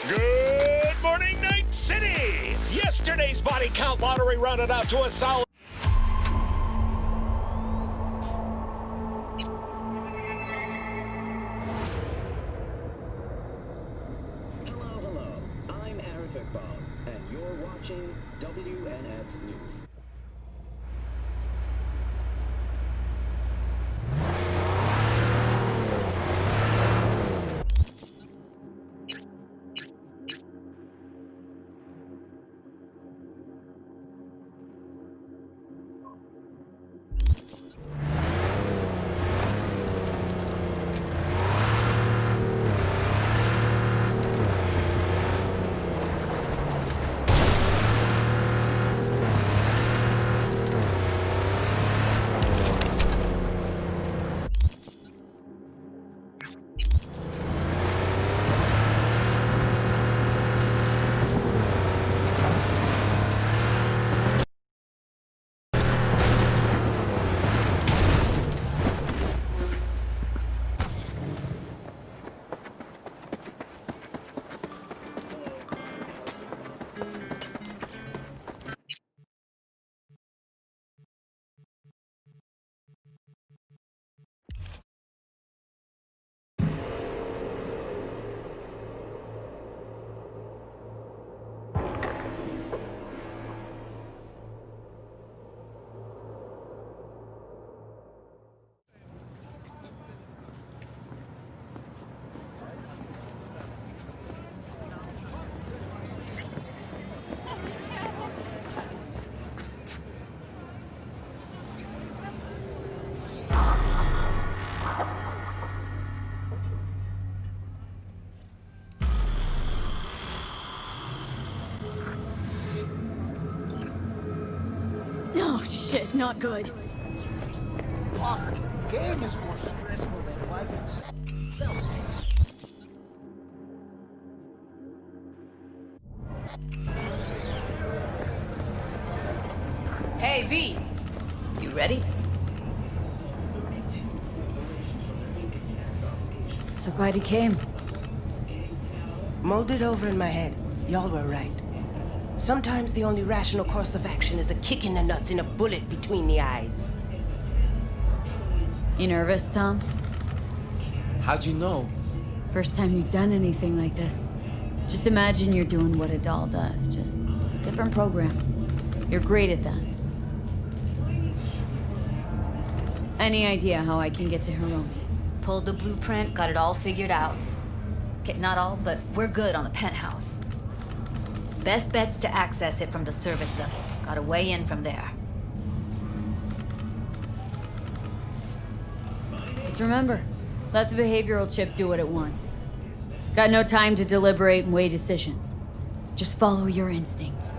Good morning, Night City! Yesterday's body count lottery rounded out to a solid... Hello. I'm Arif Iqbal, and you're watching WNS News. Oh shit, not good. Fuck, game is more stressful than life itself. Hey, V. You ready? Somebody came. Mulled it over in my head. Y'all were right. Sometimes the only rational course of action is a kick in the nuts and a bullet between the eyes. You nervous, Tom? How'd you know? First time you've done anything like this. Just imagine you're doing what a doll does, just different program. You're great at that. Any idea how I can get to Hiromi? Pulled the blueprint, got it all figured out. Okay, not all, but we're good on the penthouse. Best bet's to access it from the service level. Gotta weigh in from there. Just remember, let the behavioral chip do what it wants. Got no time to deliberate and weigh decisions. Just follow your instincts.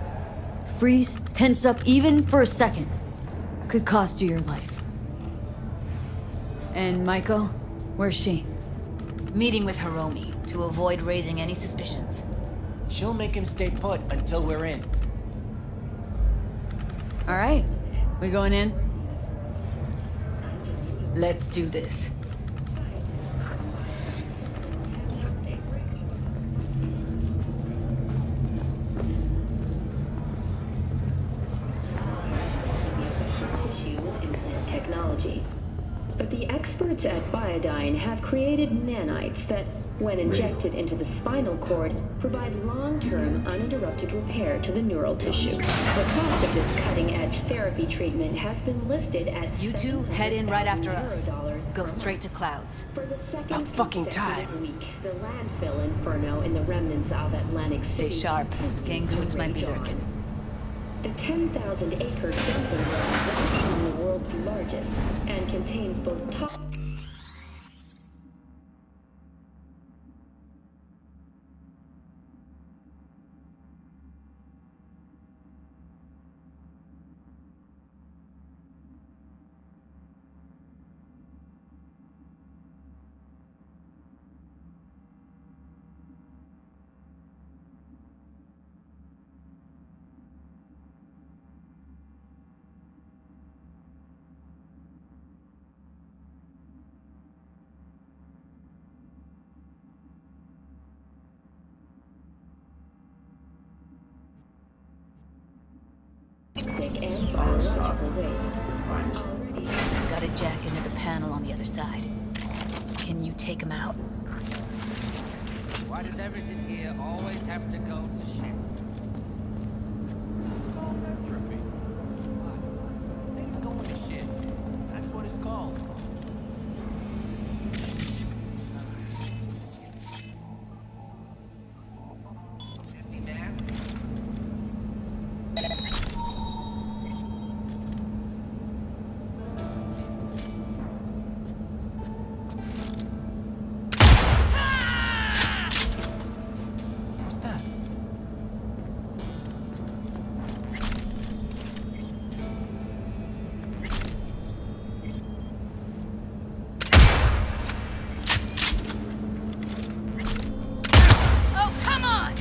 Freeze, tense up even for a second. Could cost you your life. And Maiko, where's she? Meeting with Hiromi to avoid raising any suspicions. She'll make him stay put until we're in. All right, we going in? Let's do this. Technology. But the experts at Biodyne have created nanites that, when injected into the spinal cord, provide long-term uninterrupted repair to the neural tissue. The cost of this cutting-edge therapy treatment has been listed at You two head in right after us. $7,000 Go per straight to month. Clouds. For the second About fucking consecutive time. week, the landfill inferno in the remnants of Atlantic Stay City sharp. continues to Gangoons might be rage on. lurking. The 10,000-acre dumping ground ranks among the world's largest and contains both top biological waste. Already. Got a jack into the panel on the other side. Can you take him out? Why does everything here always have to go to shit? It's called entropy. What? Things going to shit. That's what it's called. Empty man. What's that? Oh, come on!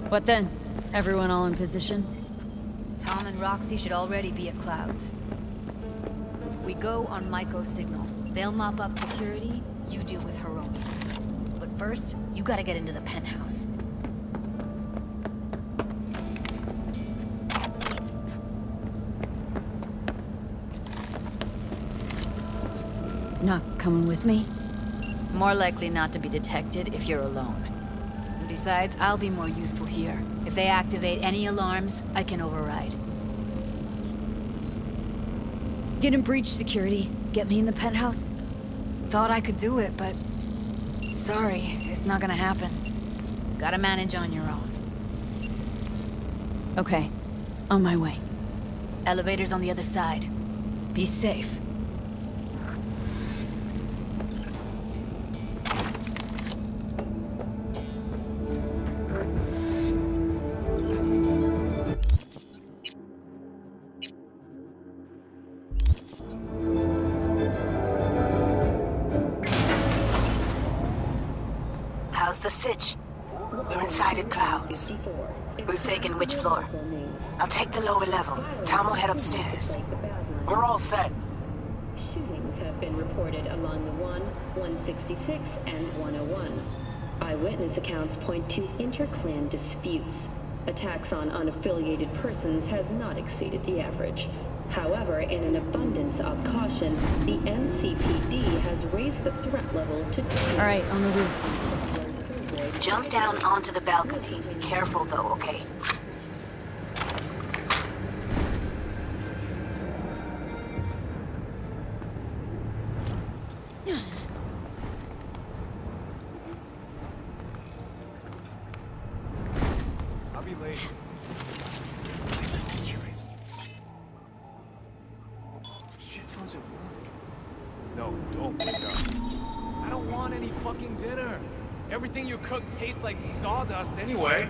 What then? Everyone all in position? Tom and Roxy should already be at Clouds. We go on Maiko's signal. They'll mop up security, you deal with Hiromi. But first, you gotta get into the penthouse. Not coming with me? More likely not to be detected if you're alone. And besides, I'll be more useful here. If they activate any alarms, I can override. Get in breach security. Get me in the penthouse. Thought I could do it, but... Sorry, it's not gonna happen. Gotta manage on your own. Okay. On my way. Elevator's on the other side. Be safe. How's the sitch? We're inside at Clouds. Who's taking which floor? I'll take the lower level. Tom will head upstairs. We're all set. Shootings have been reported along the 166, and 101. Eyewitness accounts point to inter-clan disputes. Attacks on unaffiliated persons has not exceeded the average. However, in an abundance of caution, the NCPD has raised the threat level to 2. All right, on the roof. Jump down onto the balcony. Careful though, okay? I'll be late. Shit, how's it work? No, don't wake up. I don't want any fucking dinner. Everything you cook tastes like sawdust anyway.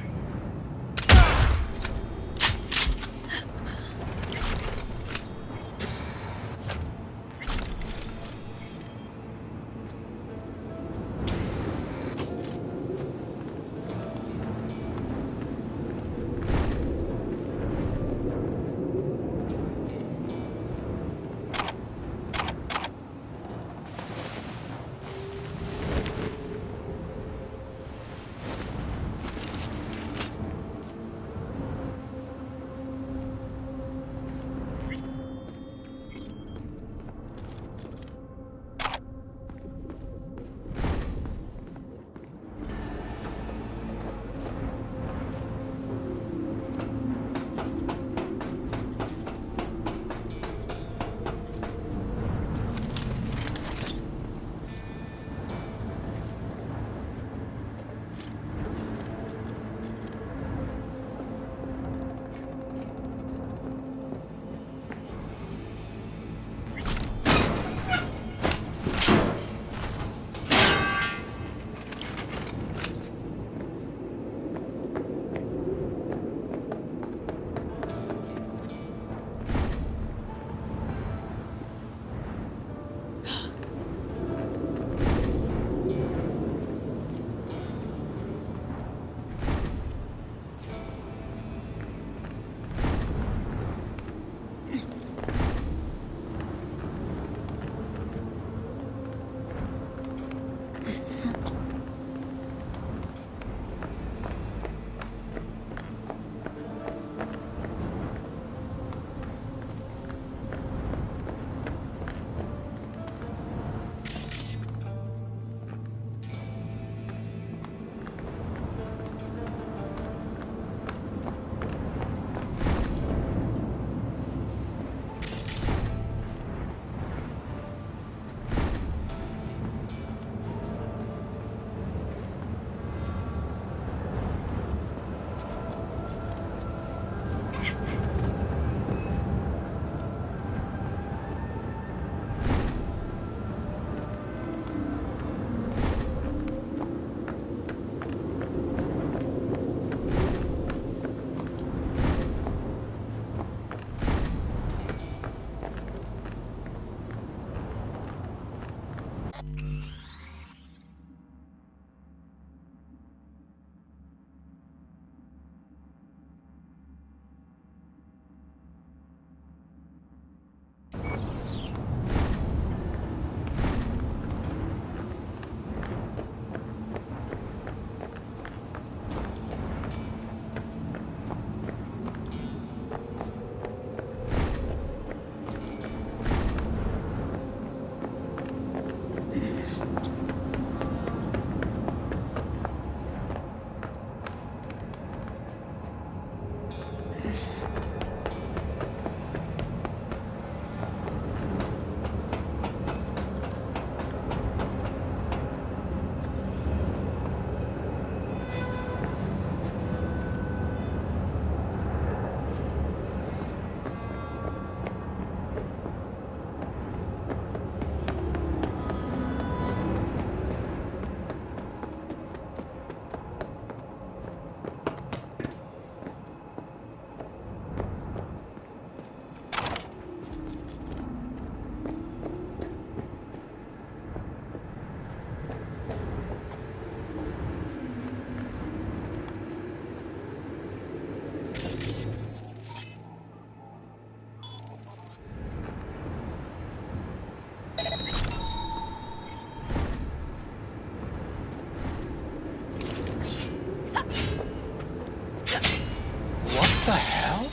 the hell?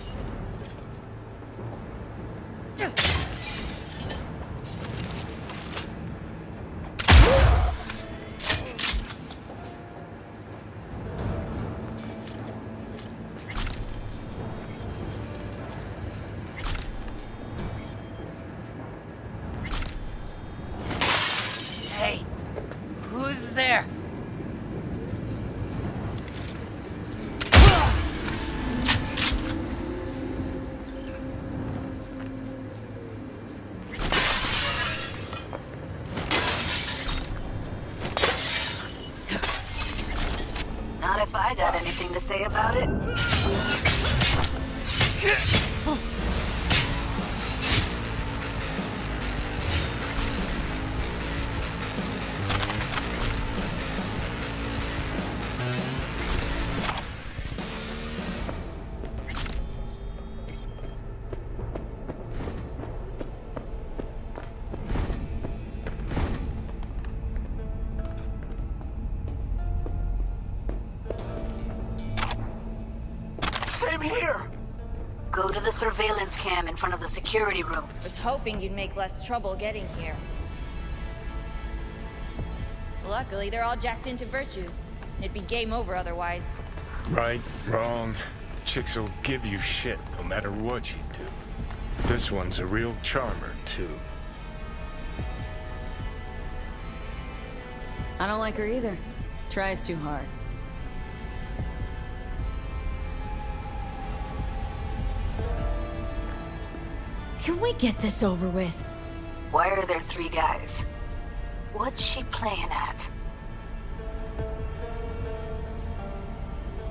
Hey, who's there? Not if I got anything to say about it. Same here! Go to the surveillance cam in front of the security room. Was hoping you'd make less trouble getting here. Luckily, they're all jacked into virtues. It'd be game over otherwise. Right, wrong. Chicks will give you shit no matter what you do. This one's a real charmer, too. I don't like her either. Tries too hard. Can we get this over with? Why are there 3 guys? What's she playing at?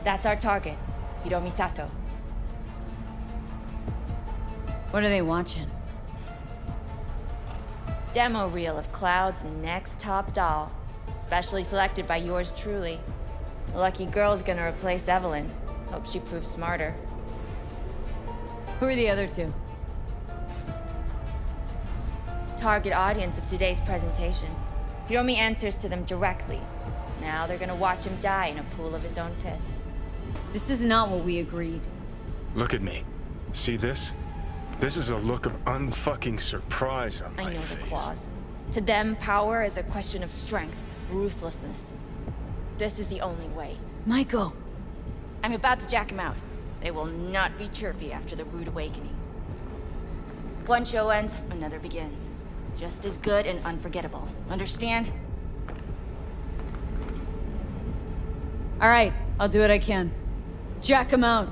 That's our target, Hiromi Sato. What are they watching? Demo reel of Cloud's next top doll, specially selected by yours truly. The lucky girl's gonna replace Evelyn. Hope she proves smarter. Who are the other 2? Target audience of today's presentation. Hiromi answers to them directly. Now they're gonna watch him die in a pool of his own piss. This is not what we agreed. Look at me. See this? This is a look of unfucking surprise on my I know face. the clause. To them, power is a question of strength, ruthlessness. This is the only way. Maiko! I'm about to jack him out. They will not be chirpy after the rude awakening. One show ends, another begins. Just as good and unforgettable. Understand? Alright, I'll do what I can. Jack him out!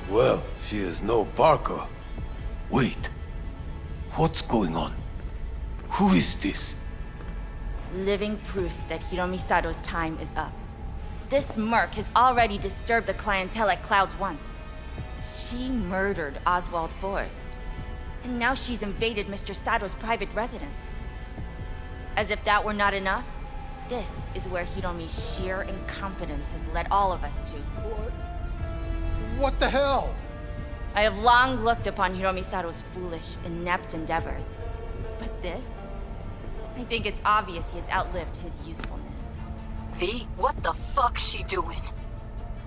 Well, she is no Parker. Wait. What's going on? Who is this? Living proof that Hiromi Sato's time is up. This merc has already disturbed the clientele at Clouds once. She murdered Oswald Forrest. And now she's invaded Mr. Sato's private residence. As if that were not enough, this is where Hiromi's sheer incompetence has led all of us to. What the hell? I have long looked upon Hiromi Sato's foolish, inept endeavors. But this? I think it's obvious he has outlived his usefulness. V, what the fuck's she doing?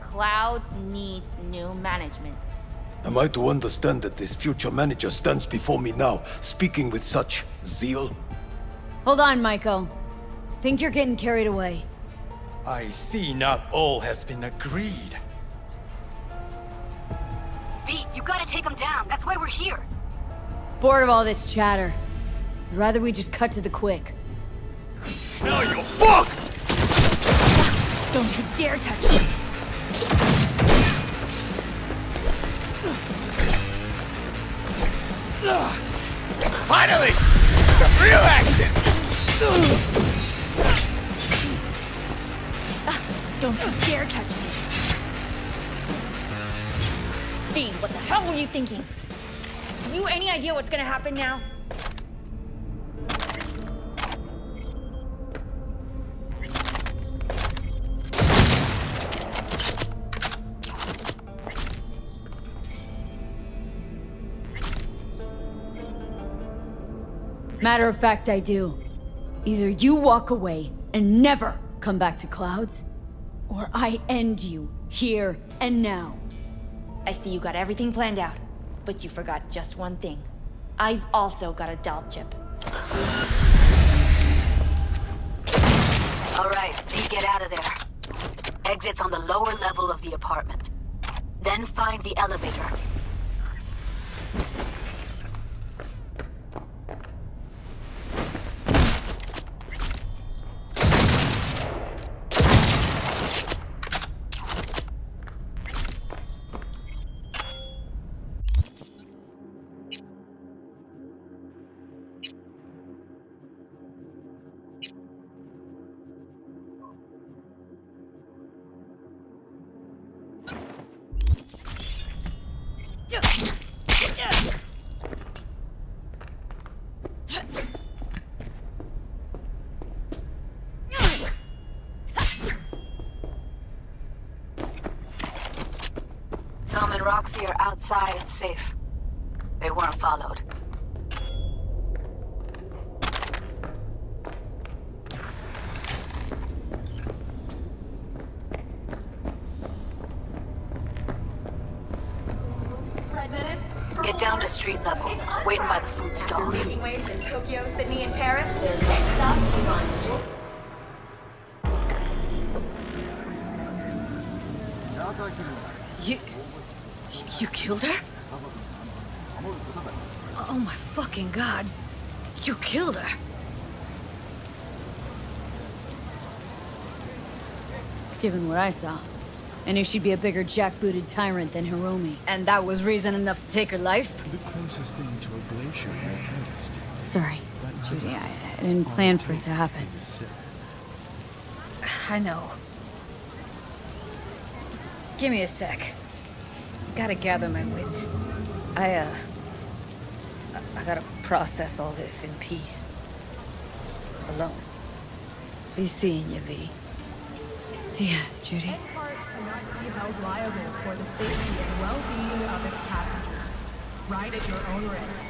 Clouds needs new management. Am I to understand that this future manager stands before me now, speaking with such zeal? Hold on, Maiko. Think you're getting carried away. I see not all has been agreed. V, you gotta take him down. That's why we're here. Bored of all this chatter. I'd rather we just cut to the quick. Now you're fucked! Don't you dare touch me! Finally! The real action! Don't you dare touch me! Fiend, what the hell were you thinking? Have you any idea what's gonna happen now? Matter of fact, I do. Either you walk away and never come back to Clouds, or I end you, here and now. I see you got everything planned out, but you forgot just one thing. I've also got a doll chip. All right, you get out of there. Exit's on the lower level of the apartment. Then find the elevator. Tom and Roxy are outside and safe. They weren't followed. Get down to street level, waiting by the food stalls. Waves in Tokyo, Sydney, and Paris. Their next stop is on. You killed her? Oh my fucking god. You killed her. Given what I saw, I knew she'd be a bigger jackbooted tyrant than Hiromi. And that was reason enough to take her life? The closest thing to a glacier I noticed. Sorry, Judy, I didn't plan for it to happen. I know. Just give me a sec. Gotta gather my wits. I gotta process all this in peace. Alone. Be seeing you, V. See ya, Judy. Parts cannot be held liable for the safety and well-being of its passengers. Ride at your own risk.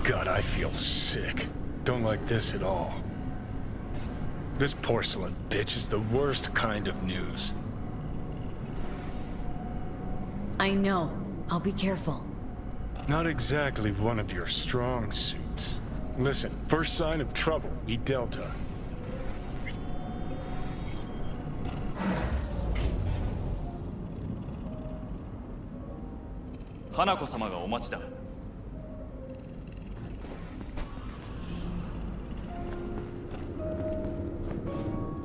God, I feel sick. Don't like this at all. This porcelain bitch is the worst kind of news. I know. I'll be careful. Not exactly one of your strong suits. Listen, first sign of trouble, we dealt her. Hanako-samaがお待ちだ。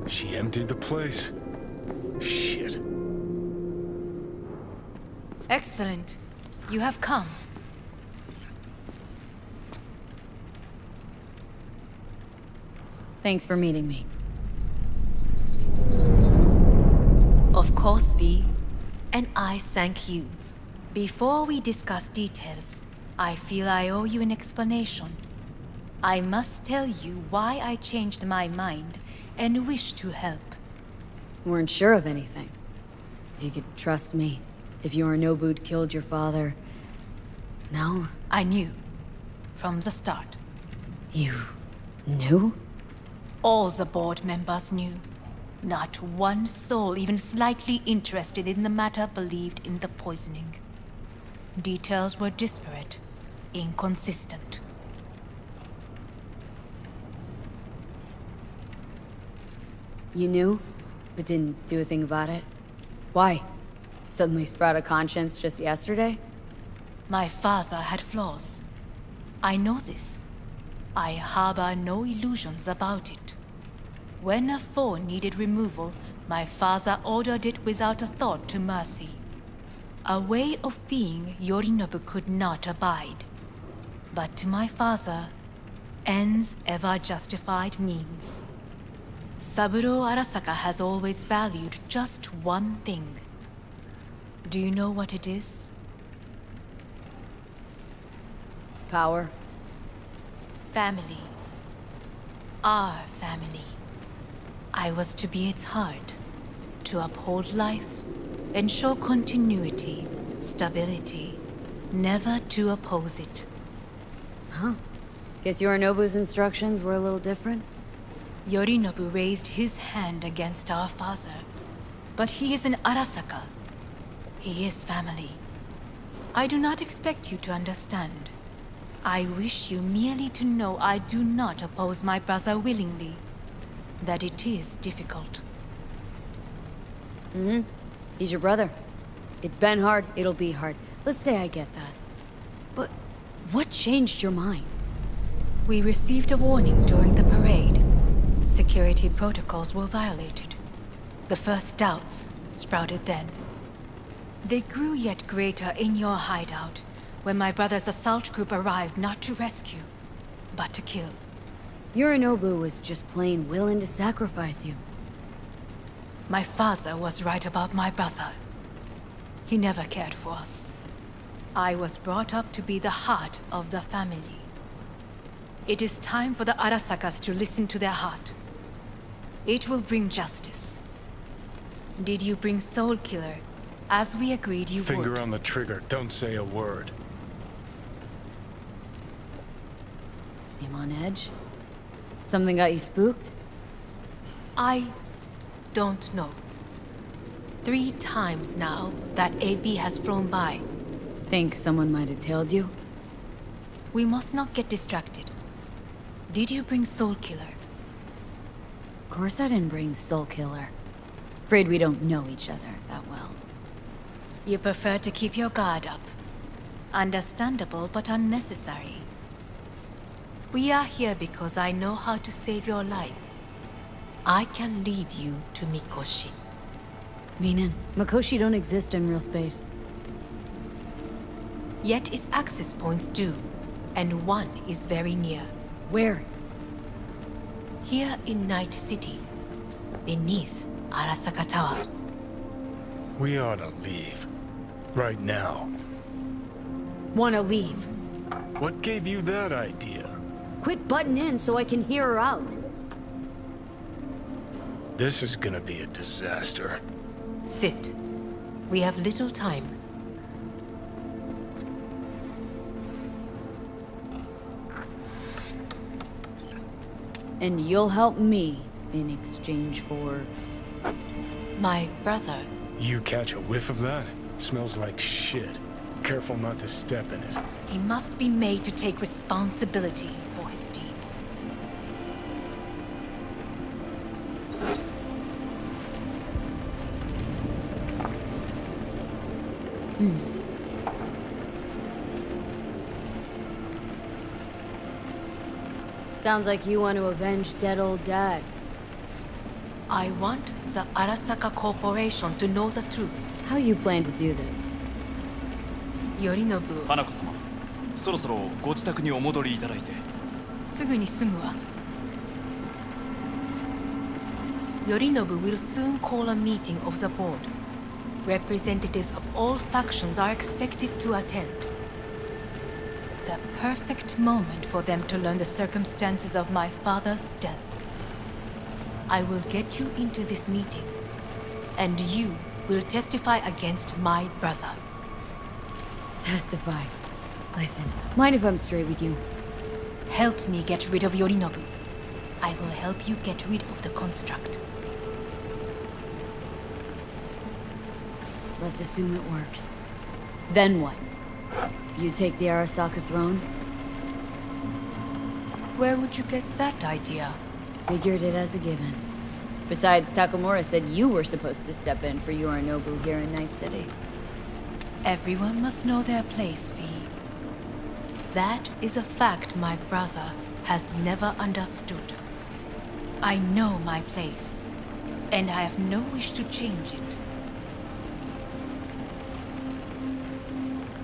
She emptied the place. Shit. Excellent. You have come. Thanks for meeting me. Of course, V. And I thank you. Before we discuss details, I feel I owe you an explanation. I must tell you why I changed my mind and wish to help. Weren't sure of anything. If you could trust me. If Yorinobu'd killed your father. No? I knew. From the start. You knew? All the board members knew. Not one soul even slightly interested in the matter believed in the poisoning. Details were disparate, inconsistent. You knew, but didn't do a thing about it? Why? Suddenly sprout a conscience just yesterday? My father had flaws. I know this. I harbor no illusions about it. When a foe needed removal, my father ordered it without a thought to mercy. A way of being Yorinobu could not abide. But to my father, ends ever justified means. Saburo Arasaka has always valued just one thing. Do you know what it is? Power. Family. Our family. I was to be its heart, to uphold life, ensure continuity, stability, never to oppose it. Huh. Guess Yorinobu's instructions were a little different? Yorinobu raised his hand against our father, but he is an Arasaka. He is family. I do not expect you to understand. I wish you merely to know I do not oppose my brother willingly. That it is difficult. Mm-hmm. He's your brother. It's been hard, it'll be hard. Let's say I get that. But what changed your mind? We received a warning during the parade. Security protocols were violated. The first doubts sprouted then. They grew yet greater in your hideout, when my brother's assault group arrived not to rescue, but to kill. Yorinobu was just plain willing to sacrifice you. My father was right about my brother. He never cared for us. I was brought up to be the heart of the family. It is time for the Arasakas to listen to their heart. It will bring justice. Did you bring Soul Killer, as we agreed you would? Finger on the trigger, don't say a word. Seem on edge? Something got you spooked? I don't know. 3 times now that AB has flown by. Think someone might have tailed you? We must not get distracted. Did you bring Soul Killer? Of course I didn't bring Soul Killer. Afraid we don't know each other that well. You prefer to keep your guard up. Understandable, but unnecessary. We are here because I know how to save your life. I can lead you to Mikoshi. Meaning, Mikoshi don't exist in real space. Yet its access points do, and one is very near. Where? Here in Night City, beneath Arasaka Tower. We ought to leave. Right now. Wanna leave? What gave you that idea? Quit butting in so I can hear her out. This is gonna be a disaster. Sit. We have little time. And you'll help me in exchange for... My brother. You catch a whiff of that? Smells like shit. Careful not to step in it. He must be made to take responsibility for his deeds. Sounds like you want to avenge dead old dad. I want the Arasaka Corporation to know the truth. How you plan to do this? Yorinobu. 花子様、そろそろご自宅にお戻りいただいて。すぐに済むわ。Yorinobu will soon call a meeting of the board. Representatives of all factions are expected to attend. The perfect moment for them to learn the circumstances of my father's death. I will get you into this meeting, and you will testify against my brother. Testify. Listen, mind if I'm straight with you? Help me get rid of Yorinobu. I will help you get rid of the construct. Let's assume it works. Then what? You take the Arasaka throne? Where would you get that idea? Figured it as a given. Besides, Takamura said you were supposed to step in for Yorinobu here in Night City. Everyone must know their place, V. That is a fact my brother has never understood. I know my place, and I have no wish to change it.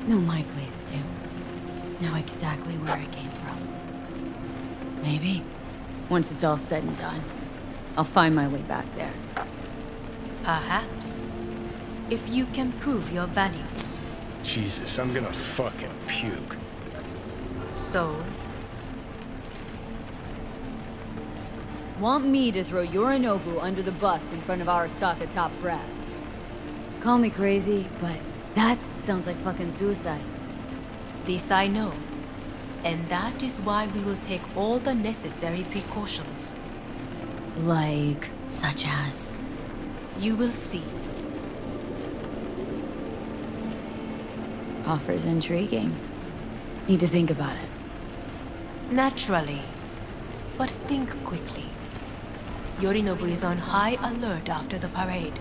Know my place, too. Know exactly where I came from. Maybe, once it's all said and done, I'll find my way back there. Perhaps. If you can prove your value. Jesus, I'm gonna fucking puke. So? Want me to throw Yorinobu under the bus in front of Arasaka top brass? Call me crazy, but that sounds like fucking suicide. This I know. And that is why we will take all the necessary precautions. Like, such as? You will see. Offers intriguing. Need to think about it. Naturally. But think quickly. Yorinobu is on high alert after the parade.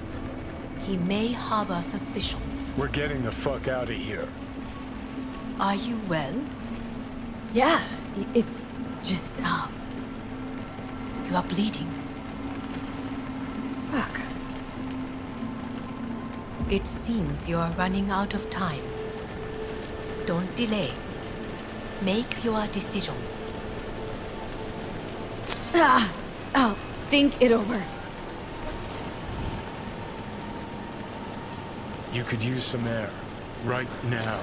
He may harbor suspicions. We're getting the fuck out of here. Are you well? Yeah, it's just, You are bleeding. Fuck. It seems you are running out of time. Don't delay. Make your decision. I'll think it over. You could use some air. Right now.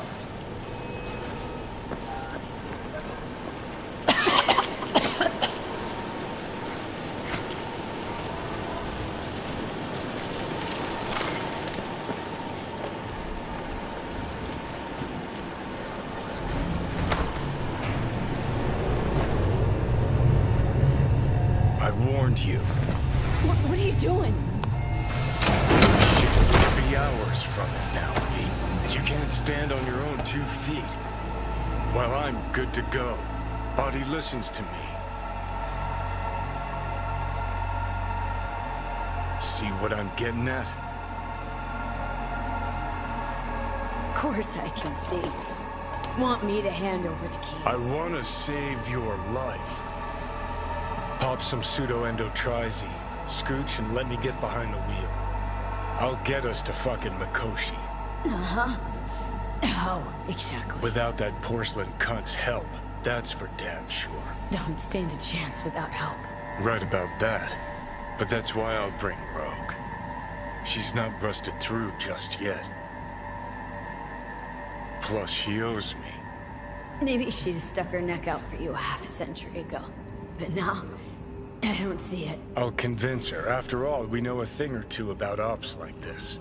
I warned you. What are you doing? Shit, could be hours from it now, V. You can't stand on your own 2 feet. Well, I'm good to go. Body listens to me. See what I'm getting at? Of course I can see. Want me to hand over the keys? I want to save your life. Pop some pseudo-endotrizine, scooch, and let me get behind the wheel. I'll get us to fucking Mikoshi. Uh-huh. How, exactly? Without that porcelain cunt's help, that's for damn sure. Don't stand a chance without help. Right about that. But that's why I'll bring Rogue. She's not rusted through just yet. Plus, she owes me. Maybe she'd have stuck her neck out for you a half a century ago. But now, I don't see it. I'll convince her. After all, we know a thing or two about ops like this.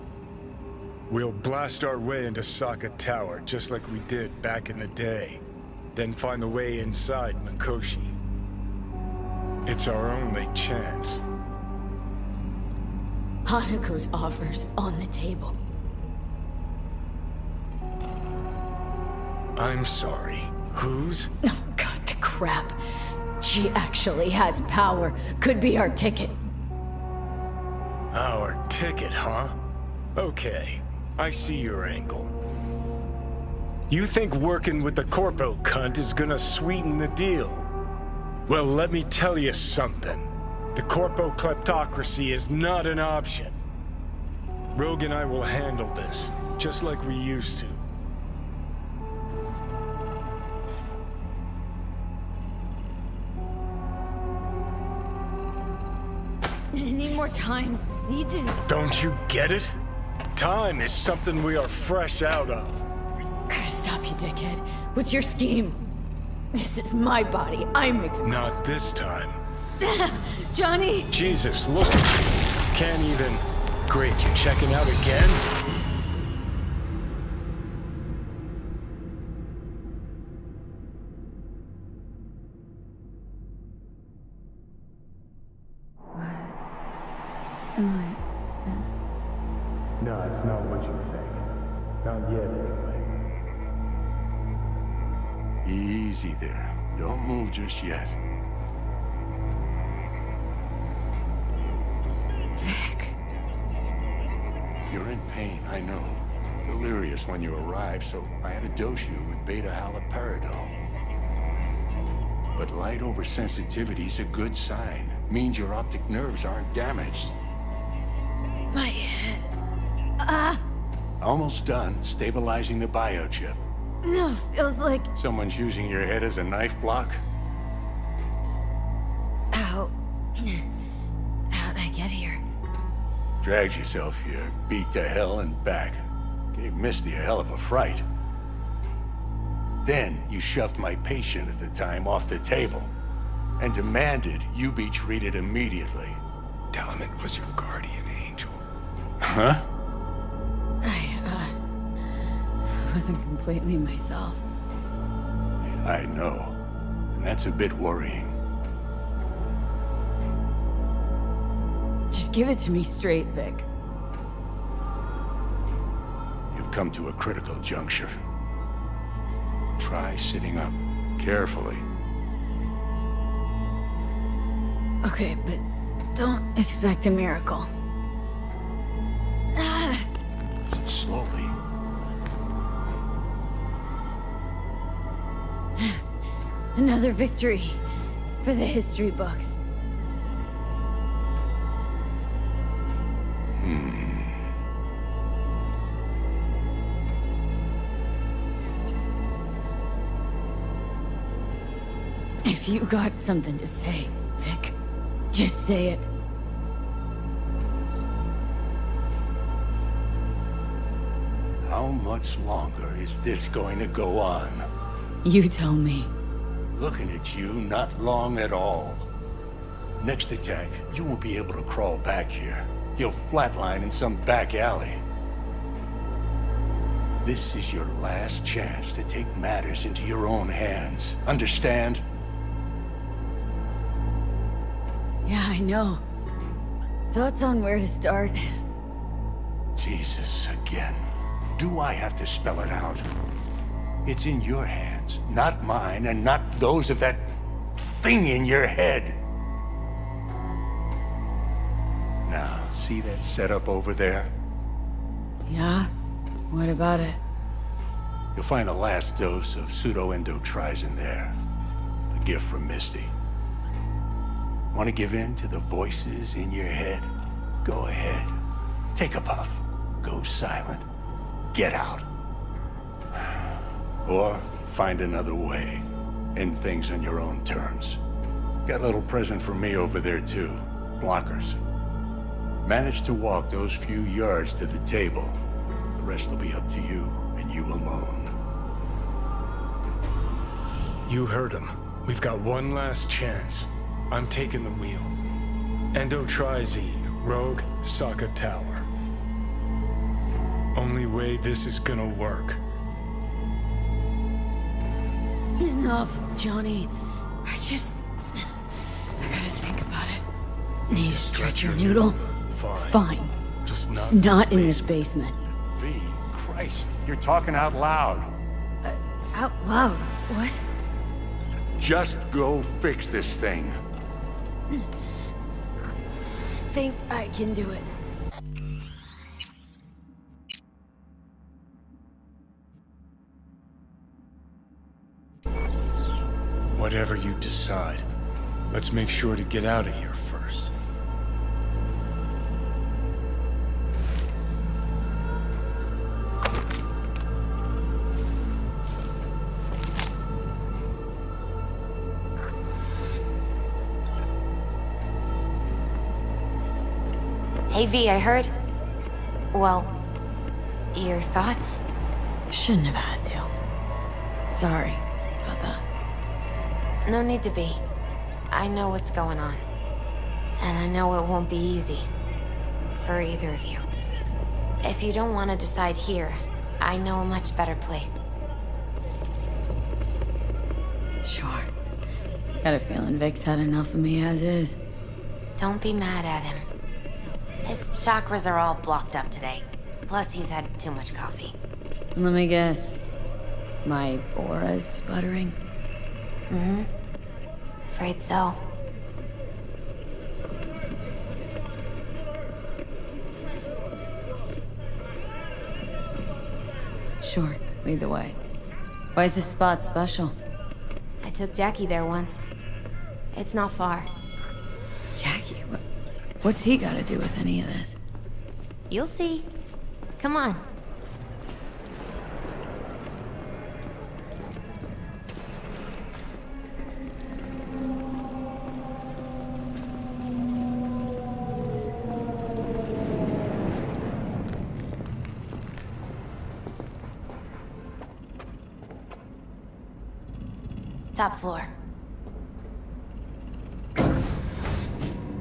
We'll blast our way into Saka Tower, just like we did back in the day. Then find the way inside Mikoshi. It's our only chance. Hanako's offer's on the table. I'm sorry. Whose? Oh, God, the crap. She actually has power. Could be our ticket. Our ticket, huh? Okay, I see your angle. You think working with the corpo cunt is gonna sweeten the deal? Well, let me tell you something. The corpo kleptocracy is not an option. Rogue and I will handle this, just like we used to. I need more time. Need to... Don't you get it? Time is something we are fresh out of. Gotta stop you, dickhead. What's your scheme? This is my body. I make the... Not this time. Johnny! Jesus, look. Can't even... Great, you checking out again? Am I... No, it's not what you think. Not yet, anyway. Easy there. Don't move just yet. Vic. You're in pain, I know. Delirious when you arrived, so I had to dose you with beta-haloperidol. But light oversensitivity's a good sign. Means your optic nerves aren't damaged. My head. Ah! Almost done stabilizing the biochip. No, feels like... Someone's using your head as a knife block? How... How'd I get here? Dragged yourself here, beat to hell and back. Gave Misty a hell of a fright. Then you shoved my patient at the time off the table and demanded you be treated immediately. Tell him it was your guardian angel. Huh? I wasn't completely myself. I know. And that's a bit worrying. Just give it to me straight, Vic. You've come to a critical juncture. Try sitting up. Carefully. Okay, but don't expect a miracle. Slowly. Another victory for the history books. If you got something to say, Vic, just say it. How much longer is this going to go on? You tell me. Looking at you, not long at all. Next attack, you won't be able to crawl back here. You'll flatline in some back alley. This is your last chance to take matters into your own hands. Understand? Yeah, I know. Thoughts on where to start? Jesus, again. Do I have to spell it out? It's in your hands, not mine, and not those of that thing in your head. Now, see that setup over there? Yeah? What about it? You'll find a last dose of pseudo-endotrizin there. A gift from Misty. Want to give in to the voices in your head? Go ahead. Take a puff. Go silent. Get out. Or find another way. End things on your own terms. Got a little present for me over there too. Blockers. Manage to walk those few yards to the table. The rest will be up to you, and you alone. You heard him. We've got one last chance. I'm taking the wheel. Endotrizine, Rogue, Sokka Tower. Only way this is gonna work. Enough, Johnny. I gotta think about it. Need to stretch your noodle? Fine. Just not in this basement. V, Christ, you're talking out loud. Out loud? What? Just go fix this thing. Think I can do it. Whatever you decide, let's make sure to get out of here first. Hey V, I heard... Well, your thoughts? Shouldn't have had to. Sorry about that. No need to be. I know what's going on. And I know it won't be easy. For either of you. If you don't want to decide here, I know a much better place. Sure. Got a feeling Vic's had enough of me as is. Don't be mad at him. His chakras are all blocked up today. Plus, he's had too much coffee. Let me guess. My aura's sputtering? Mm-hmm. Afraid so. Sure, lead the way. Why is this spot special? I took Jackie there once. It's not far. Jackie? What's he got to do with any of this? You'll see. Come on. Top floor.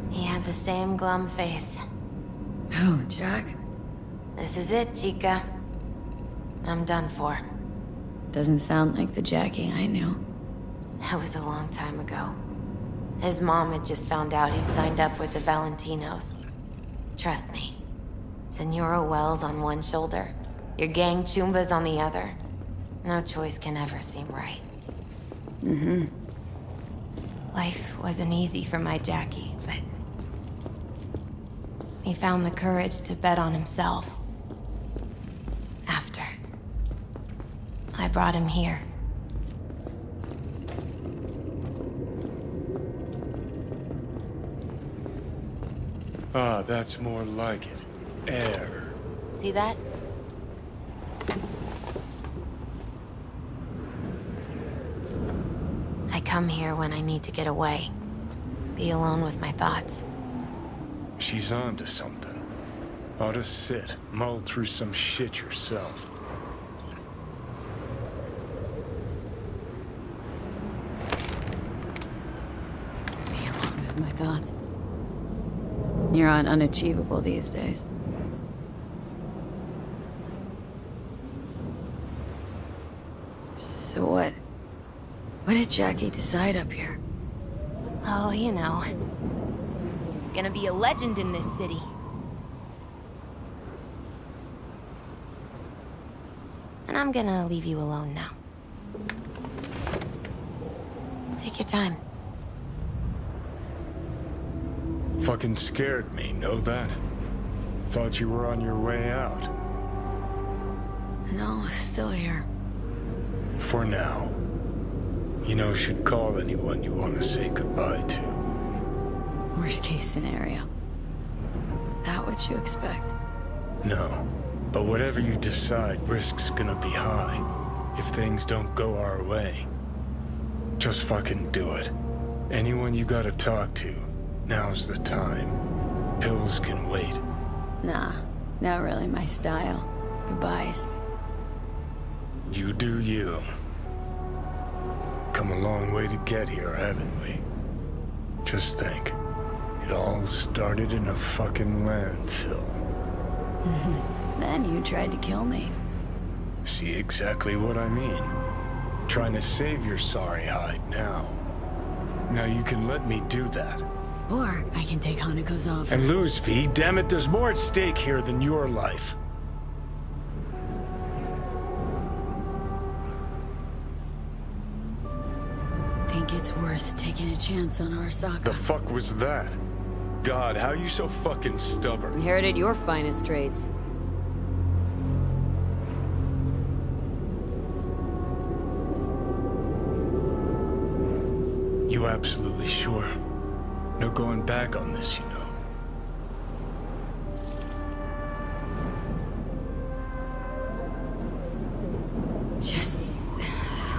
He had the same glum face. Who, Jack? This is it, Chica. I'm done for. Doesn't sound like the Jackie I knew. That was a long time ago. His mom had just found out he'd signed up with the Valentinos. Trust me. Senora Wells on one shoulder, your gang Chumbas on the other. No choice can ever seem right. Mm-hmm. Life wasn't easy for my Jackie, but he found the courage to bet on himself. After I brought him here. Ah, that's more like it. Air. See that? I come here when I need to get away. Be alone with my thoughts. She's onto something. Ought to sit, mull through some shit yourself. Be alone with my thoughts. You're on unachievable these days. So what? What did Jackie decide up here? Oh, you know. Gonna be a legend in this city. And I'm gonna leave you alone now. Take your time. Fucking scared me, know that? Thought you were on your way out. No, still here. For now. You know, should call anyone you want to say goodbye to. Worst case scenario. That what you expect? No. But whatever you decide, risk's gonna be high. If things don't go our way. Just fucking do it. Anyone you gotta talk to, now's the time. Pills can wait. Nah, not really my style. Goodbyes. You do you. Come a long way to get here, haven't we? Just think. It all started in a fucking landfill. Then you tried to kill me. See exactly what I mean? Trying to save your sorry hide now. Now you can let me do that. Or I can take Hanuko's offer. And lose, V. Damn it, there's more at stake here than your life. Think it's worth taking a chance on Arasaka. The fuck was that? God, how you so fucking stubborn? Inherited your finest traits. You absolutely sure? No going back on this, you know. Just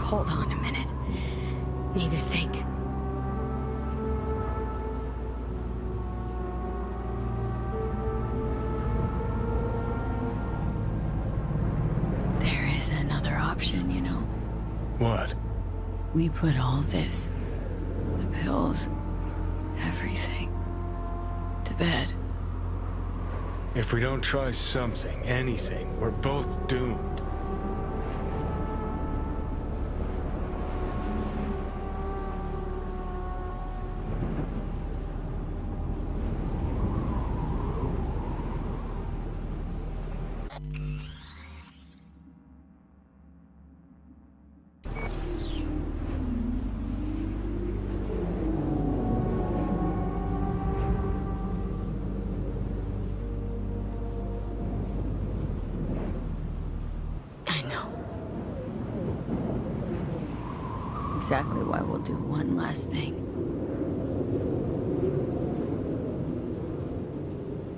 hold on a minute. Need to think. There is another option, you know. What? We put all this, the pills, everything, to bed. If we don't try something, anything, we're both doomed. exactly why we'll do one last thing.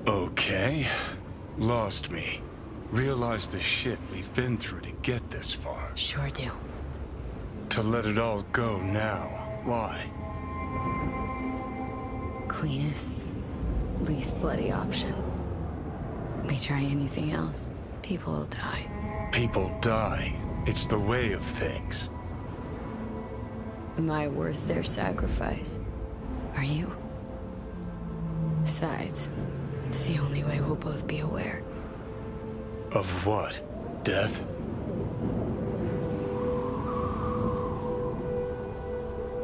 Okay. Lost me. Realize the shit we've been through to get this far. Sure do. To let it all go now. Why? Cleanest, least bloody option. We try anything else, people will die. People die. It's the way of things. Am I worth their sacrifice? Are you? Besides, it's the only way we'll both be aware. Of what? Death?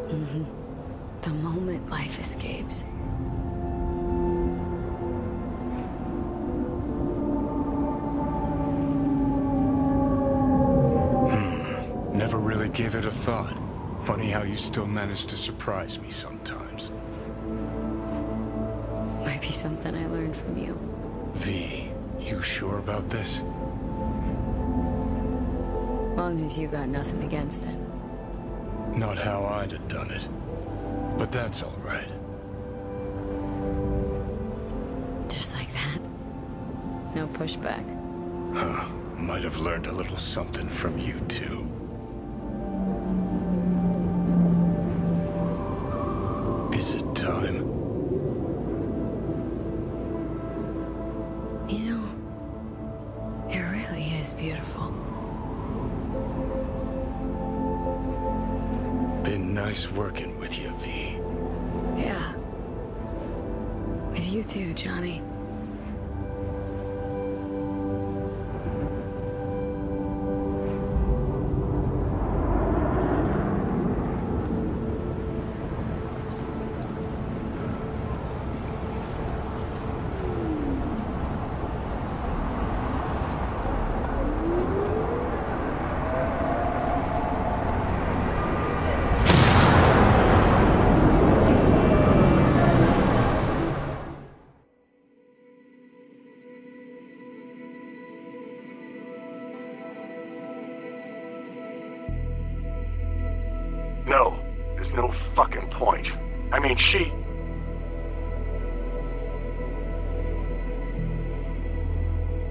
Mm-hmm. The moment life escapes. Never really gave it a thought. Funny how you still manage to surprise me sometimes. Might be something I learned from you. V, you sure about this? Long as you got nothing against it. Not how I'd have done it. But that's all right. Just like that. No pushback. Huh. Might have learned a little something from you too. Is it time? You know, it really is beautiful. Been nice working with you, V. Yeah. With you too, Johnny. No, there's no fucking point. I mean, she...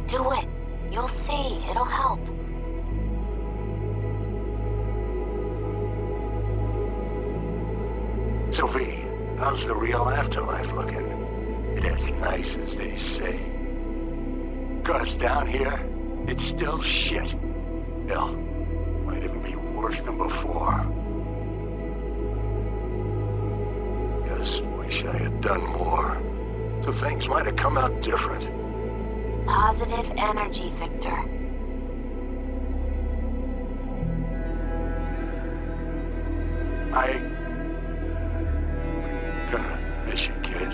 Do it. You'll see. It'll help. Sophie, how's the real afterlife looking? It as nice as they say. 'Cause down here, it's still shit. Hell, might even be worse than before. Just wish I had done more. So things might have come out different. Positive energy, Victor. I'm gonna miss you, kid.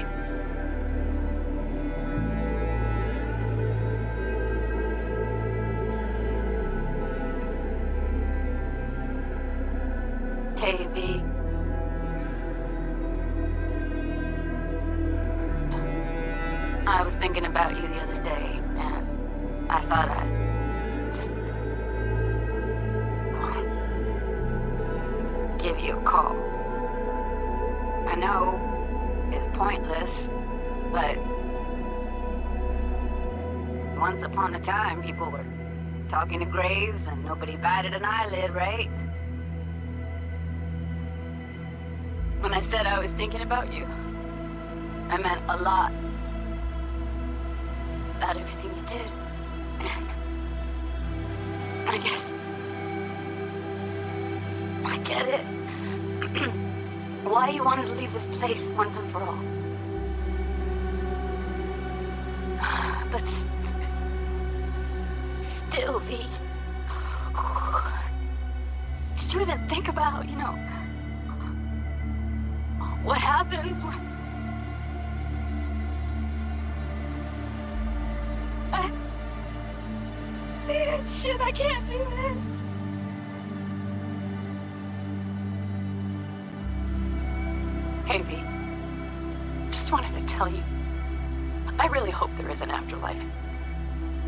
Hey, V. I was thinking about you the other day, and I thought I'd just give you a call. I know it's pointless, but once upon a time, people were talking to graves and nobody batted an eyelid, right? When I said I was thinking about you, I meant a lot. About everything you did. And I guess I get it. Why you wanted to leave this place once and for all. But still, V. Did you even think about, you know, what happens when... Shit, I can't do this. Hey, V. Just wanted to tell you, I really hope there is an afterlife.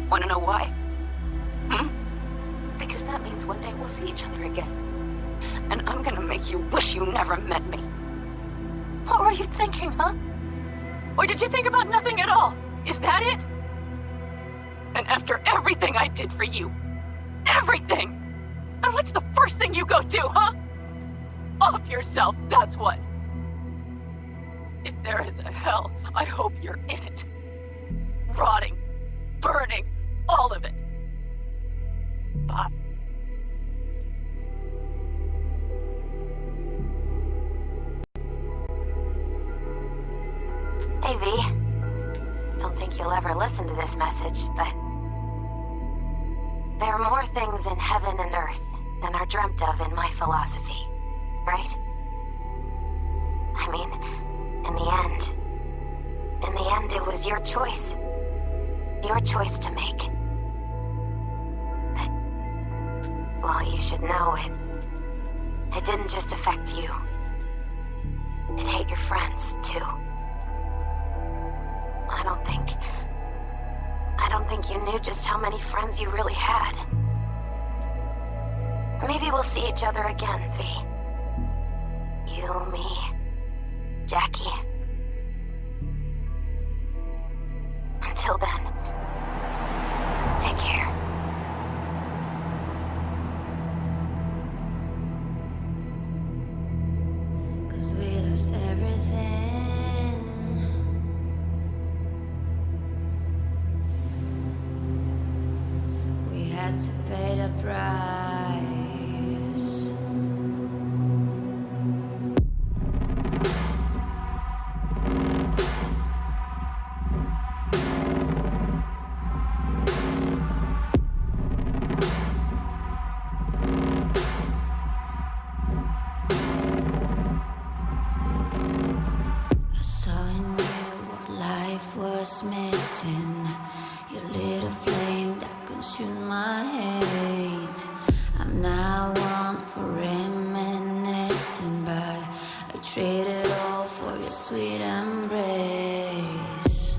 Want to know why? Because that means one day we'll see each other again. and I'm gonna make you wish you never met me. What were you thinking, huh? Or did you think about nothing at all? Is that it? And after everything I did for you, everything! And what's the first thing you go do, huh? Off yourself, that's what. If there is a hell, I hope you're in it. Rotting, burning, all of it. Bye. Hey, V. Don't think you'll ever listen to this message, but there are more things in heaven and earth than are dreamt of in my philosophy, right? I mean, in the end, it was your choice. Your choice to make. But, well, you should know it didn't just affect you. It hit your friends, too. I don't think you knew just how many friends you really had. Maybe we'll see each other again, V. You, me, Jackie. Until then, take care. Cause we lost everything. We had to pay the price. I saw in you what life was missing. You lit a flame that consumed my hate. I'm now one for reminiscing, but I traded all for your sweet embrace.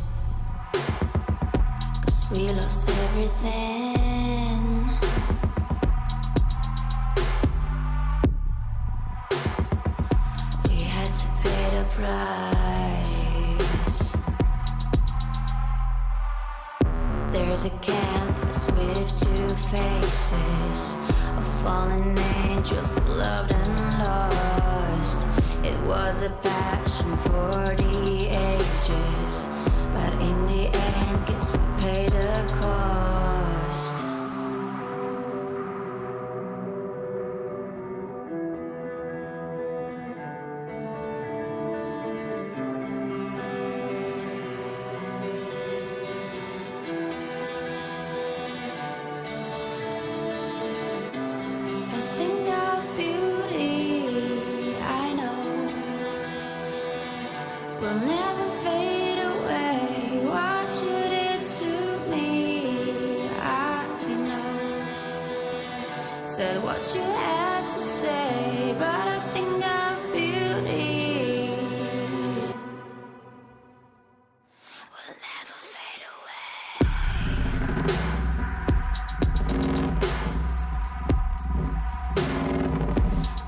Cause we lost everything. We had to pay the price. There's a canvas with two faces of fallen angels who loved and lost. It was a passion for the ages, but in the end, guess we paid the cost. A thing of beauty, I know, will never fade away. What you did to me, I know. Said what you had to say, but a thing of beauty will never fade away.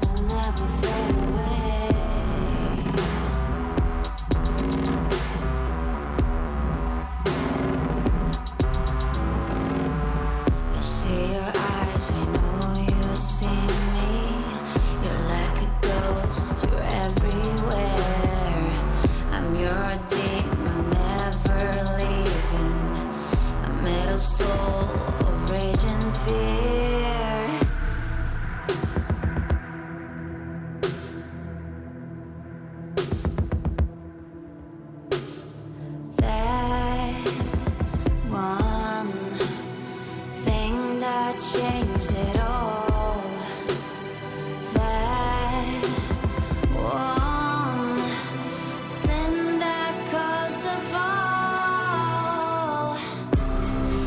Will never fade away. I see your eyes, I know you see me. You're like a ghost, you're everywhere. I'm your demon, never leaving. A metal soul of rage and fear. That one thing that changed it all. That one thing that caused the fall.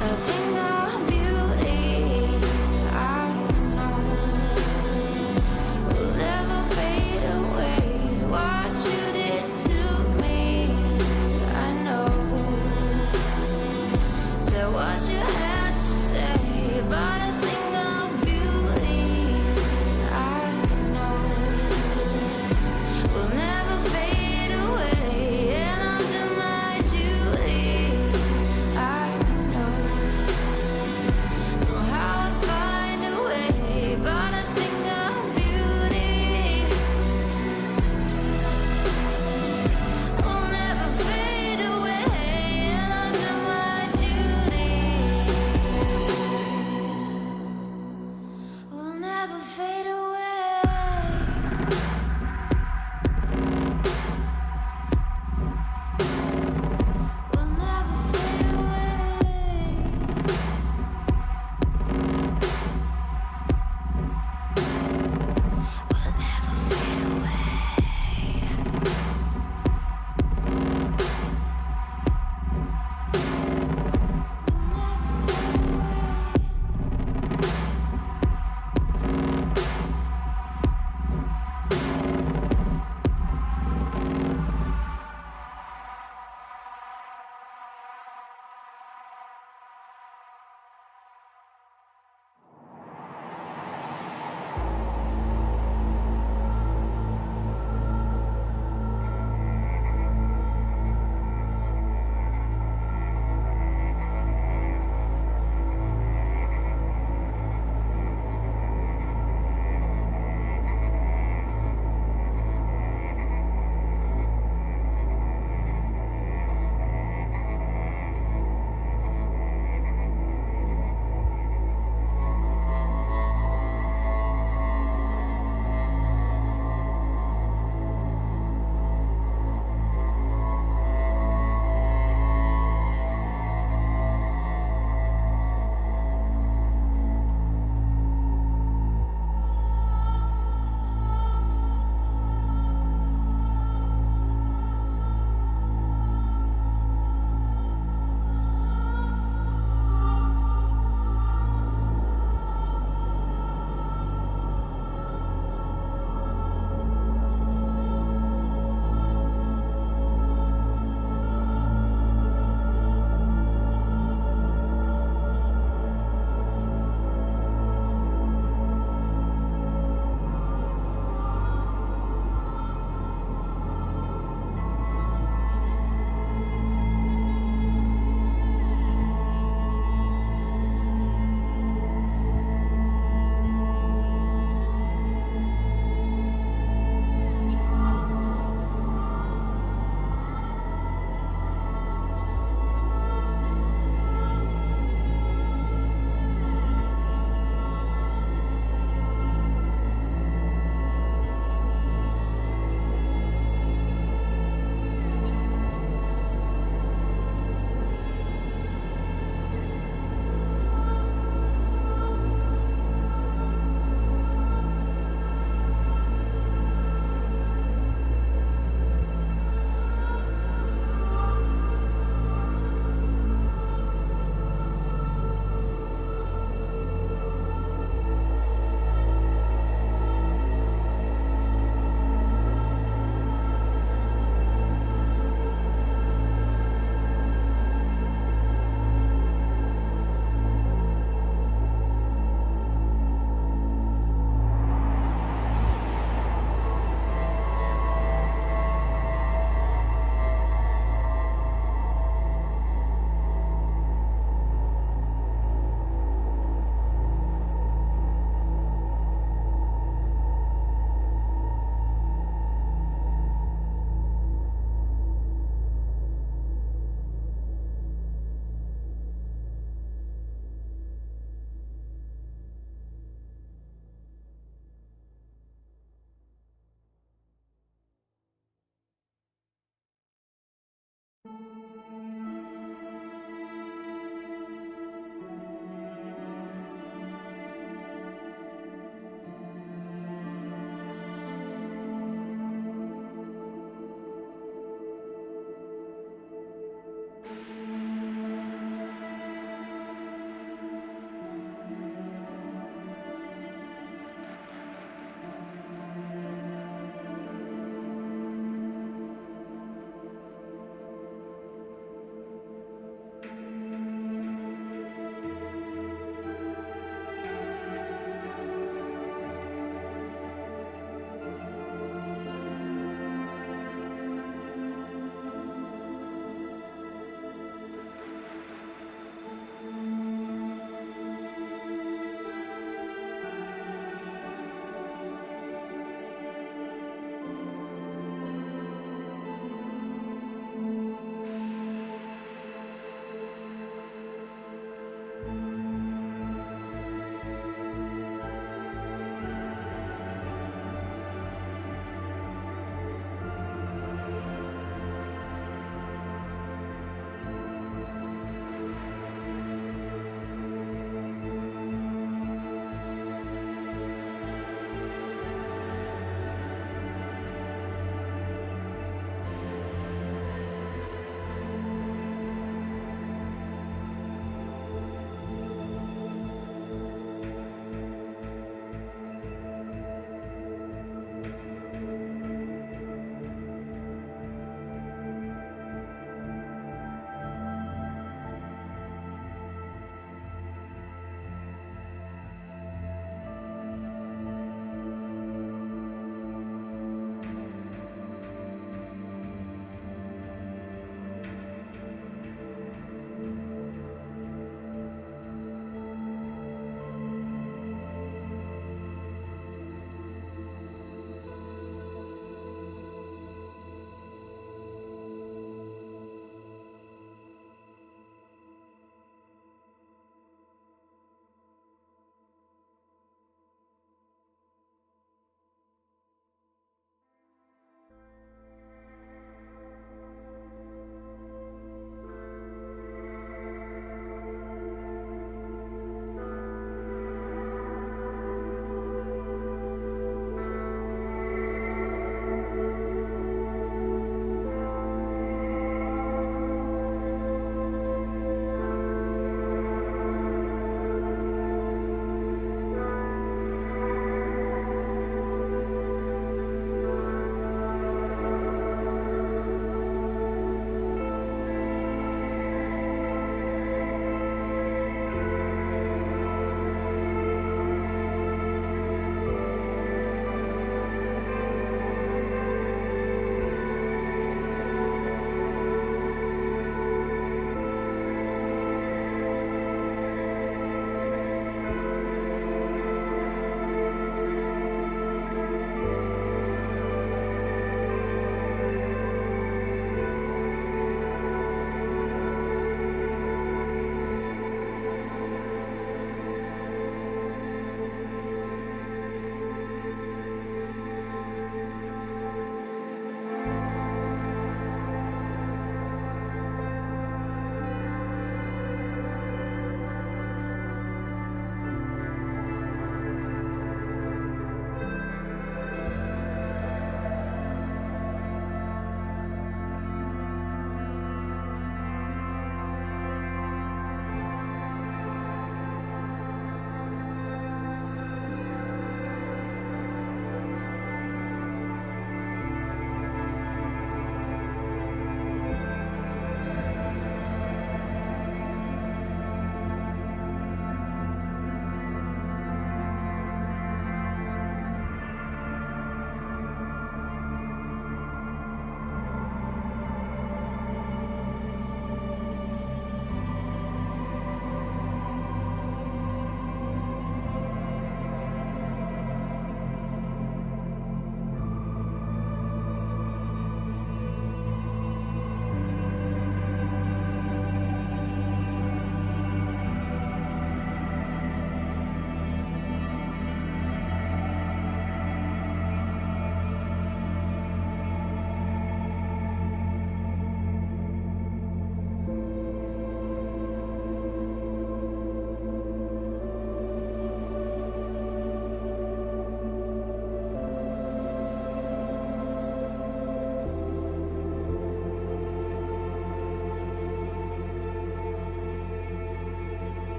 A thing of beauty,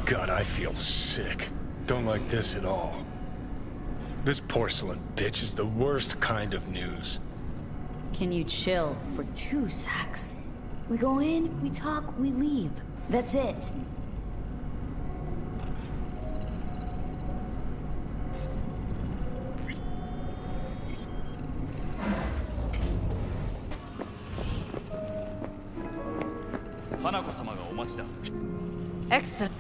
God, I feel sick. Don't like this at all. This porcelain bitch is the worst kind of news. Can you chill for 2 secs? We go in, we talk, we leave. That's it. Excellent.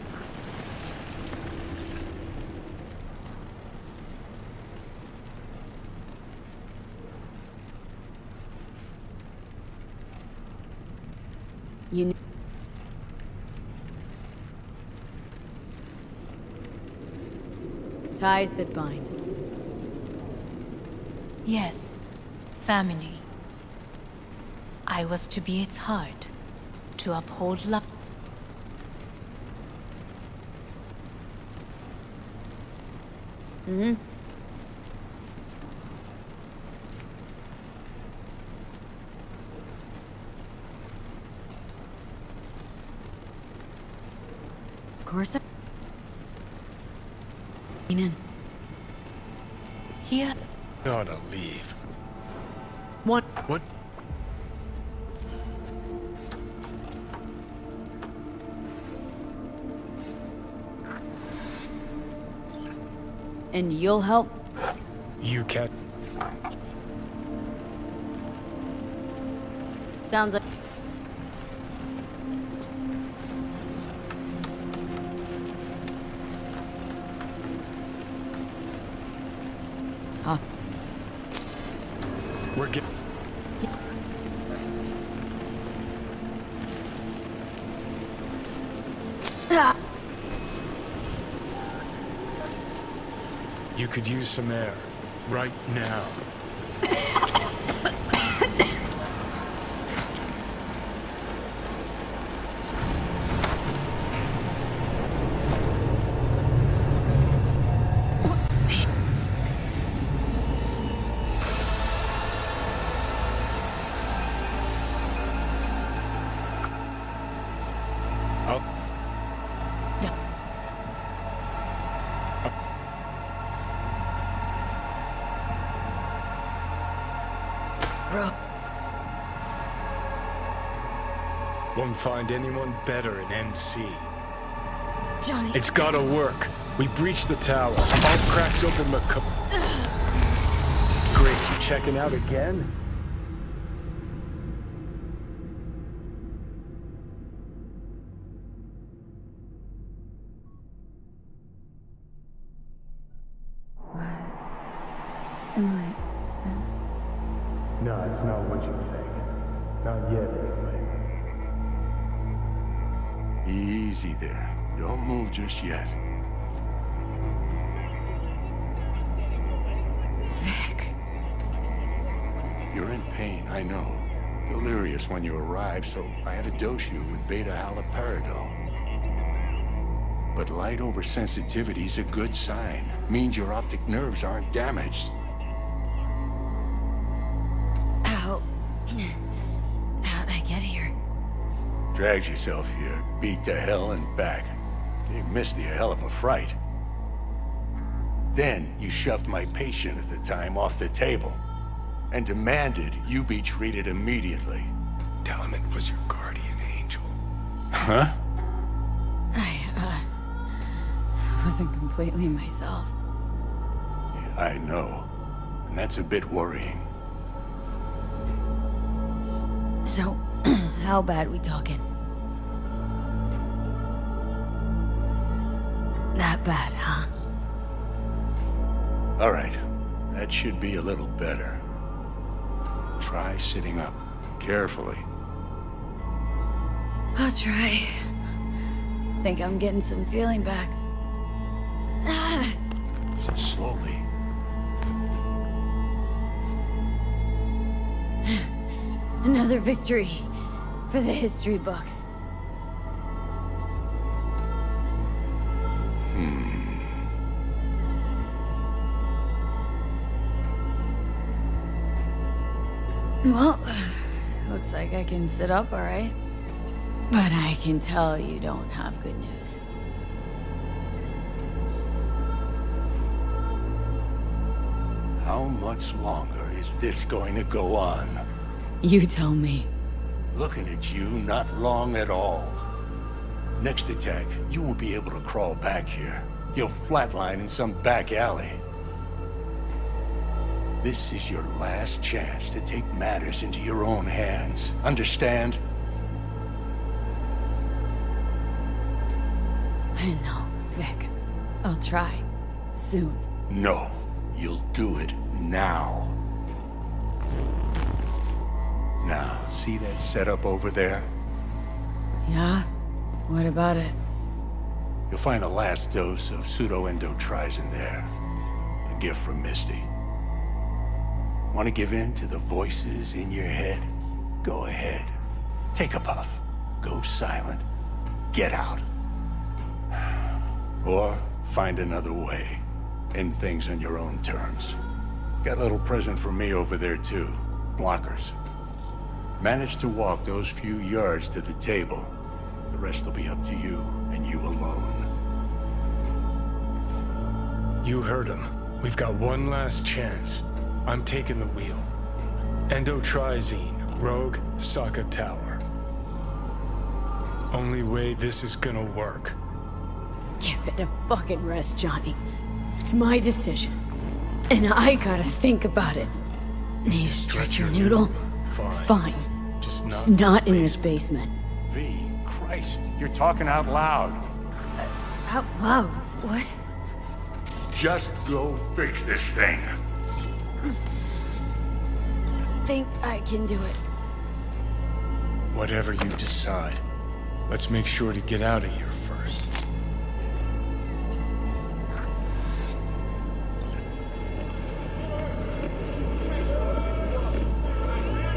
You ties that bind. Yes, family. I was to be its heart, to uphold love. Mm-hmm. Of course. In. Here. Gotta leave. What? What? And you'll help? You can't. Sounds like... Huh. We're getting... You could use some air. Right now. Won't find anyone better in NC. Johnny. It's gotta work. We breach the tower. All cracks open the Great, you checking out again? Am I... No, it's not what you think. Not yet, anyway. Easy there. Don't move just yet. Vic. You're in pain, I know. Delirious when you arrived, so I had to dose you with beta-haloperidol. But light oversensitivity is a good sign. Means your optic nerves aren't damaged. How... How'd I get here? Dragged yourself here, beat to hell and back. You missed the hell of a fright. Then you shoved my patient at the time off the table and demanded you be treated immediately. Tell him it was your guardian angel. Huh? I wasn't completely myself. Yeah, I know. And that's a bit worrying. So, how bad we talking? That bad, huh? All right. That should be a little better. Try sitting up. Carefully. I'll try. Think I'm getting some feeling back. So slowly. Another victory for the history books. Well, looks like I can sit up all right. But I can tell you don't have good news. How much longer is this going to go on? You tell me. Looking at you, not long at all. Next attack, you won't be able to crawl back here. You'll flatline in some back alley. This is your last chance to take matters into your own hands. Understand? I know, Vic. I'll try. Soon. No. You'll do it now. Now, see that setup over there? Yeah? What about it? You'll find a last dose of pseudo-endotrizin there. A gift from Misty. Want to give in to the voices in your head? Go ahead. Take a puff. Go silent. Get out. Or find another way. End things on your own terms. Got a little present for me over there too. Blockers. Manage to walk those few yards to the table. The rest will be up to you, and you alone. You heard him. We've got one last chance. I'm taking the wheel. Endotrizine, Rogue, Sokka Tower. Only way this is gonna work. Give it a fucking rest, Johnny. It's my decision. And I gotta think about it. Need to stretch your noodle? Fine. Just not in this basement. V, Christ, you're talking out loud. Out loud? What? Just go fix this thing. Think I can do it. Whatever you decide. Let's make sure to get out of here first.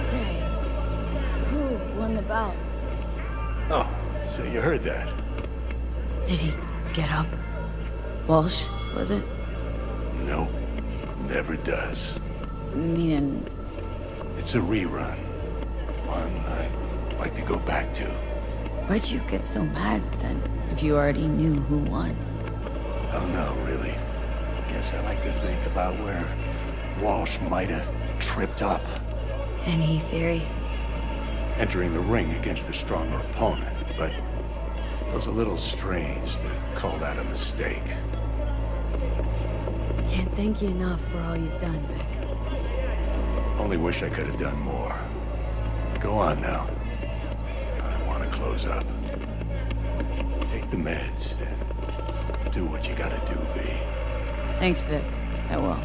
Say, who won the bout? Oh, so you heard that. Did he get up? Walsh, was it? Nope, never does. Meaning... It's a rerun. One I'd like to go back to. Why'd you get so mad, then, if you already knew who won? Oh no, really. Guess I like to think about where Walsh might have tripped up. Any theories? Entering the ring against a stronger opponent, but feels a little strange to call that a mistake. Can't thank you enough for all you've done, Vic. Only wish I could have done more. Go on now. I want to close up. Take the meds and do what you gotta do, V. Thanks, Vic. I will.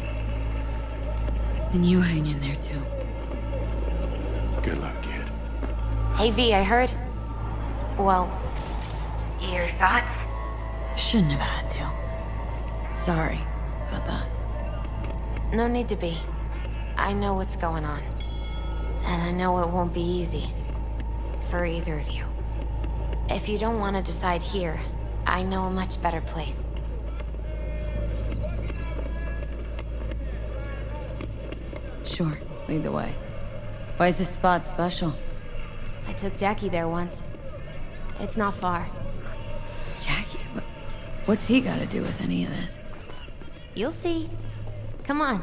And you hang in there, too. Good luck, kid. Hey, V, I heard. Well, your thoughts? Shouldn't have had to. Sorry about that. No need to be. I know what's going on. And I know it won't be easy. For either of you. If you don't want to decide here, I know a much better place. Sure, lead the way. Why is this spot special? I took Jackie there once. It's not far. Jackie? What's he got to do with any of this? You'll see. Come on.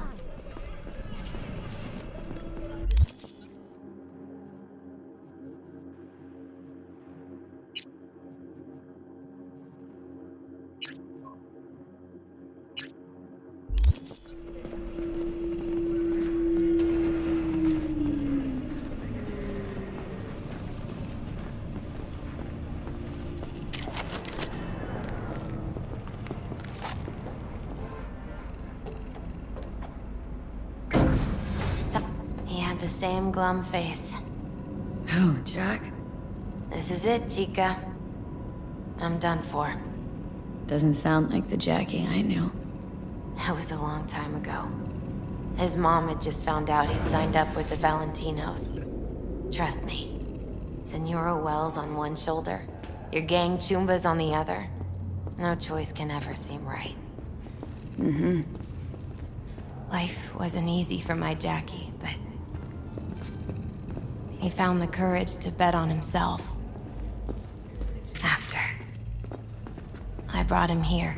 The same glum face. Who, Jack? This is it, Chica. I'm done for. Doesn't sound like the Jackie I knew. That was a long time ago. His mom had just found out he'd signed up with the Valentinos. Trust me, Senora Wells on one shoulder, your gang Chumbas on the other. No choice can ever seem right. Mm-hmm. Life wasn't easy for my Jackie, but he found the courage to bet on himself. After I brought him here.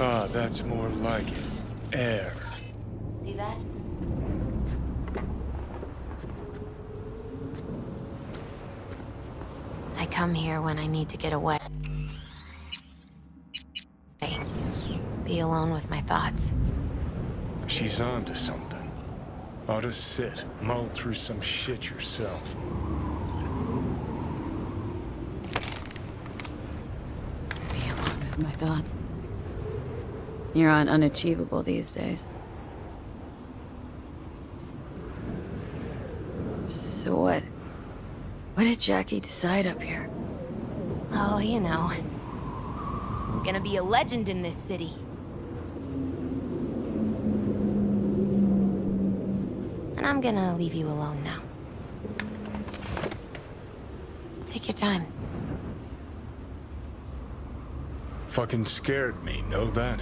Ah, that's more like it. Air. See that? I come here when I need to get away. Be alone with my thoughts. She's on to something. Ought to sit, mull through some shit yourself. Be alone with my thoughts. You're on unachievable these days. So what? What did Jackie decide up here? Oh, you know. I'm gonna be a legend in this city. And I'm gonna leave you alone now. Take your time. Fucking scared me, know that?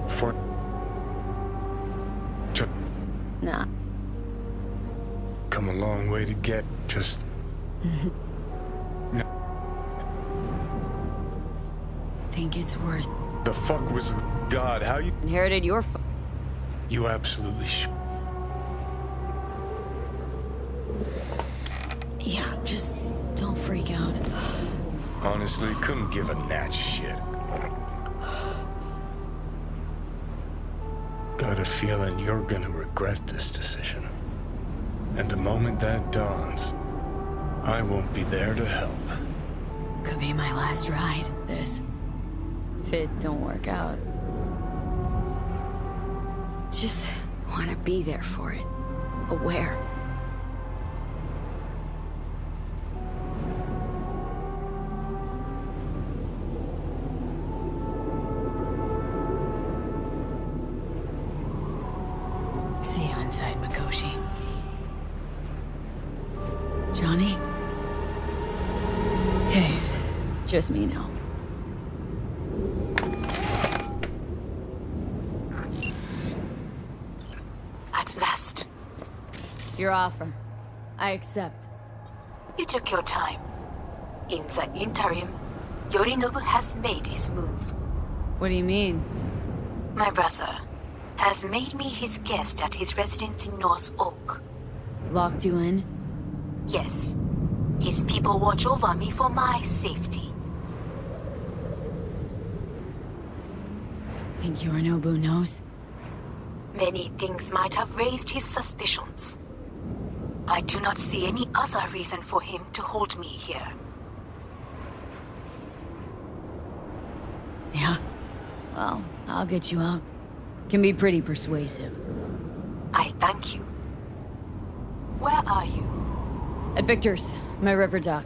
For... Nah. Come a long way to get just... No. Think it's worth... The fuck was the... God, how you... Inherited your You absolutely Yeah, just don't freak out. Honestly, couldn't give a gnat's shit. Got a feeling you're gonna regret this decision. And the moment that dawns, I won't be there to help. Could be my last ride, this. If it don't work out. Just want to be there for it. Aware. See you inside, Mikoshi. Johnny? Hey, just me now. At last. Your offer. I accept. You took your time. In the interim, Yorinobu has made his move. What do you mean? My brother has made me his guest at his residence in North Oak. Locked you in? Yes. His people watch over me for my safety. Think Yorinobu knows? Many things might have raised his suspicions. I do not see any other reason for him to hold me here. Yeah? Well, I'll get you out. Can be pretty persuasive. I thank you. Where are you? At Victor's, my ripper dock.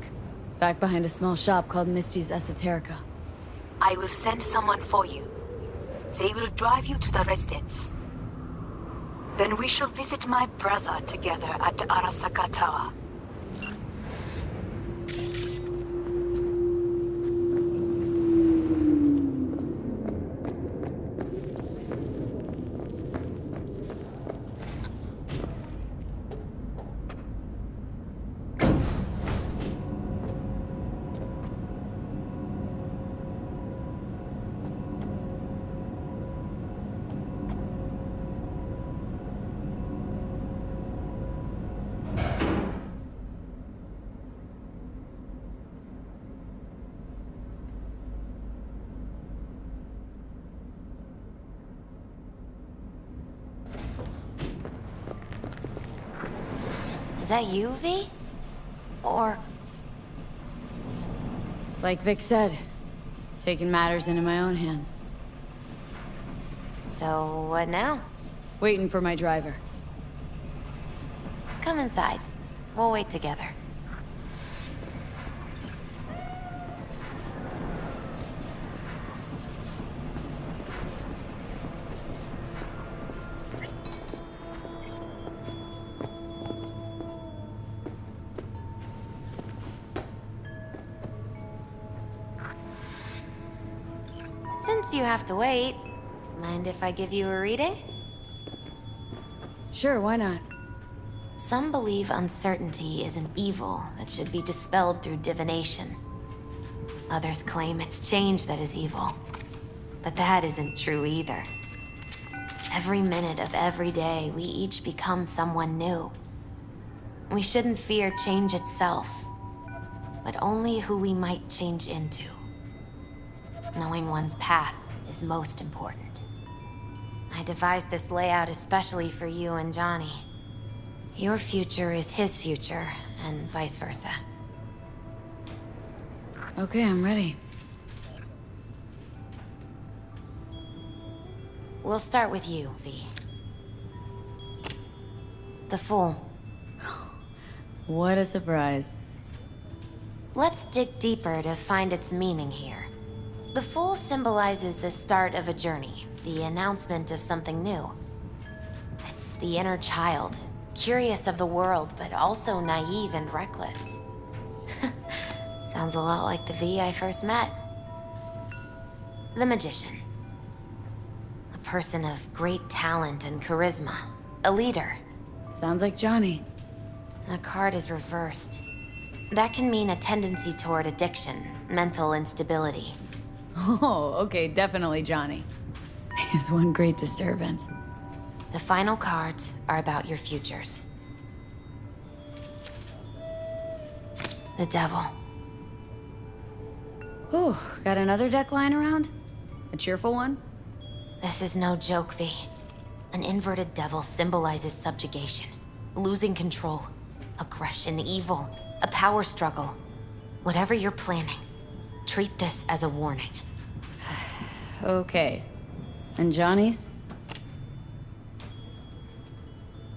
Back behind a small shop called Misty's Esoterica. I will send someone for you. They will drive you to the residence. Then we shall visit my brother together at the Arasaka Tower. Is that you, V? Or... Like Vic said, taking matters into my own hands. So, what now? Waiting for my driver. Come inside. We'll wait together. Since you have to wait, mind if I give you a reading? Sure, why not? Some believe uncertainty is an evil that should be dispelled through divination. Others claim it's change that is evil. But that isn't true either. Every minute of every day, we each become someone new. We shouldn't fear change itself, but only who we might change into. Knowing one's path is most important. I devised this layout especially for you and Johnny. Your future is his future, and vice versa. Okay, I'm ready. We'll start with you, V. The Fool. What a surprise. Let's dig deeper to find its meaning here. The Fool symbolizes the start of a journey, the announcement of something new. It's the inner child, curious of the world, but also naive and reckless. Sounds a lot like the V I first met. The Magician. A person of great talent and charisma. A leader. Sounds like Johnny. The card is reversed. That can mean a tendency toward addiction, mental instability. Oh, okay, definitely Johnny. It's one great disturbance. The final cards are about your futures. The Devil. Whew, got another deck lying around? A cheerful one? This is no joke, V. An inverted devil symbolizes subjugation, losing control, aggression, evil, a power struggle. Whatever you're planning, treat this as a warning. Okay. And Johnny's?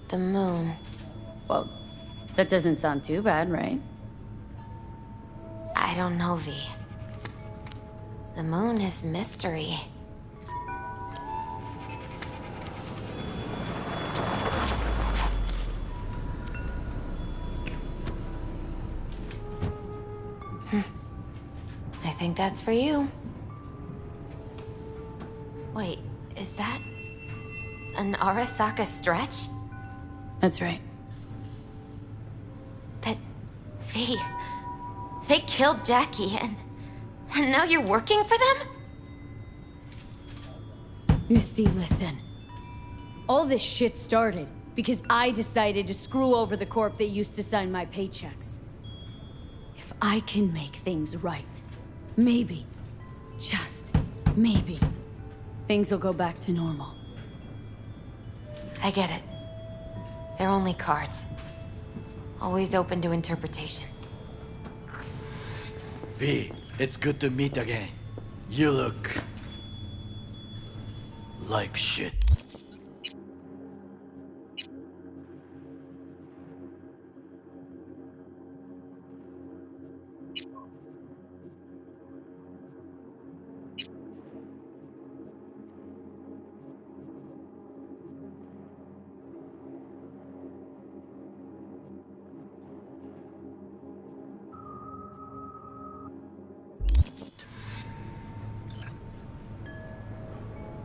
The Moon. Well, that doesn't sound too bad, right? I don't know, V. The Moon is mystery. I think that's for you. Wait, is that an Arasaka stretch? That's right. But, V, they killed Jackie and now you're working for them? Misty, listen. All this shit started because I decided to screw over the corp that used to sign my paychecks. If I can make things right, maybe, just maybe, things will go back to normal. I get it. They're only cards. Always open to interpretation. V, it's good to meet again. You look... like shit.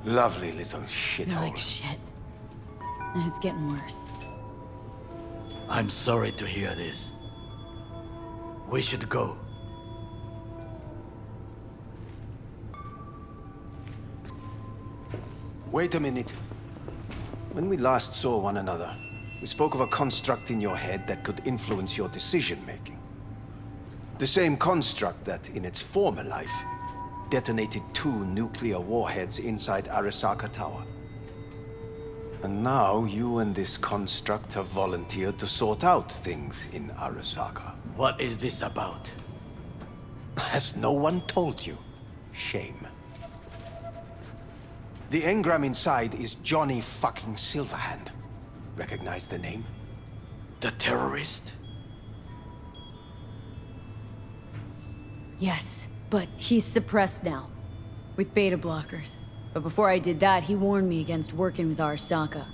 Lovely little shithole. They're like shit. And it's getting worse. I'm sorry to hear this. We should go. Wait a minute. When we last saw one another, we spoke of a construct in your head that could influence your decision-making. The same construct that, in its former life, detonated 2 nuclear warheads inside Arasaka Tower. And now you and this construct have volunteered to sort out things in Arasaka. What is this about? Has no one told you? Shame. The engram inside is Johnny fucking Silverhand. Recognize the name? The terrorist? Yes, but he's suppressed now. With beta blockers. But before I did that, he warned me against working with Arasaka.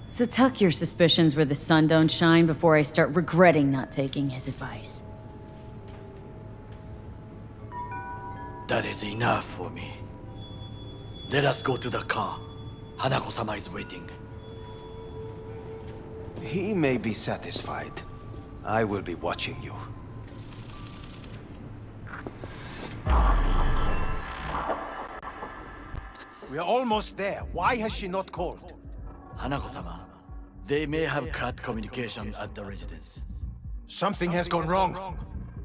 So tuck your suspicions where the sun don't shine before I start regretting not taking his advice. That is enough for me. Let us go to the car. Hanako-sama is waiting. He may be satisfied. I will be watching you. We are almost there. Why has she not called? Hanako-sama, they may have cut communication at the residence. Something has gone wrong.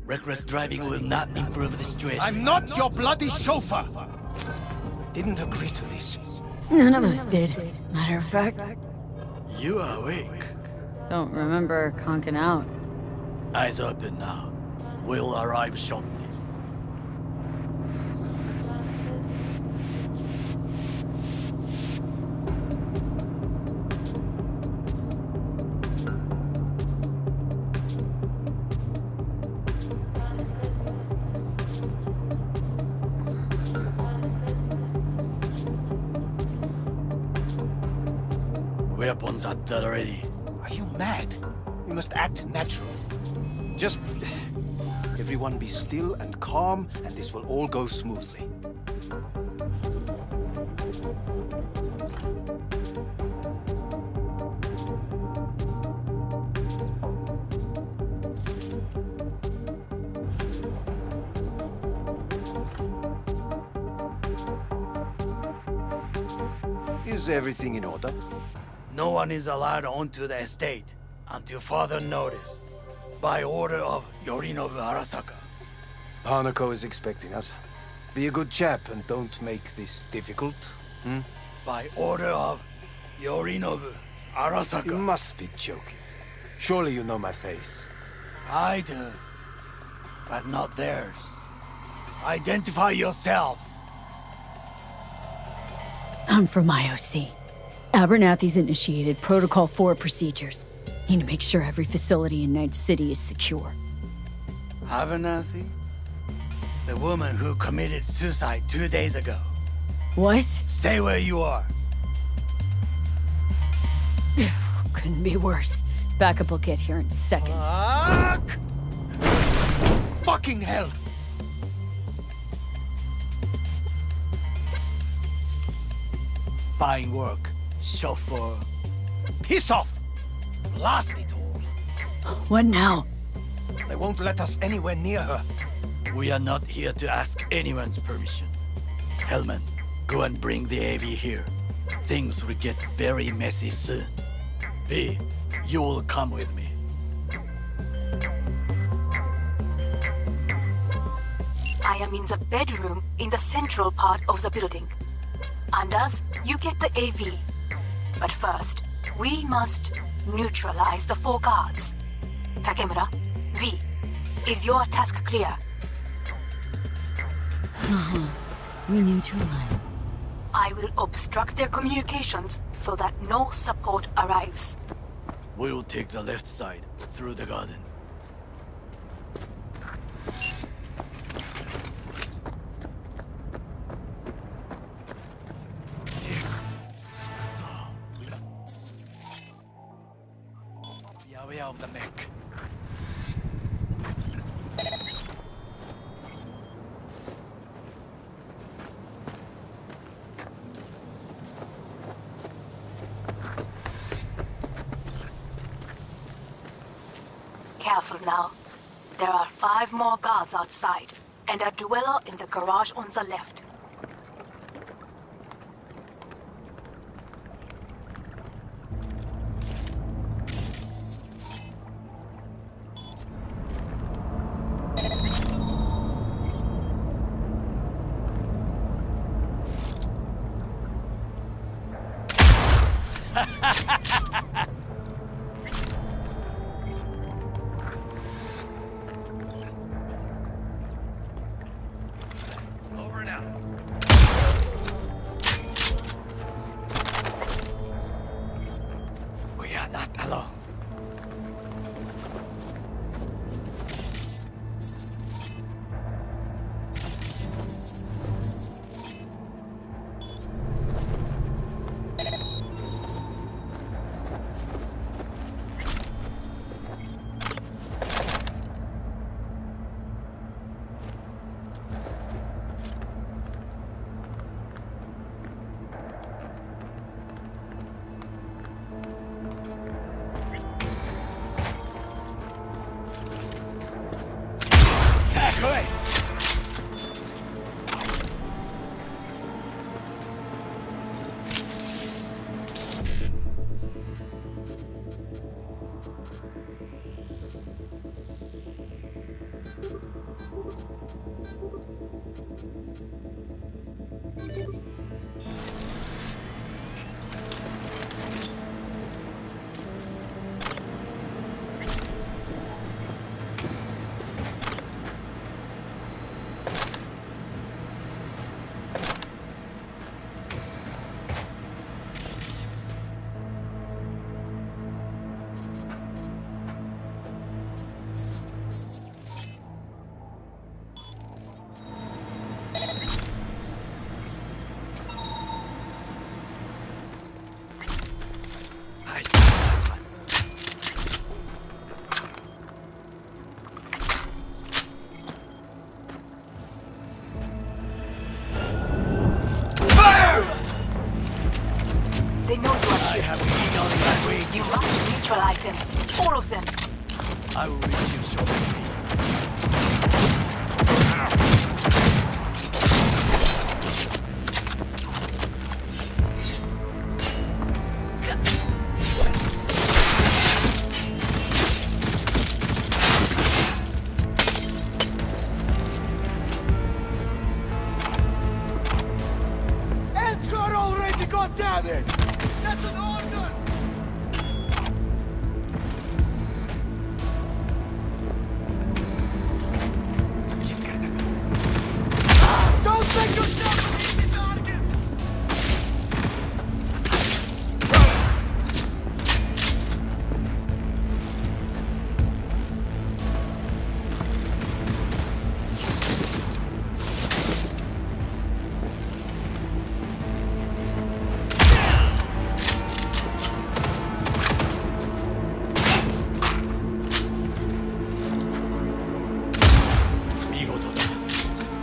Reckless driving will not improve the situation. I'm not your bloody chauffeur! We didn't agree to this. None of us did. Matter of fact, You are awake. don't remember conking out. Eyes open now. We'll arrive shortly. Weapons at the ready. Are you mad? We must act natural. Just... everyone be still and calm, and this will all go smoothly. Is everything in order? No one is allowed onto the estate until further notice, by order of Yorinobu Arasaka. Hanako is expecting us. Be a good chap and don't make this difficult. By order of Yorinobu Arasaka. You must be joking. Surely you know my face. I do, but not theirs. Identify yourselves. I'm from IOC. Abernathy's initiated Protocol 4 procedures. Need to make sure every facility in Night City is secure. Abernathy? The woman who committed suicide 2 days ago. What? Stay where you are. Couldn't be worse. Backup will get here in seconds. Fuck! Fucking hell! Fine work, chauffeur. Piss off! Blast it all. What now? They won't let us anywhere near her. We are not here to ask anyone's permission. Hellman, go and bring the AV here. Things will get very messy soon. V, you will come with me. I am in the bedroom in the central part of the building. Anders, you get the AV. But first, we must neutralize the 4 guards. Takemura, V, is your task clear? We neutralize. I will obstruct their communications so that no support arrives. We will take the left side, through the garden. Be aware of the mech. Careful now. There are 5 more guards outside, and a dweller in the garage on the left. Over now. We are not alone. Go ahead. They know you are here. You must neutralize them. All of them. I will reduce your speed. Edgar already got damaged! That's an order! Don't make yourself an easy target!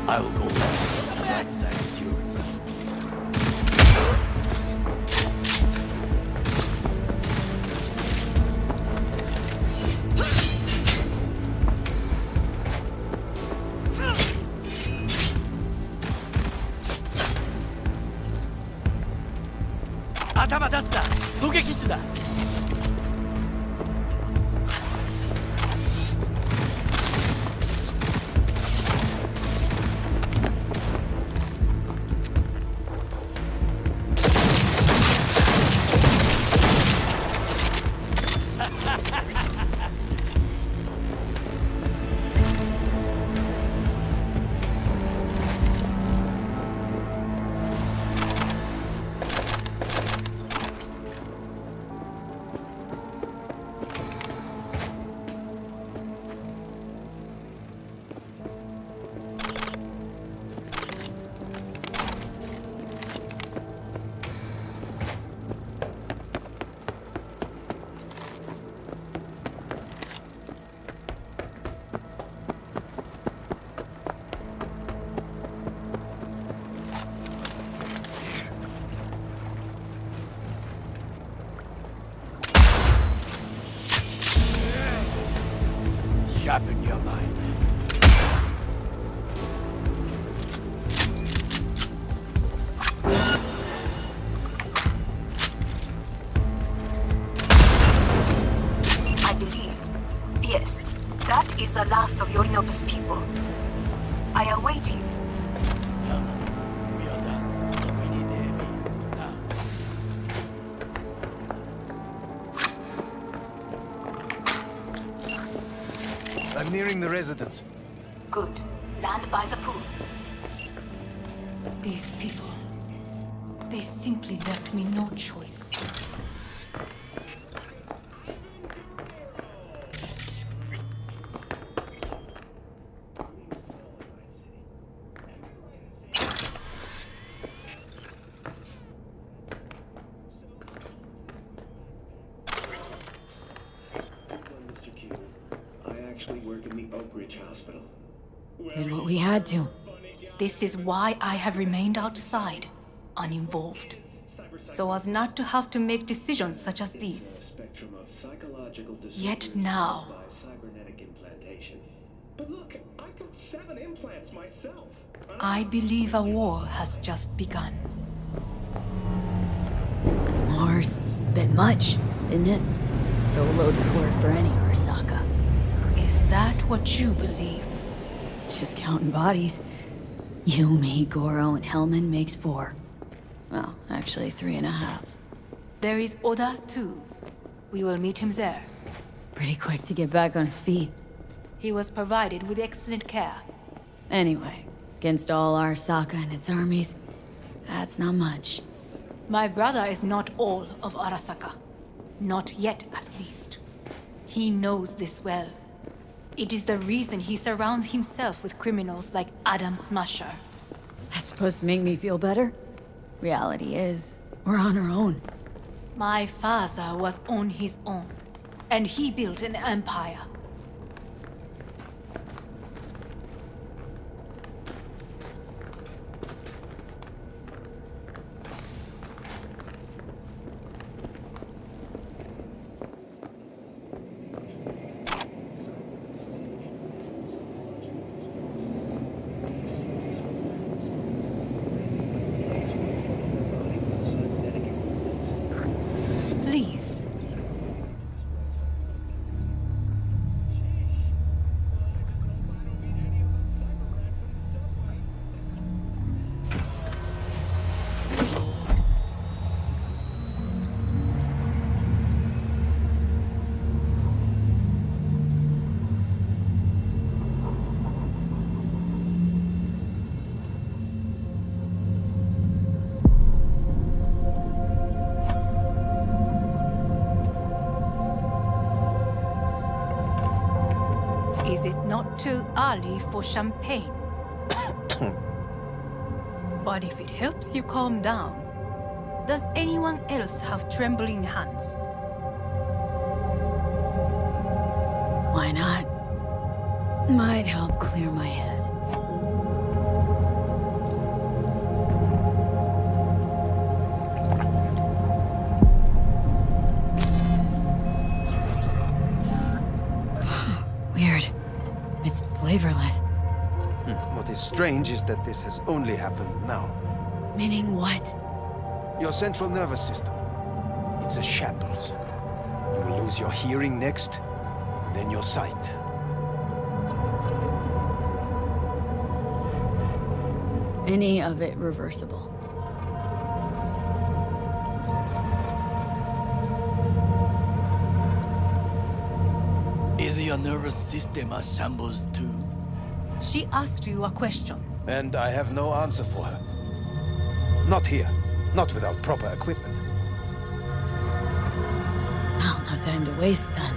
I will go left. Right side is yours. Atama 出すな。狙撃手だ。Sharpen your mind. I believe. Yes, that is the last of your noble people. I await you. We are done. We need the AV. Now. I'm nearing the residence. Good. Land by the pool. These people. They simply left me no choice. Did what we had to. This is why I have remained outside, uninvolved. So as not to have to make decisions such as these. Yet now... But look, I've got 7 implants myself. I believe a war has just begun. War's a bit much, isn't it? Throw a loaded word for any Arasaka. Is that what you believe? Just counting bodies. You, me, Goro, and Hellman makes 4. Well, actually 3.5. There is Oda too. We will meet him there. Pretty quick to get back on his feet. He was provided with excellent care. Anyway, against all Arasaka and its armies, that's not much. My brother is not all of Arasaka. Not yet, at least. He knows this well. It is the reason he surrounds himself with criminals like Adam Smasher. That's supposed to make me feel better? Reality is, we're on our own. My father was on his own, and he built an empire. Please. Is it not too early for champagne? But if it helps you calm down, does anyone else have trembling hands? Why not? Might help clear my head. Weird. It's flavorless. What is strange is that this has only happened now. Meaning what? Your central nervous system. It's a shambles. You will lose your hearing next, then your sight. Any of it reversible. Is your nervous system a shambles too? She asked you a question. And I have no answer for her. Not here. Not without proper equipment. Well, no time to waste then.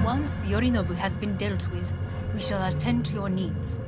Once Yorinobu has been dealt with, we shall attend to your needs.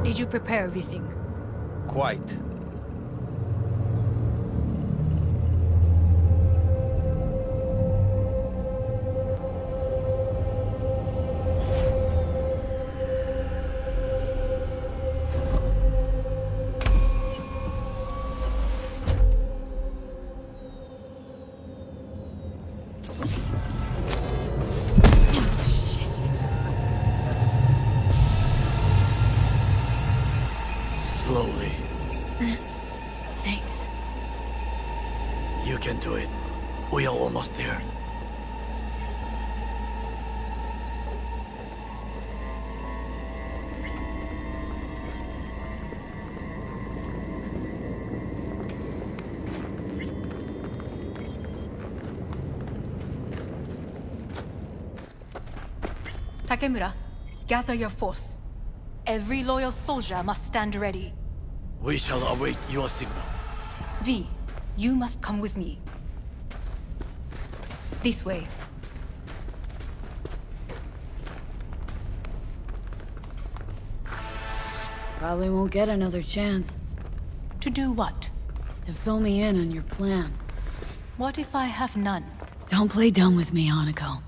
Did you prepare everything? Quite. Slowly. Thanks. You can do it. We are almost there. Takemura, gather your force. Every loyal soldier must stand ready. We shall await your signal. V, you must come with me. This way. Probably won't get another chance. To do what? To fill me in on your plan. What if I have none? Don't play dumb with me, Hanako.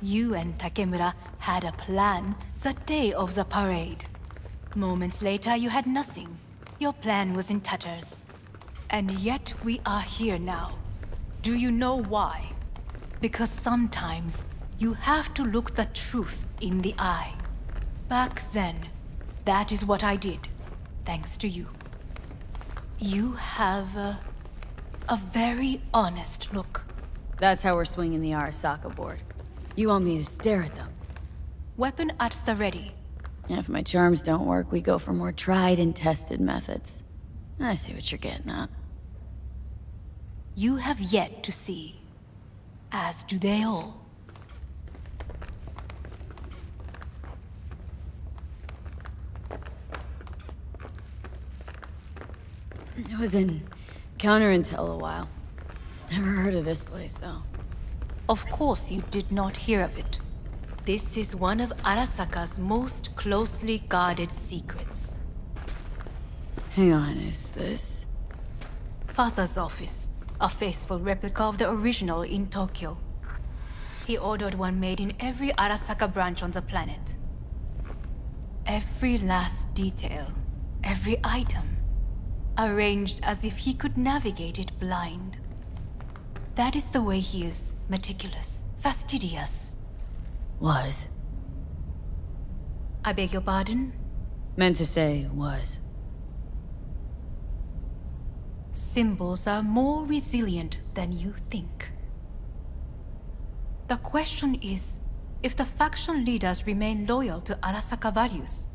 You and Takemura had a plan the day of the parade. Moments later, you had nothing. Your plan was in tatters. And yet we are here now. Do you know why? Because sometimes you have to look the truth in the eye. Back then, that is what I did, thanks to you. You have a very honest look. That's how we're swinging the Arasaka board. You want me to stare at them? Weapon at the ready. If my charms don't work, we go for more tried and tested methods. I see what you're getting at. You have yet to see, as do they all. I was in counter-intel a while. Never heard of this place, though. Of course you did not hear of it. This is one of Arasaka's most closely guarded secrets. Hang on, is this? Father's office. A faithful replica of the original in Tokyo. He ordered one made in every Arasaka branch on the planet. Every last detail, every item, arranged as if he could navigate it blind. That is the way he is, meticulous, fastidious. Was. I beg your pardon? Meant to say was. Symbols are more resilient than you think. The question is, if the faction leaders remain loyal to Arasaka values,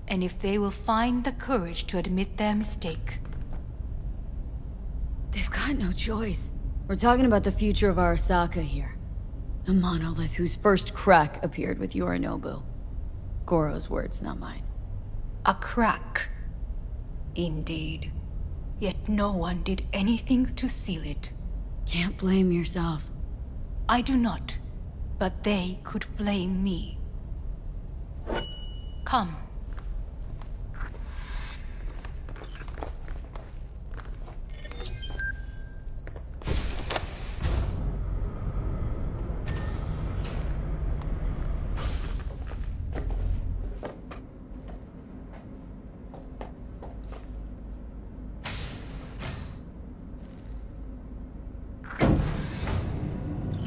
and if they will find the courage to admit their mistake. They've got no choice. We're talking about the future of Arasaka here. A monolith whose first crack appeared with Yorinobu. Goro's words, not mine. A crack. Indeed. Yet no one did anything to seal it. Can't blame yourself. I do not, but they could blame me. Come.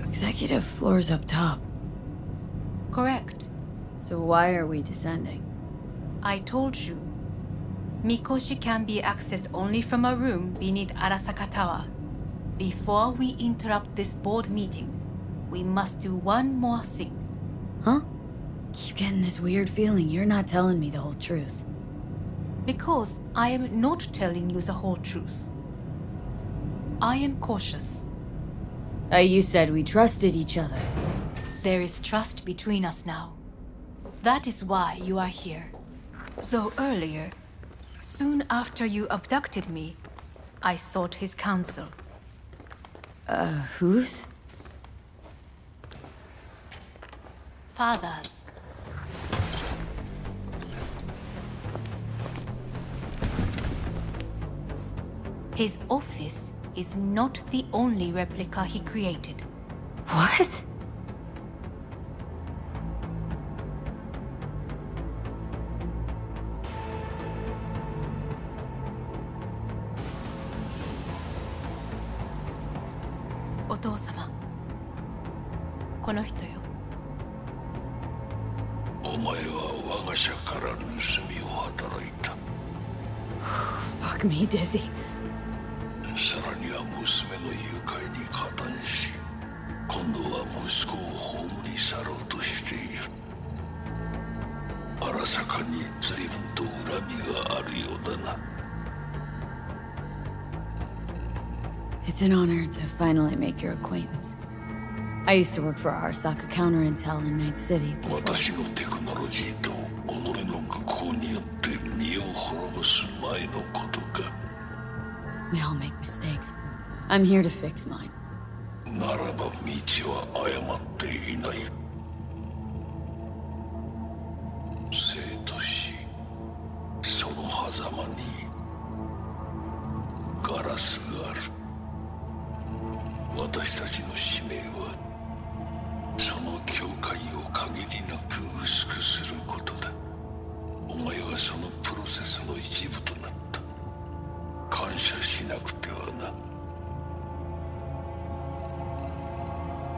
Executive floor's up top. Correct. So why are we descending? I told you. Mikoshi can be accessed only from a room beneath Arasaka Tower. Before we interrupt this board meeting, we must do one more thing. Huh? Keep getting this weird feeling you're not telling me the whole truth. Because I am not telling you the whole truth. I am cautious. You said we trusted each other. There is trust between us now. That is why you are here. So earlier, soon after you abducted me, I sought his counsel. Whose? Father's. His office is not the only replica he created. What? Otou-sama. この人よ。お前は我が社から盗みを働いた。Fuck me, Dizzy. さらには娘の誘拐に加担し、今度は息子を葬り去ろうとしている。荒坂に随分と恨みがあるようだな。It's an honor to finally make your acquaintance. I used to work for Arasaka Counter Intel in Night City. 私のテクノロジーと己の愚行によって身を滅ぼす前のことか。 We all make mistakes. I'm here to fix mine. ならば道は誤っていない。生と死、その狭間にガラスがある。私たちの使命はその境界を限りなく薄くすることだ。お前はそのプロセスの一部となった。感謝しなくてはな。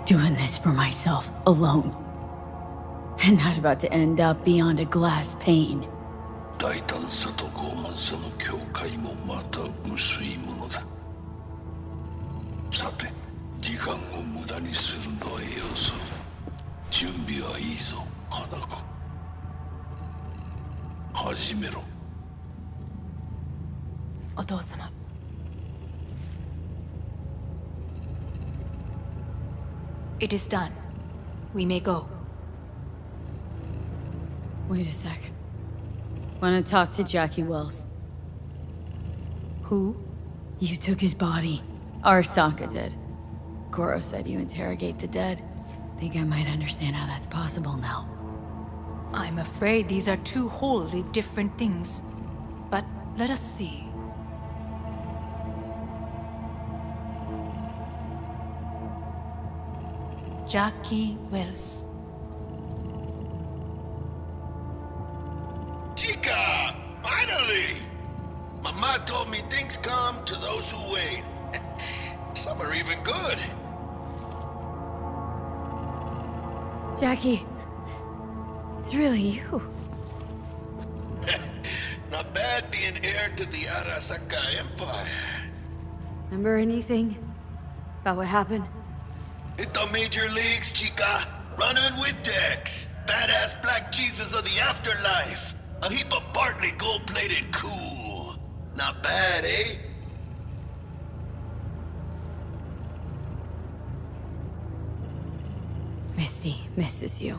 Doing this for myself, alone. And not about to end up beyond a glass pane. 大胆さと傲慢さの境界もまた薄いものだ。さて、時間を無駄にするのはよそう。準備はいいぞ、花子。始めろ。お父様。It is done. We may go. Wait a sec. Wanna talk to Jackie Wells? Who? You took his body. Arasaka did. Goro said you interrogate the dead. Think I might understand how that's possible now. I'm afraid these are two wholly different things. But let us see. Jackie Wells. Chica! Finally! Mama told me things come to those who wait. Some are even good. Jackie, it's really you. Not bad being heir to the Arasaka Empire. Remember anything about what happened? Hit the major leagues, chica. Running with Dex. Badass black Jesus of the afterlife. A heap of Bartley gold-plated cool. Not bad, eh? Misty misses you.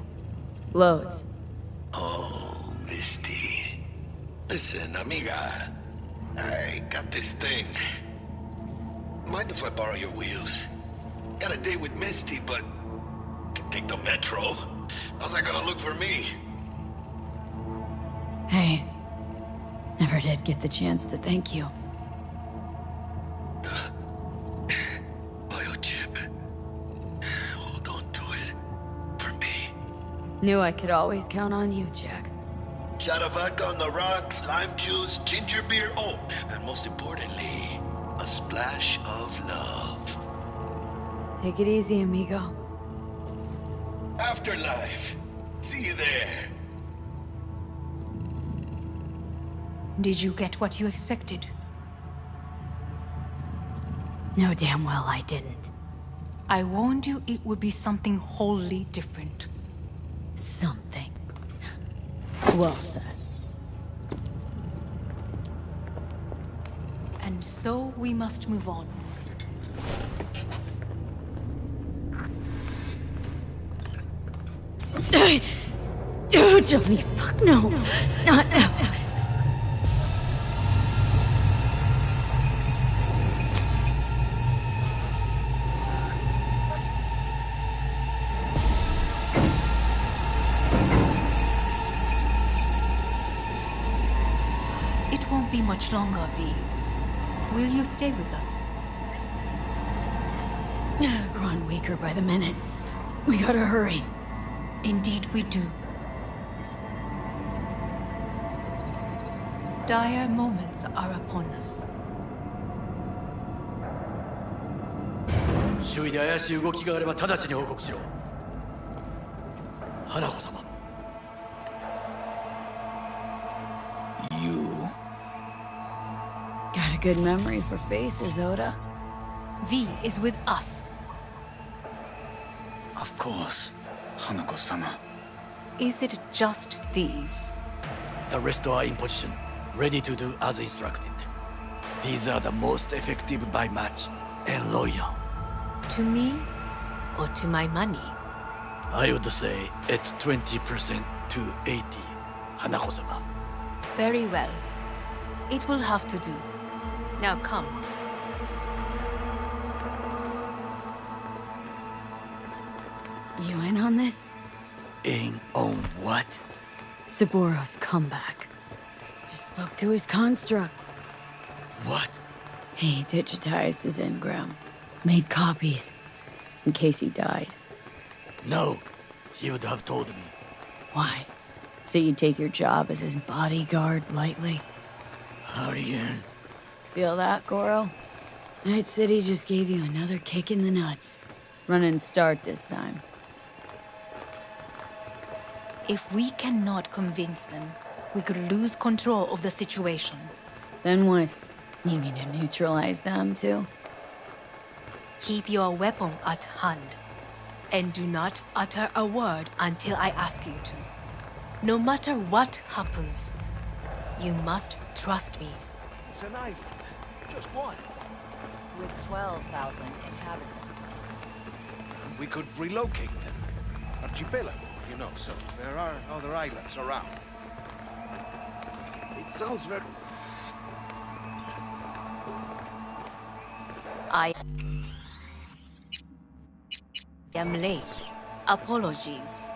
Loads. Oh, Misty. Listen, amiga. I got this thing. Mind if I borrow your wheels? Got a date with Misty, but can take the metro. How's that gonna look for me? Hey. Never did get the chance to thank you. Biochip. Hold on to it. For me. Knew I could always count on you, Jack. Shot of vodka on the rocks, lime juice, ginger beer. Oh, and most importantly, a splash of love. Take it easy, amigo. Afterlife. See you there. Did you get what you expected? No, damn well I didn't. I warned you it would be something wholly different. Something. Well said. And so we must move on. Oh, Johnny, fuck no. Not now. It won't be much longer, V. Will you stay with us? Growing weaker by the minute. We gotta hurry. Indeed we do. Dire moments are upon us. 周囲で怪しい動きがあれば直ちに報告しろ。花子様。You. Got a good memory for faces, Oda. V is with us. Of course, Hanako-sama. Is it just these? The rest are in position, ready to do as instructed. These are the most effective by match and loyal. To me, or to my money? I would say it's 20% to 80, Hanako-sama. Very well. It will have to do. Now come. You in on this? In on what? Saboro's comeback. Just spoke to his construct. What? He digitized his engram. Made copies. In case he died. No, he would have told me. Why? So you'd take your job as his bodyguard lightly? Aryan. Feel that, Goro? Night City just gave you another kick in the nuts. Running start this time. If we cannot convince them, we could lose control of the situation. Then what? You mean to neutralize them, too? Keep your weapon at hand. And do not utter a word until I ask you to. No matter what happens, you must trust me. It's an island. Just one. With 12,000 inhabitants. We could relocate them. Archipelago, you know, so there are other islands around. It sounds very... I am late. Apologies.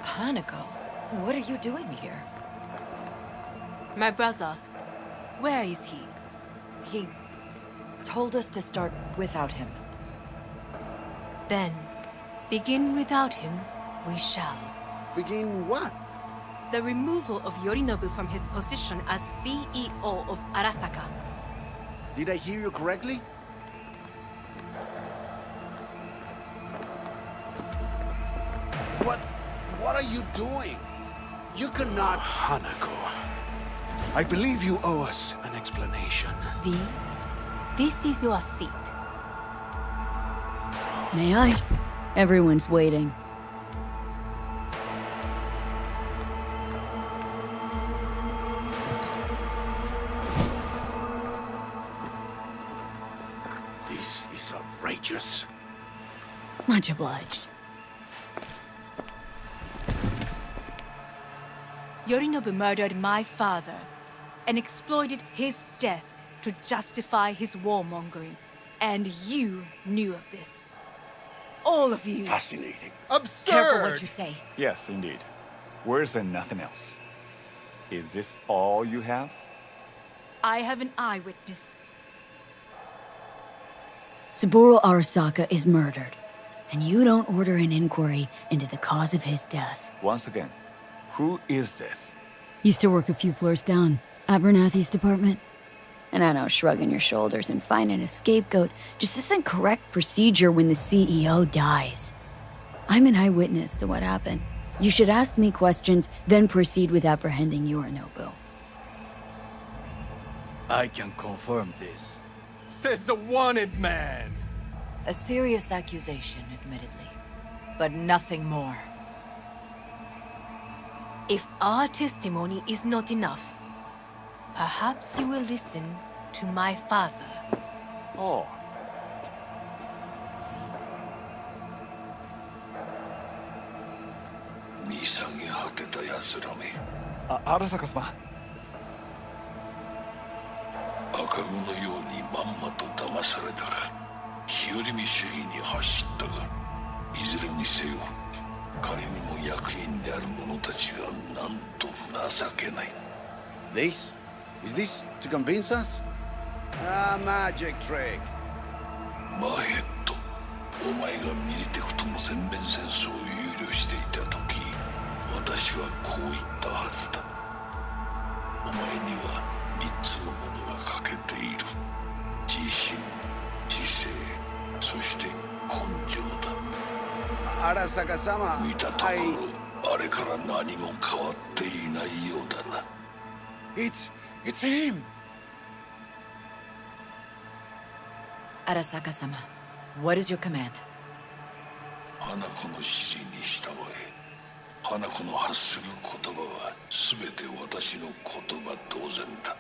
Hanako, what are you doing here? My brother, where is he? He told us to start without him. Then, begin without him, we shall. Begin what? The removal of Yorinobu from his position as CEO of Arasaka. Did I hear you correctly? What are you doing? You cannot... Hanako, I believe you owe us an explanation. V, this is your seat. May I? Everyone's waiting. This is outrageous. Much obliged. Yorinobu murdered my father and exploited his death to justify his warmongering. And you knew of this. All of you. Fascinating. Absurd! Careful what you say. Yes, indeed. Worse and nothing else. Is this all you have? I have an eyewitness. Saburo Arasaka is murdered, and you don't order an inquiry into the cause of his death. Once again, who is this? Used to work a few floors down, Abernathy's department. And I know shrugging your shoulders and finding a scapegoat just isn't correct procedure when the CEO dies. I'm an eyewitness to what happened. You should ask me questions, then proceed with apprehending Yorinobu. I can confirm this. Says the wanted man! A serious accusation, admittedly. But nothing more. If our testimony is not enough, perhaps you will listen to my father. Oh. Arasaka様。赤子のようにまんまと騙されたが、日和見主義に走ったが、いずれにせよ、仮にも役員である者たちがなんと情けない。This? Is this to convince us? Ah, magic trick. マヘッド、お前がミリテクとの全面戦争を憂慮していた時、私はこう言ったはずだ。お前には3つのものが欠けている。自信、知性、そして根性だ。Arasaka-sama, 見たところ、あれから何も変わっていないようだな。It's him! Arasaka-sama, what is your command? 花子の指示に従え。花子の発する言葉は全て私の言葉同然だ。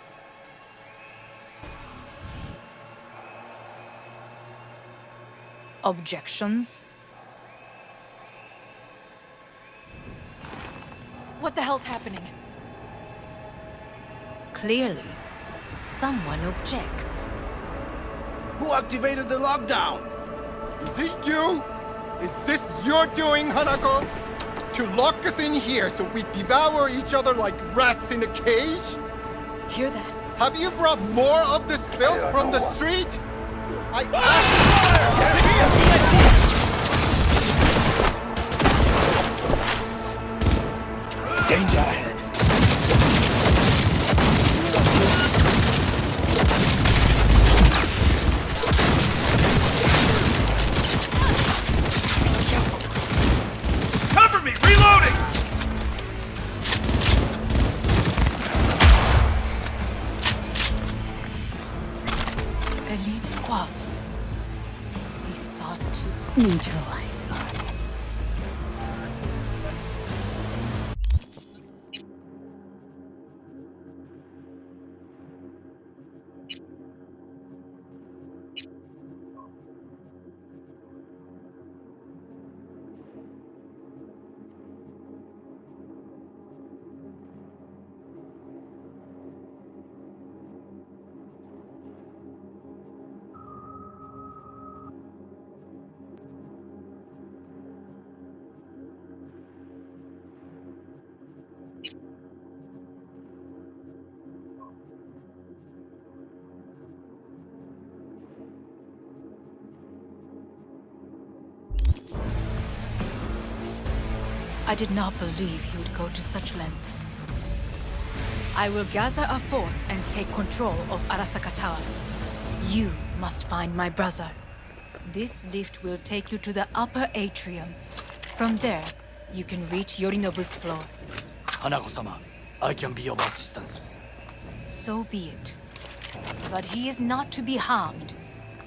Objections? What the hell's happening? Clearly, someone objects. Who activated the lockdown? Is it you? Is this your doing, Hanako? To lock us in here so we devour each other like rats in a cage? Hear that? Have you brought more of this filth from the street? I asked. Danger ahead. Cover me! Reloading! Elite squads. He sought to neutralize us. I did not believe he would go to such lengths. I will gather a force and take control of Arasaka Tower. You must find my brother. This lift will take you to the upper atrium. From there, you can reach Yorinobu's floor. Hanako-sama, I can be of assistance. So be it. But he is not to be harmed.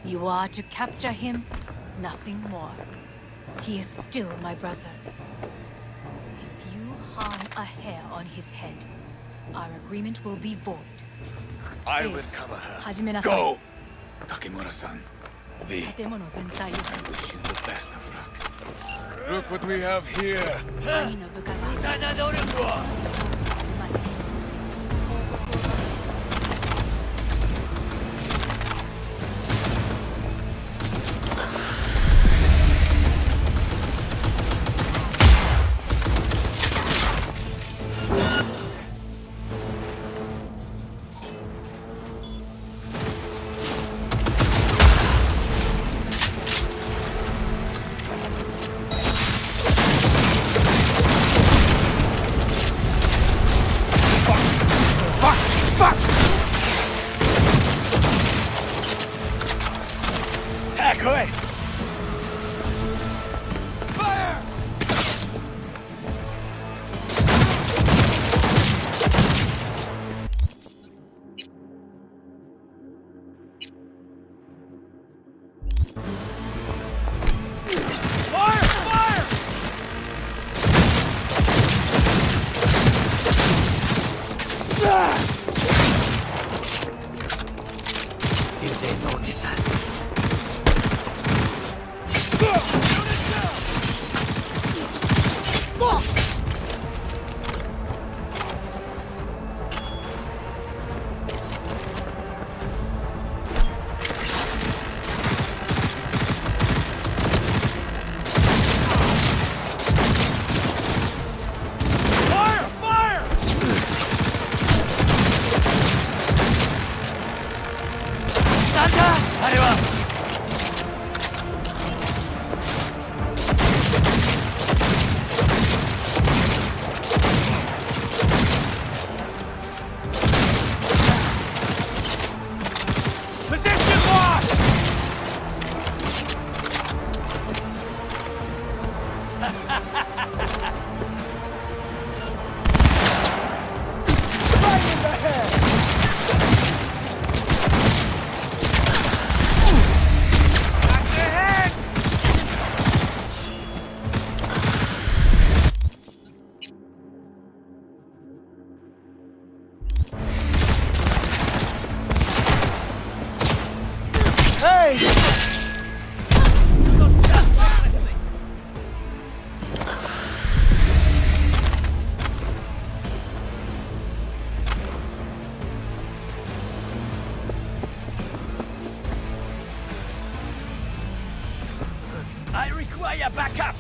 You are to capture him, nothing more. He is still my brother. If you harm a hair on his head, our agreement will be void. I will cover her. Hajime nasai. Go! Takemura-san. V. I 建物全体を wish you the best of luck. Look what we have here. 兄の部下が 無駄な努力を 「I require backup!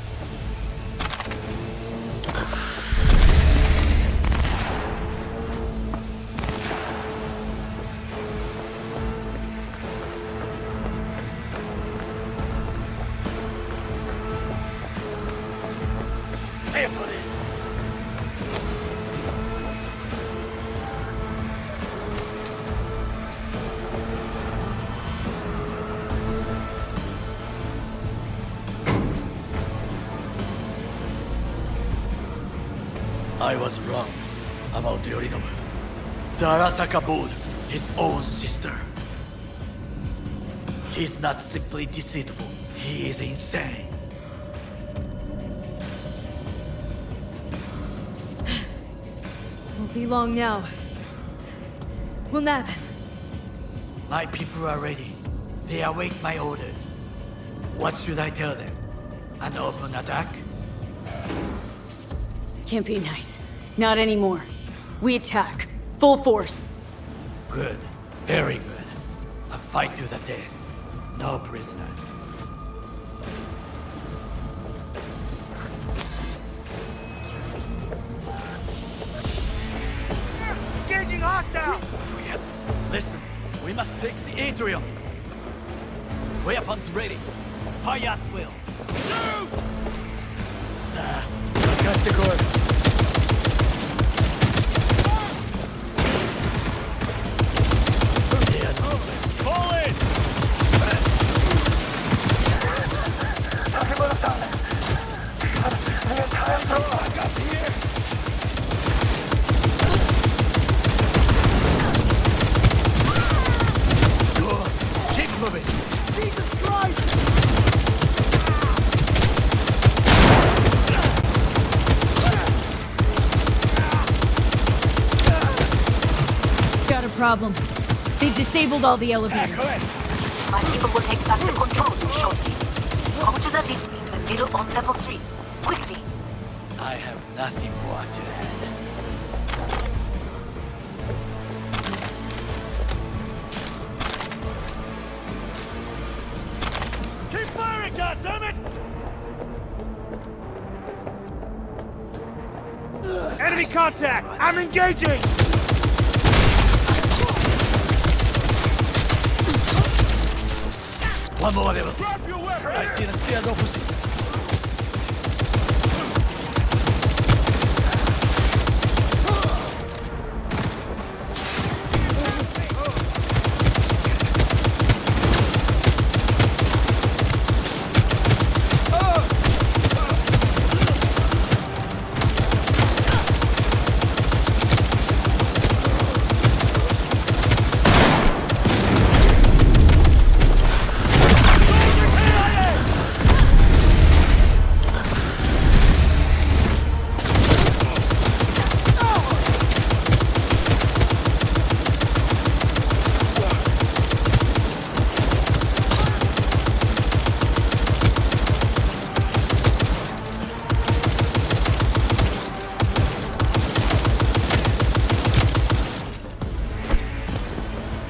Pay for this! I was wrong about Yorinobu. The Arasaka bowed his own sister. He's not simply deceitful, he is insane. Won't be long now. We'll nap. My people are ready. They await my orders. What should I tell them? An open attack? Can't be nice. Not anymore. We attack. Full force. Good. Very good. A fight to the death. No prisoners. Engaging hostile! Listen, we must take the atrium. Weapons ready. Fire at will. Sir, cut the cord. Fall in! Keep moving. Jesus Christ! Got a problem. They've disabled all the elevators. My people will take back the control room shortly. Go to the lift means and middle on level 3. Quickly. I have nothing more to add. Keep firing, goddammit! Enemy contact! I'm engaging! One more level. I see the stairs opposite.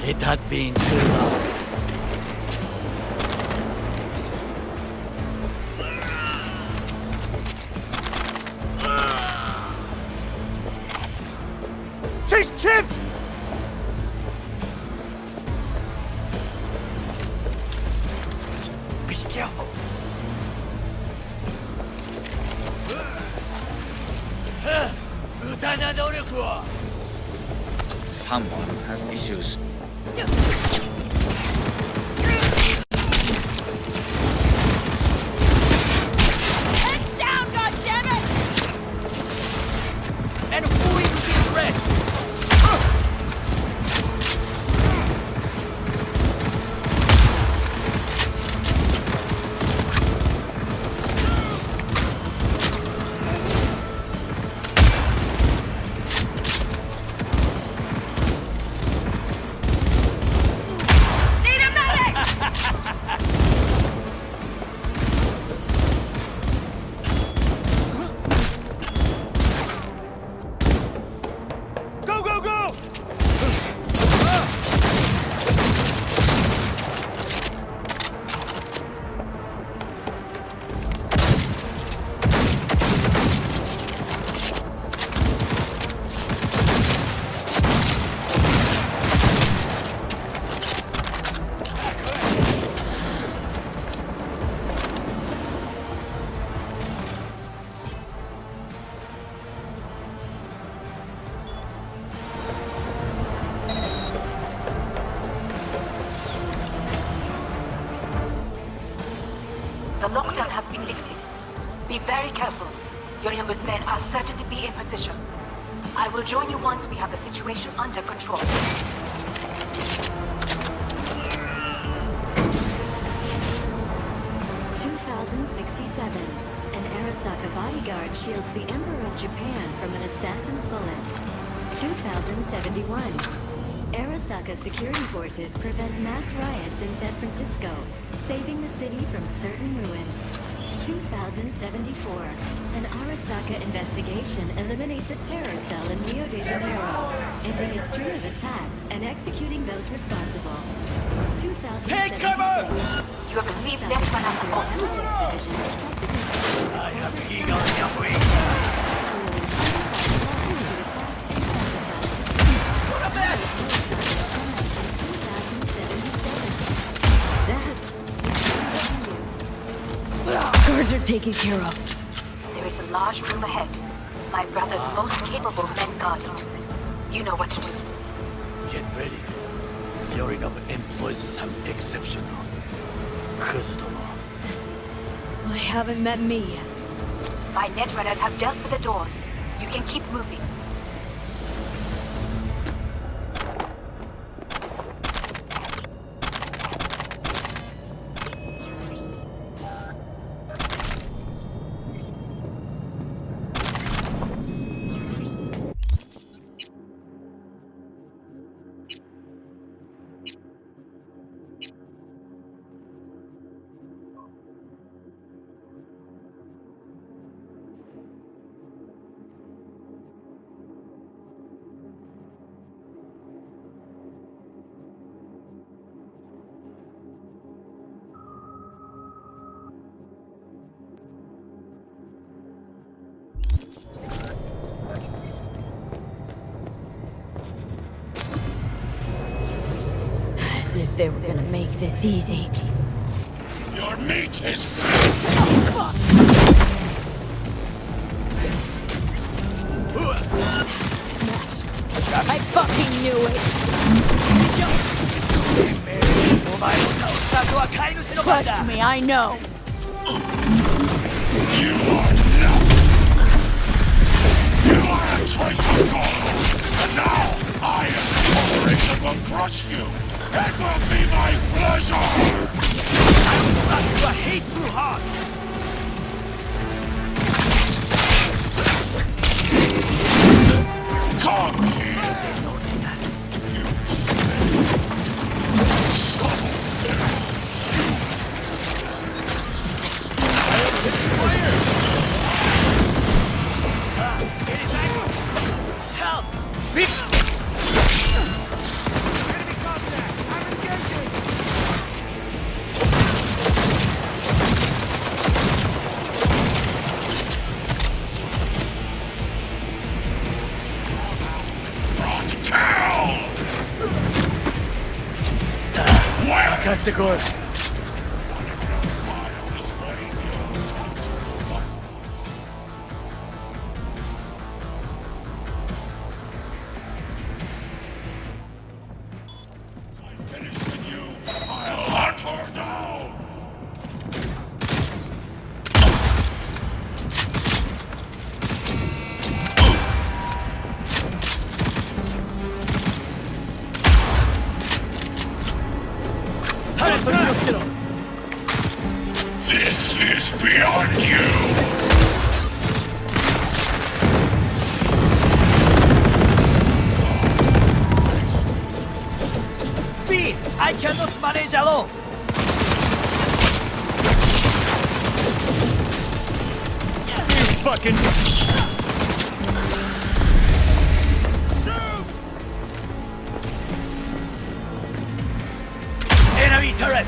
It had been too long. She's chipped! Be careful. Someone has issues. Head down, goddammit! And who is this red? The lockdown has been lifted. Be very careful. Yorinobu's men are certain to be in position. I will join you once we have the situation under control. 2067. An Arasaka bodyguard shields the Emperor of Japan from an assassin's bullet. 2071. Arasaka security forces prevent mass riots in San Francisco, saving the city from certain ruin. 2074. An Arasaka investigation eliminates a terror cell in Rio de Janeiro, ending a string of attacks and executing those responsible. 2076. You have received Netrunner support. I have eagle in your wings. Guards are taken care of. There is a large room ahead. My brother's most capable men guard it. You know what to do. Get ready. Yorinobu employs some exceptional Kuzutomo. They haven't met me yet. My Netrunners have dealt with the doors. You can keep moving. As if they were gonna make this easy. Your meat is... I fucking knew it! Trust me, I know! You are nothing! You are a traitor, Goro! And now, I as a corporation will crush you! It will be my pleasure! I will crush your hateful heart! Come here! Cut the cord. This is beyond you! B! I cannot manage alone! You fucking... Enemy turret!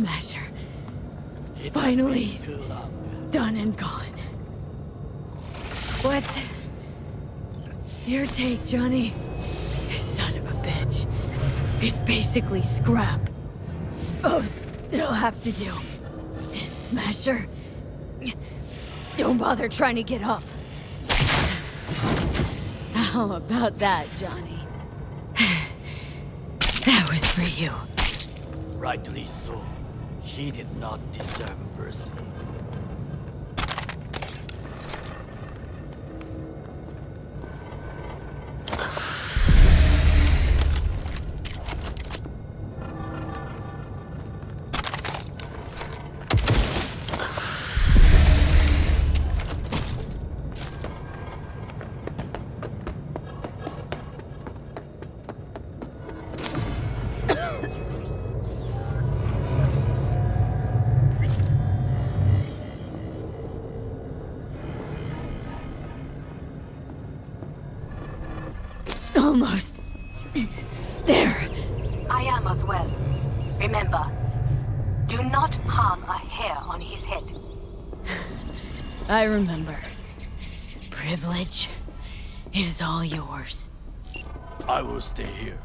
Smasher. Finally done and gone. What's your take, Johnny? Son of a bitch. It's basically scrap. Suppose it'll have to do. And Smasher, don't bother trying to get up. How about that, Johnny? That was for you. Rightly so. He did not deserve mercy. Almost. There. I am as well. Remember, do not harm a hair on his head. I remember. Privilege is all yours. I will stay here.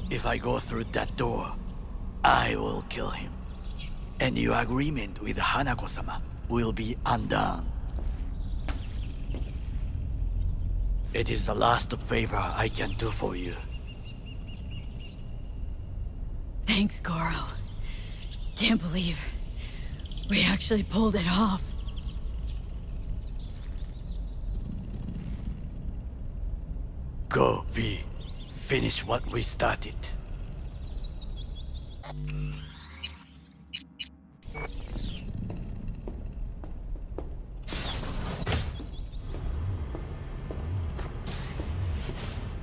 If I go through that door, I will kill him. And your agreement with Hanako-sama will be undone. It is the last favor I can do for you. Thanks, Goro. Can't believe we actually pulled it off. Go, V. Finish what we started.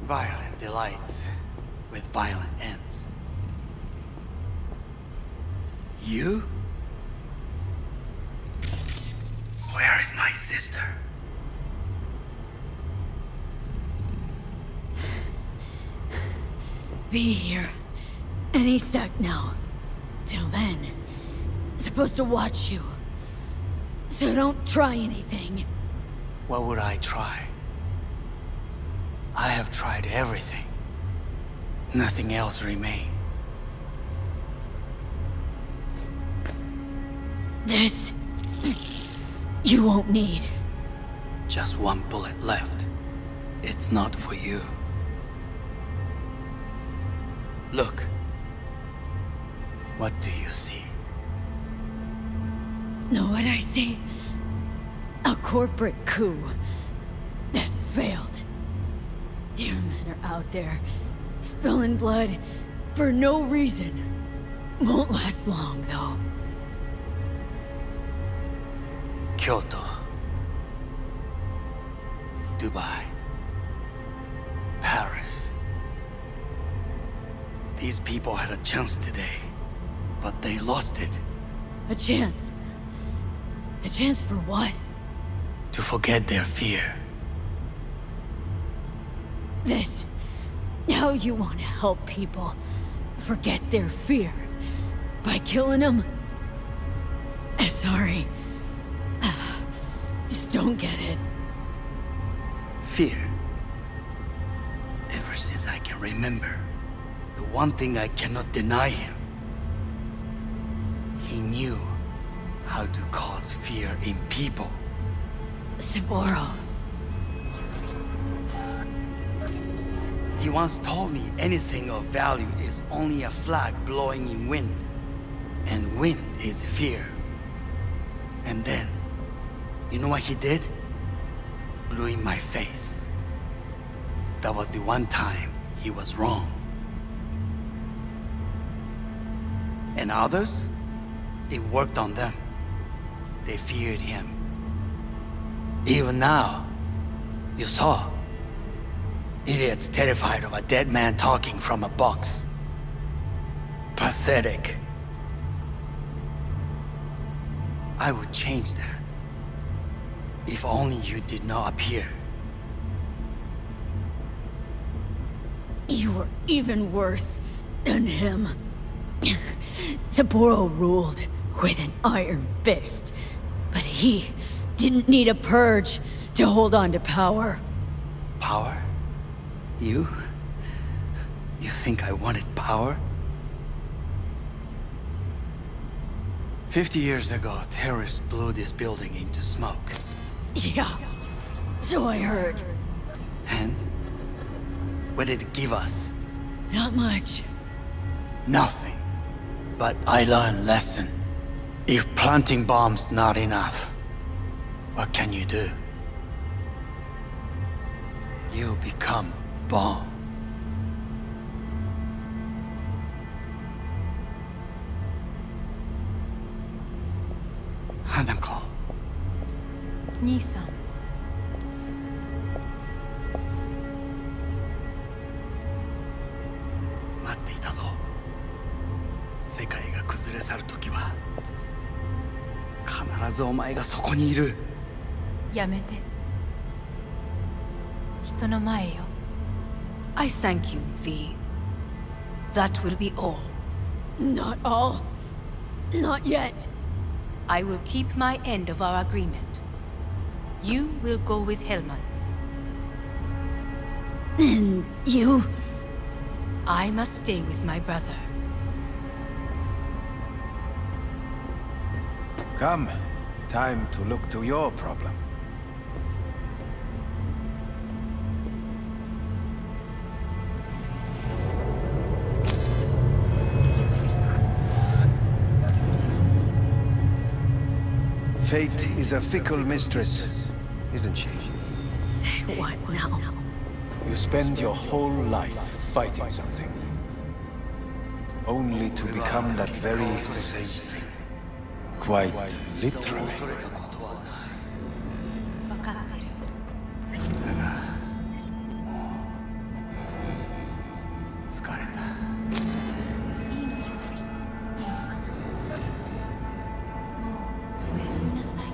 Violent delights with violent ends. You? Where is my sister? Be here any sec now. Till then, supposed to watch you. So don't try anything. What would I try? I have tried everything. Nothing else remains. This... you won't need. Just one bullet left. It's not for you. Look. What do you see? Know what I see? A corporate coup that failed. Your men are out there, spilling blood for no reason. Won't last long, though. Kyoto. Dubai. Paris. These people had a chance today, but they lost it. A chance? A chance for what? To forget their fear. This... how you want to help people forget their fear? By killing them? Sorry. Just don't get it. Fear. Ever since I can remember, the one thing I cannot deny him. He knew how to cause fear in people. Saburo. He once told me anything of value is only a flag blowing in wind. And wind is fear. And then, you know what he did? Blew in my face. That was the one time he was wrong. And others? It worked on them. They feared him. Even now, you saw. Idiots terrified of a dead man talking from a box. Pathetic. I would change that. If only you did not appear. You were even worse than him. Saburo ruled with an iron fist, but he didn't need a purge to hold on to power. Power? You? You think I wanted power? 50 years ago, terrorists blew this building into smoke. Yeah, so I heard. And? What did it give us? Not much. Nothing. But I learned lesson. If planting bombs not enough, what can you do? You become bomb. Hanako. 兄さん。待っていたぞ。世界が崩れ去る時は必ずお前がそこにいる。やめて。人の前よ。I thank you, V. That will be all. Not all. Not yet. I will keep my end of our agreement. You will go with Hellman. And you? I must stay with my brother. Come. Time to look to your problem. Fate is a fickle mistress, isn't she? Say what now? You spend your whole life fighting something, only to become that very same thing. Quite literally. 分かってる。疲れた。おやすみなさい。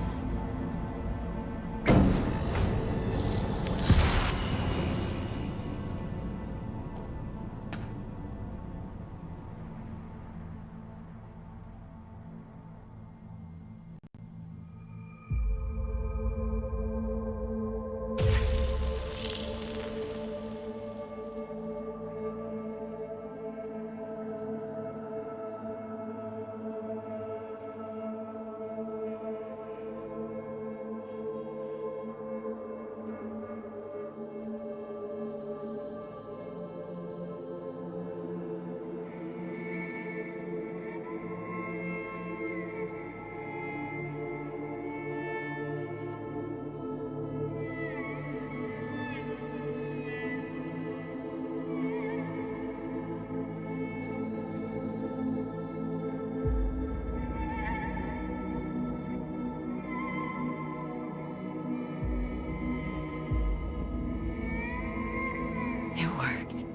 It worked.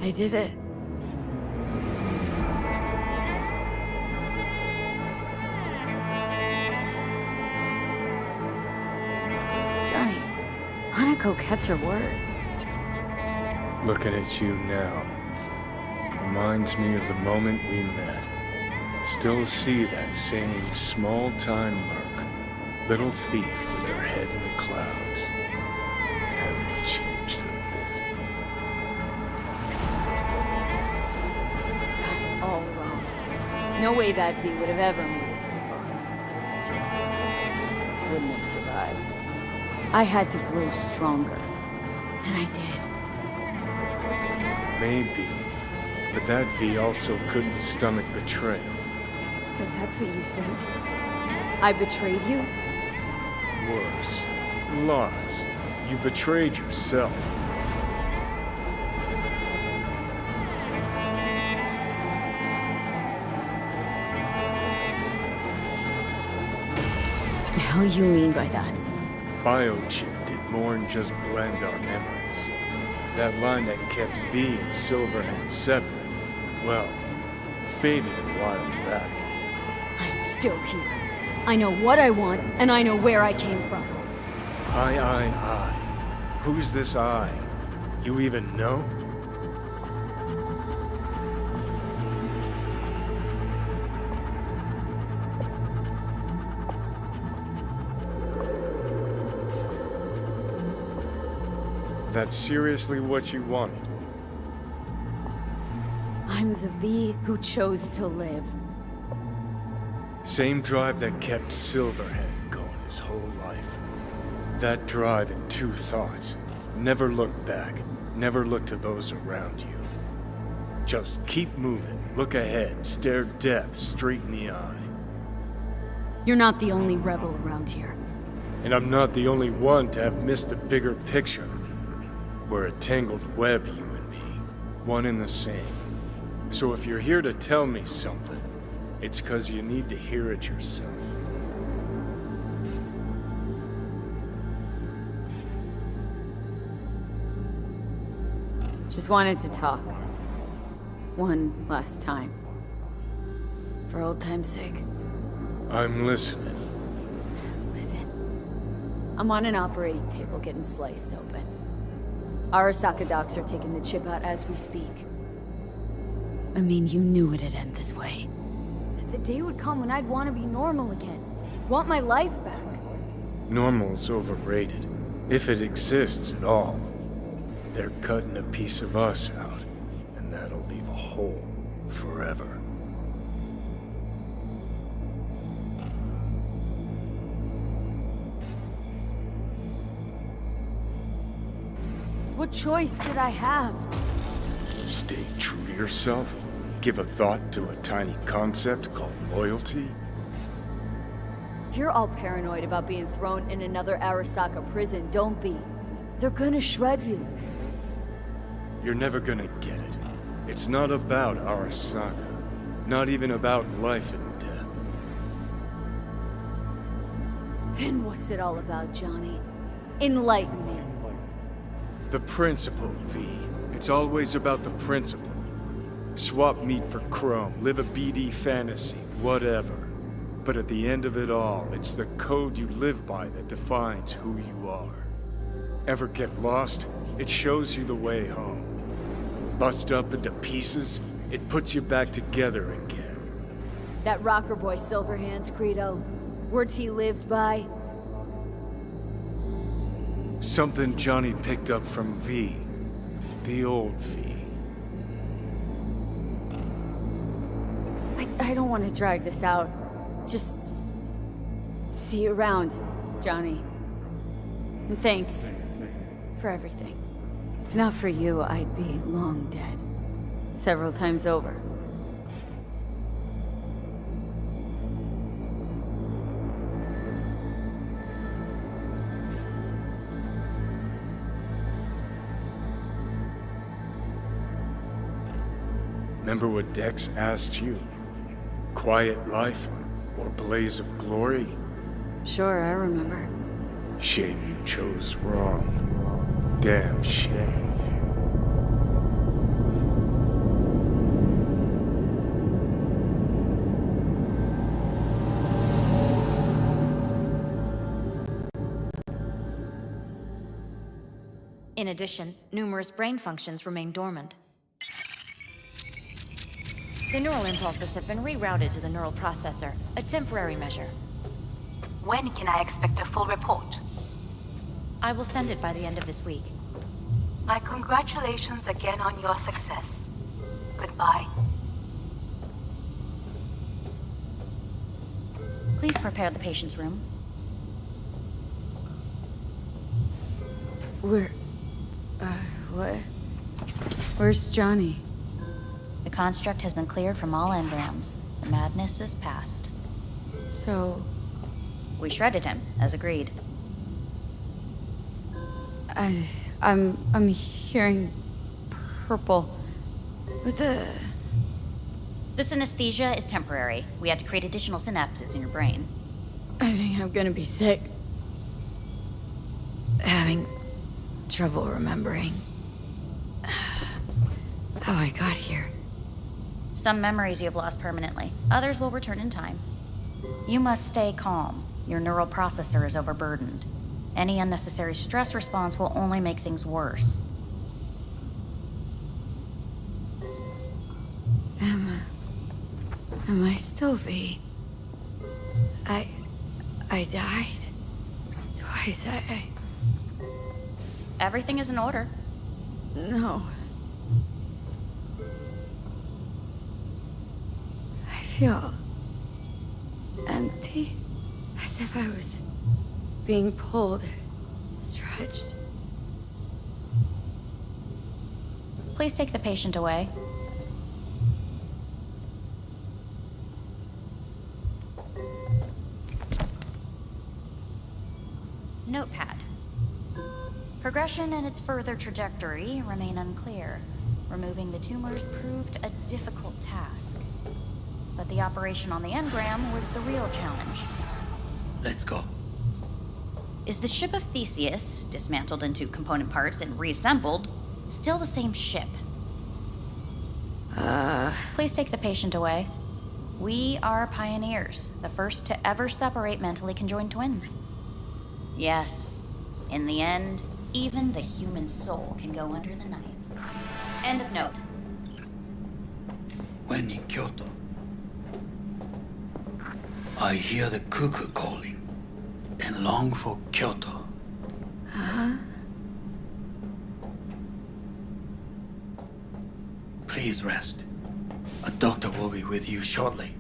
I did it. Johnny, Hanako kept her word. Looking at you now reminds me of the moment we met. Still see that same small-time merc. Little thief with her head in the clouds. Haven't changed a bit. All wrong. No way that V would have ever moved this far. Just wouldn't have survived. I had to grow stronger. And I did. Maybe. But that V also couldn't stomach betrayal. But that's what you think? I betrayed you? Worse. Lots. You betrayed yourself. The hell you mean by that? Biochip did more than just blend our memories. That line that kept V and Silverhand separate, well, faded a while back. I'm still here. I know what I want, and I know where I came from. I. Who's this I? You even know? that seriously what you wanted? I'm the V who chose to live. Same drive that kept Silverhead going his whole life. That drive and two thoughts. Never look back. Never look to those around you. Just keep moving. Look ahead. Stare death straight in the eye. You're not the only rebel around here. And I'm not the only one to have missed the bigger picture. We're a tangled web, you and me. One and the same. So if you're here to tell me something, it's 'cause you need to hear it yourself. Just wanted to talk. One last time. For old time's sake. I'm listening. Listen. I'm on an operating table getting sliced open. Arasaka docs are taking the chip out as we speak. I mean, you knew it'd end this way. That the day would come when I'd want to be normal again. Want my life back. Normal's overrated. If it exists at all. They're cutting a piece of us out, and that'll leave a hole forever. What choice did I have? Stay true to yourself. Give a thought to a tiny concept called loyalty. If you're all paranoid about being thrown in another Arasaka prison, don't be. They're gonna shred you. You're never gonna get it. It's not about Arasaka. Not even about life and death. Then what's it all about, Johnny? Enlighten me. The principle, V. It's always about the principle. Swap meat for chrome, live a BD fantasy, whatever. But at the end of it all, it's the code you live by that defines who you are. Ever get lost? It shows you the way home. Bust up into pieces, it puts you back together again. That rocker boy Silverhand's credo. Words he lived by. Something Johnny picked up from V. The old V. I don't want to drag this out. Just... see you around, Johnny. And thanks for everything. If not for you, I'd be long dead. Several times over. Remember what Dex asked you? Quiet life or blaze of glory? Sure, I remember. Shame you chose wrong. Damn shame. In addition, numerous brain functions remain dormant. The neural impulses have been rerouted to the neural processor, a temporary measure. When can I expect a full report? I will send it by the end of this week. My congratulations again on your success. Goodbye. Please prepare the patient's room. What? Where's Johnny? The construct has been cleared from all engrams. The madness is past. So... we shredded him, as agreed. I'm hearing purple. What the... The synesthesia is temporary. We had to create additional synapses in your brain. I think I'm gonna be sick. Having trouble remembering how I got here. Some memories you have lost permanently. Others will return in time. You must stay calm. Your neural processor is overburdened. Any unnecessary stress response will only make things worse. Am I still V? I died twice. Everything is in order. No. I feel empty. As if I was being pulled, stretched. Please take the patient away. Notepad. Progression and its further trajectory remain unclear. Removing the tumors proved a difficult task. But the operation on the engram was the real challenge. Let's go. Is the ship of Theseus, dismantled into component parts and reassembled, still the same ship? Please take the patient away. We are pioneers, the first to ever separate mentally conjoined twins. Yes, in the end, even the human soul can go under the knife. End of note. When in Kyoto, I hear the cuckoo calling and long for Kyoto. Please rest. A doctor will be with you shortly.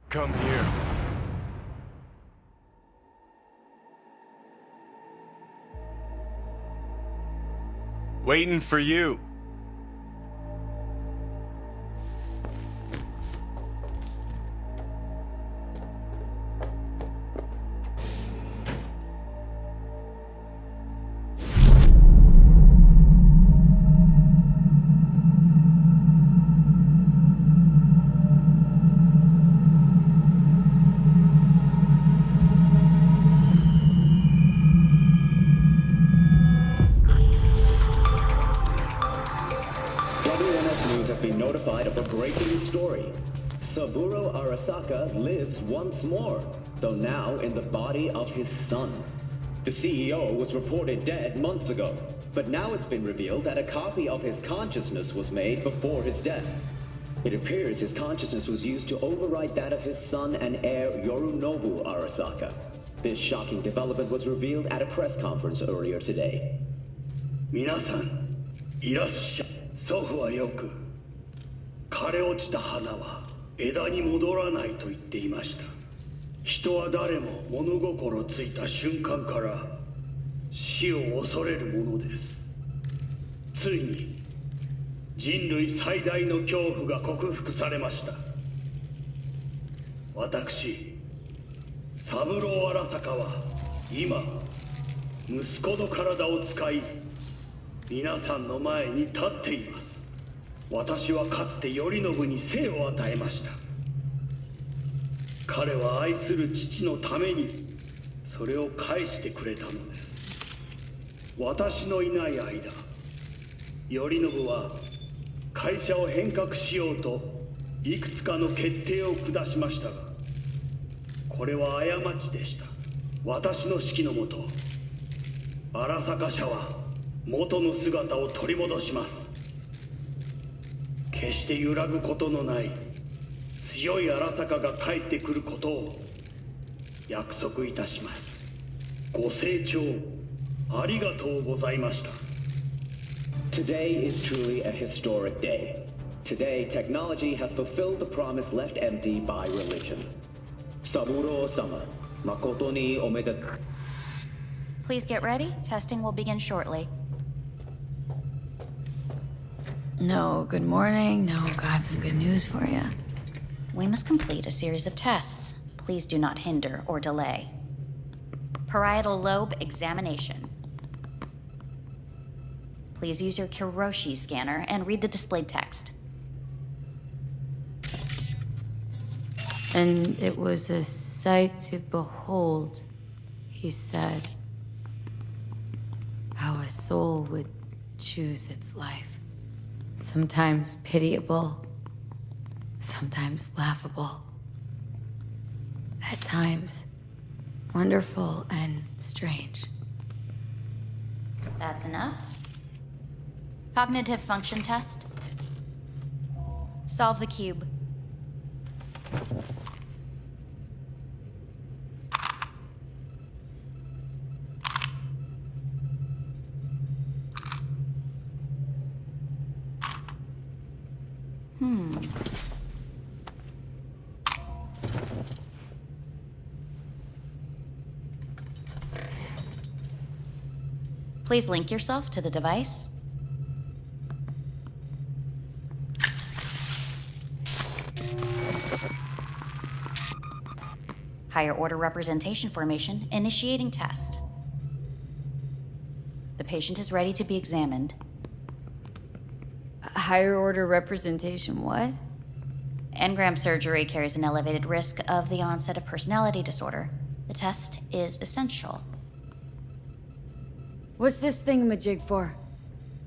Come here. Waiting for you. Saburo Arasaka lives once more, though now in the body of his son. The CEO was reported dead months ago, but now it's been revealed that a copy of his consciousness was made before his death. It appears his consciousness was used to override that of his son and heir Yorinobu Arasaka. This shocking development was revealed at a press conference earlier today. 皆さん、いらっしゃい。祖父はよく、枯れ落ちた花は枝に戻らないと言っていました。人は誰も物心ついた瞬間から死を恐れるものです。ついに人類最大の恐怖が克服されました。私、三郎荒坂は今息子の体を使い皆さんの前に立っています。私はかつて頼信に生を与えました。彼は愛する父のためにそれを返してくれたのです。私のいない間、頼信は会社を変革しようといくつかの決定を下しましたが、これは過ちでした。私の指揮のもと、荒坂社は元の姿を取り戻します。決して揺らぐことのない強い荒坂が帰ってくることを約束いたします。ご清聴ありがとうございました。 Today is truly a historic day. Today, technology has fulfilled the promise left empty by religion. Saburo-sama, makoto ni omedetou. Please get ready. Testing will begin shortly. No, good morning. No, got some good news for you. We must complete a series of tests. Please do not hinder or delay. Parietal lobe examination. Please use your Kiroshi scanner and read the displayed text. And it was a sight to behold, he said, how a soul would choose its life. Sometimes pitiable, sometimes laughable. At times, wonderful and strange. That's enough. Cognitive function test. Solve the cube. Please link yourself to the device. Higher order representation formation, initiating test. The patient is ready to be examined. Higher order representation, what? Engram surgery carries an elevated risk of the onset of personality disorder. The test is essential. What's this thingamajig for?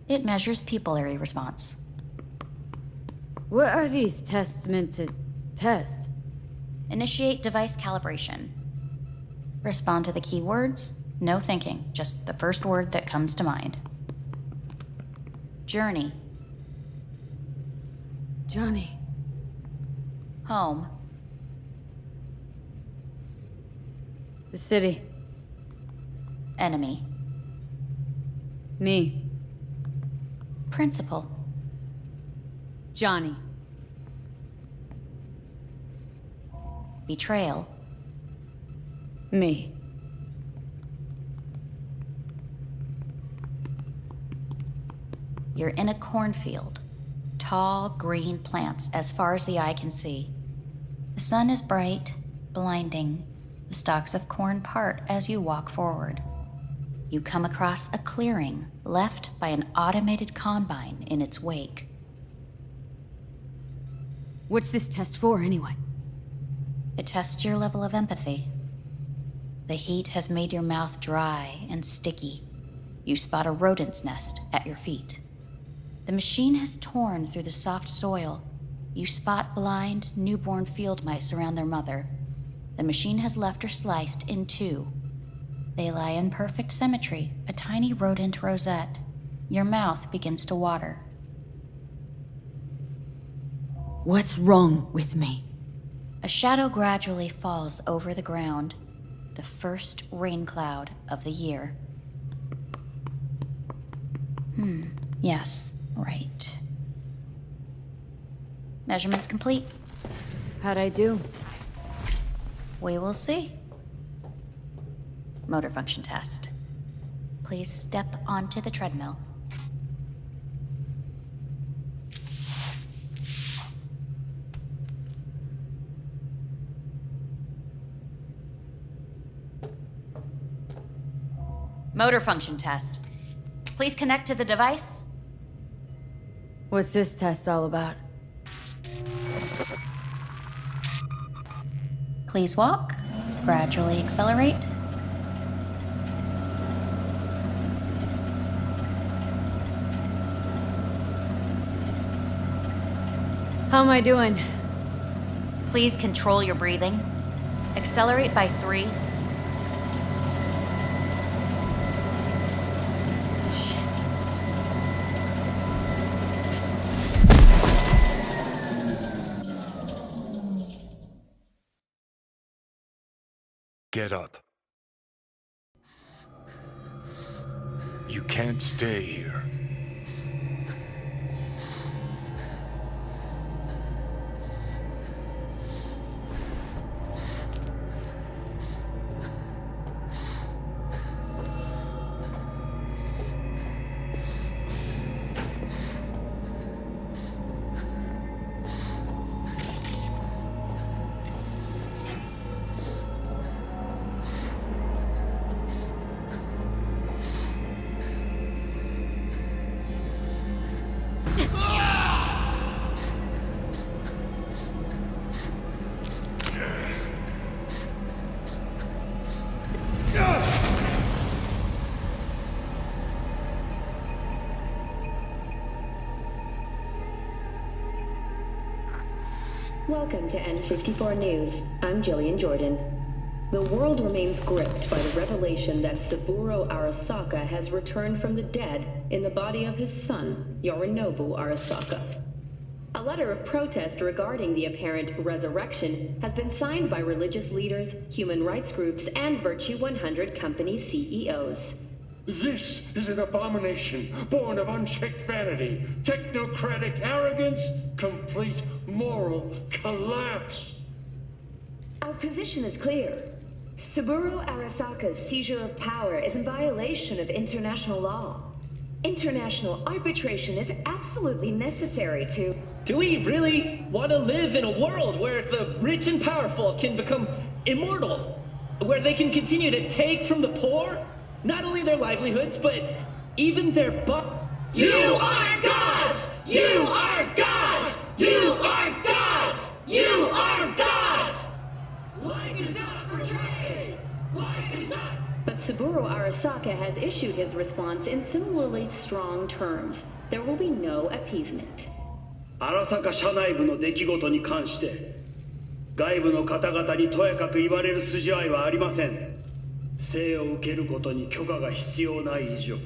It measures pupillary response. What are these tests meant to test? Initiate device calibration. Respond to the keywords. No thinking, just the first word that comes to mind. Journey. Johnny. Home. The city. Enemy. Me. Principal. Johnny. Betrayal. Me. You're in a cornfield. Tall, green plants as far as the eye can see. The sun is bright, blinding. The stalks of corn part as you walk forward. You come across a clearing left by an automated combine in its wake. What's this test for, anyway? It tests your level of empathy. The heat has made your mouth dry and sticky. You spot a rodent's nest at your feet. The machine has torn through the soft soil. You spot blind, newborn field mice around their mother. The machine has left her sliced in two. They lie in perfect symmetry, a tiny rodent rosette. Your mouth begins to water. What's wrong with me? A shadow gradually falls over the ground. The first rain cloud of the year. Yes, right. Measurements complete. How'd I do? We will see. Motor function test. Please step onto the treadmill. Motor function test. Please connect to the device. What's this test all about? Please walk. Gradually accelerate. How am I doing? Please control your breathing. Accelerate by 3. Get up. You can't stay here. Welcome to N54 News. I'm Jillian Jordan. The world remains gripped by the revelation that Saburo Arasaka has returned from the dead in the body of his son, Yorinobu Arasaka. A letter of protest regarding the apparent resurrection has been signed by religious leaders, human rights groups, and Virtue 100 company CEOs. This is an abomination born of unchecked vanity, technocratic arrogance, complete moral collapse. Our position is clear. Saburo Arasaka's seizure of power is in violation of international law. International arbitration is absolutely necessary to... Do we really want to live in a world where the rich and powerful can become immortal? Where they can continue to take from the poor? Not only their livelihoods, but even their You are gods! You are gods! You are gods! You are gods! Life is not for trade! Life is not... But Saburo Arasaka has issued his response in similarly strong terms. There will be no appeasement. 荒坂社内部の出来事に関して外部の方々にとやかく言われる筋合いはありません。生を受けることに許可が必要ない以上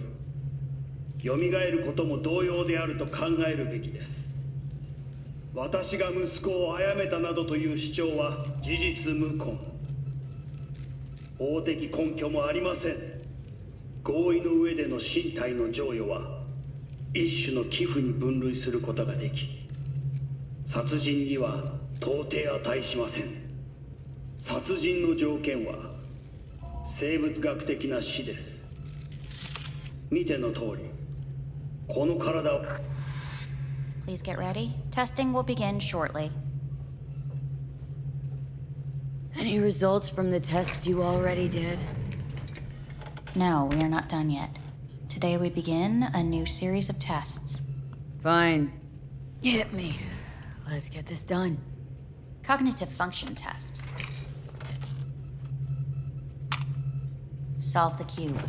蘇ることも同様であると考えるべきです。私が息子を殺めたなどという主張は事実無根。法的根拠もありません。合意の上での身体の贈与は一種の寄付に分類することができ殺人には到底値しません。殺人の条件は生物学的な死です。見ての通り、この体を Please get ready. Testing will begin shortly. Any results from the tests you already did? No, we are not done yet. Today we begin a new series of tests. Fine. Hit me. Let's get this done. Cognitive function test. Solve the cube.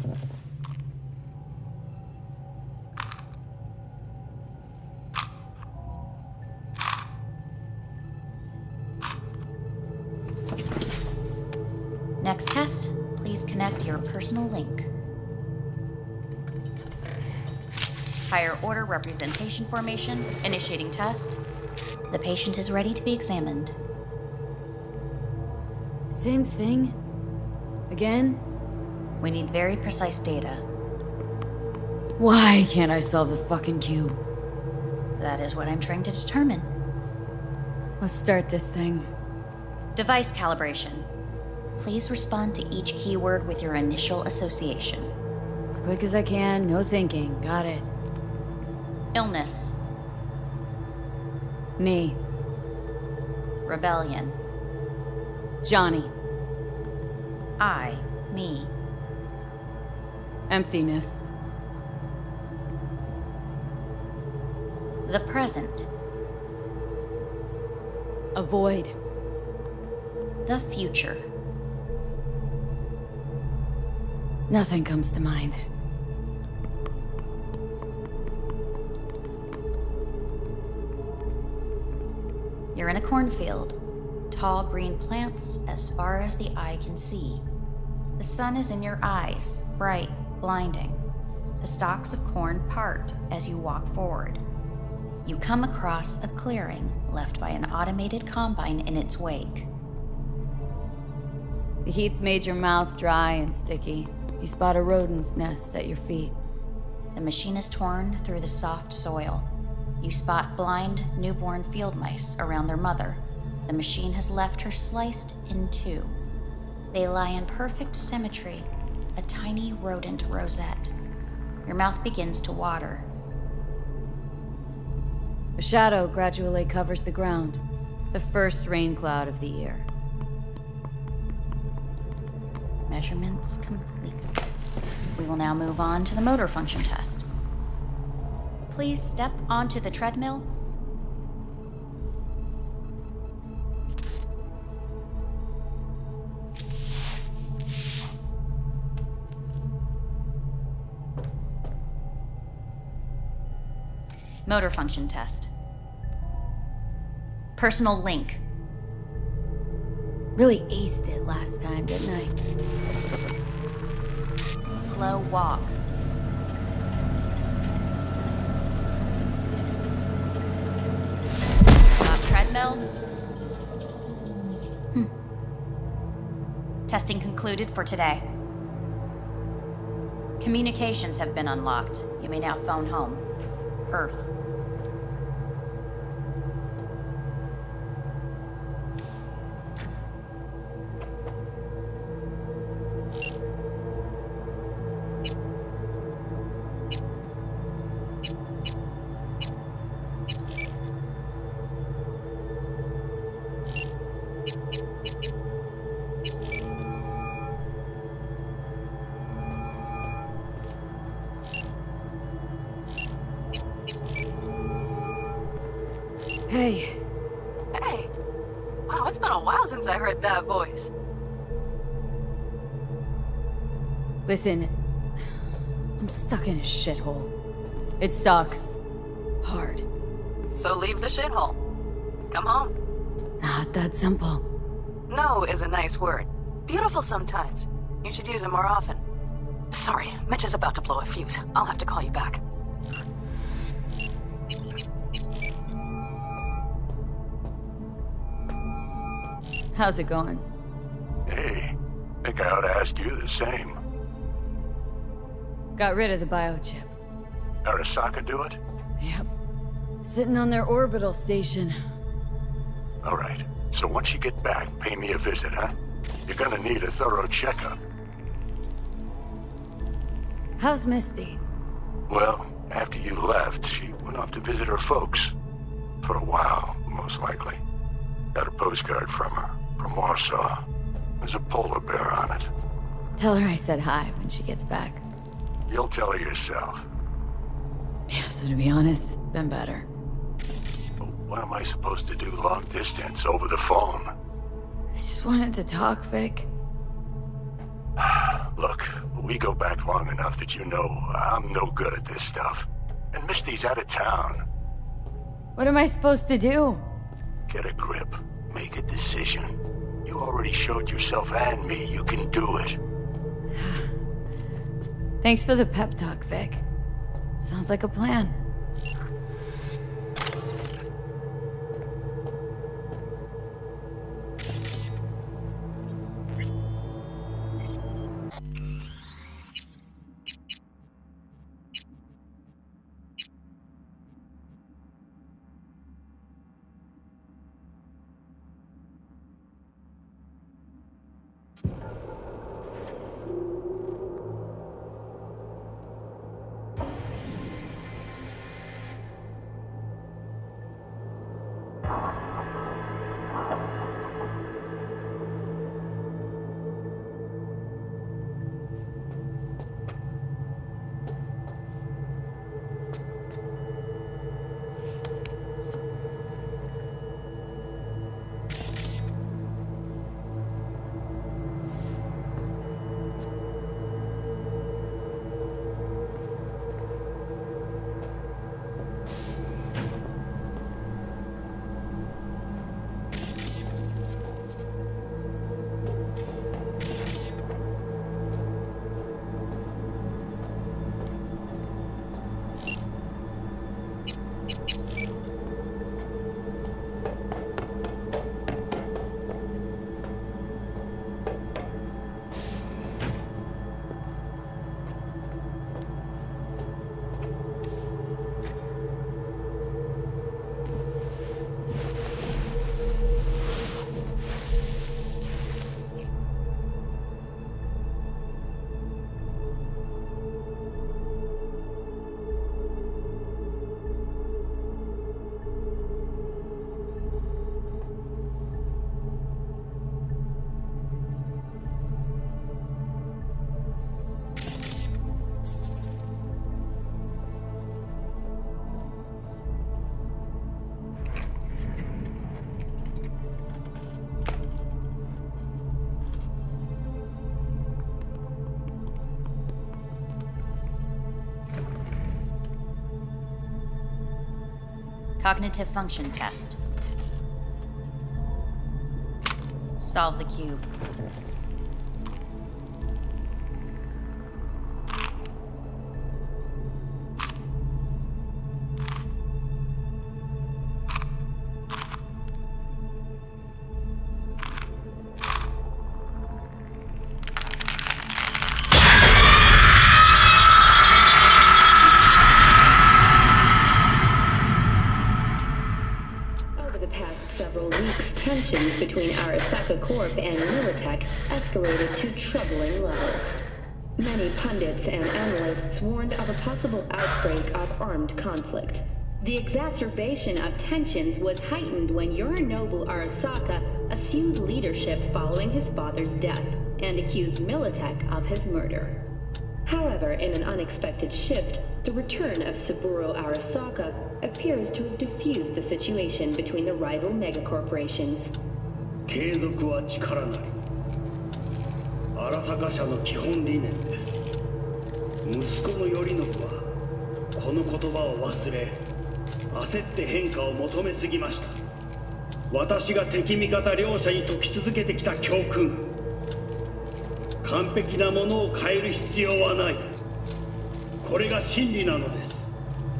Next test, please connect your personal link. Higher order representation formation, initiating test. The patient is ready to be examined. Same thing? Again? We need very precise data. Why can't I solve the fucking cube? That is what I'm trying to determine. Let's start this thing. Device calibration. Please respond to each keyword with your initial association. As quick as I can, no thinking. Got it. Illness. Me. Rebellion. Johnny. I. Me. Emptiness. The present. A void. The future. Nothing comes to mind. You're in a cornfield. Tall green plants as far as the eye can see. The sun is in your eyes, bright, blinding. The stalks of corn part as you walk forward. You come across a clearing left by an automated combine in its wake. The heat's made your mouth dry and sticky. You spot a rodent's nest at your feet. The machine is torn through the soft soil. You spot blind, newborn field mice around their mother. The machine has left her sliced in two. They lie in perfect symmetry, a tiny rodent rosette. Your mouth begins to water. A shadow gradually covers the ground. The first rain cloud of the year. Measurements complete. We will now move on to the motor function test. Please step onto the treadmill. Motor function test. Personal link. Really aced it last time, didn't I? Slow walk. Not treadmill. Testing concluded for today. Communications have been unlocked. You may now phone home. Earth. Hey. Hey. Wow, it's been a while since I heard that voice. Listen, I'm stuck in a shithole. It sucks. Hard. So leave the shithole. Come home. Not that simple. No is a nice word. Beautiful sometimes. You should use it more often. Sorry, Mitch is about to blow a fuse. I'll have to call you back. How's it going? Hey, think I ought to ask you the same. Got rid of the biochip. Arasaka do it? Yep. Sitting on their orbital station. All right. So once you get back, pay me a visit, huh? You're gonna need a thorough checkup. How's Misty? Well, after you left, she went off to visit her folks. For a while, most likely. Got a postcard from her, from Warsaw. There's a polar bear on it. Tell her I said hi when she gets back. You'll tell her yourself. Yeah, so to be honest, been better. What am I supposed to do long distance over the phone? I just wanted to talk, Vic. Look, we go back long enough that you know I'm no good at this stuff. And Misty's out of town. What am I supposed to do? Get a grip. Make a decision. You already showed yourself and me you can do it. Thanks for the pep talk, Vic. Sounds like a plan. Cognitive function test. Solve the cube. Over the past several weeks, tensions between Arasaka Corp and Militech escalated to troubling levels. Many pundits and analysts warned of a possible outbreak of armed conflict. The exacerbation of tensions was heightened when Yorinobu Arasaka assumed leadership following his father's death and accused Militech of his murder. However, in an unexpected shift, the return of Saburo Arasaka appears to have diffused the situation between the rival megacorporations. 継続は力なり。荒坂社の基本理念です。息子の頼信はこの言葉を忘れ、焦って変化を求めすぎました。私が敵味方両者に説き続けてきた教訓。完璧なものを変える必要はない。これが真理なのです。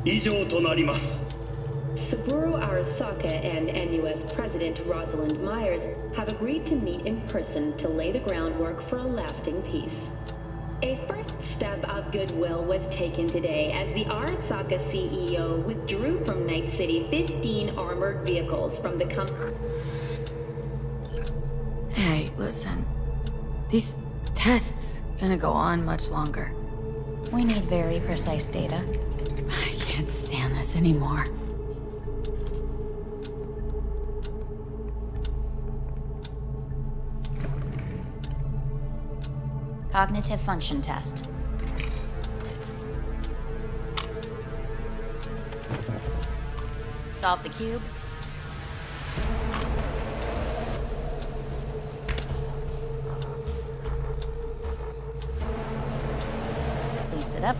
以上となります。Saburo Arasaka and NUS President Rosalind Myers have agreed to meet in person to lay the groundwork for a lasting peace. A first step of goodwill was taken today as the Arasaka CEO withdrew from Night City 15 armored vehicles from the company. Hey, listen. These tests gonna go on much longer. We need very precise data. I can't stand this anymore. Cognitive function test. Solve the cube. Please sit up.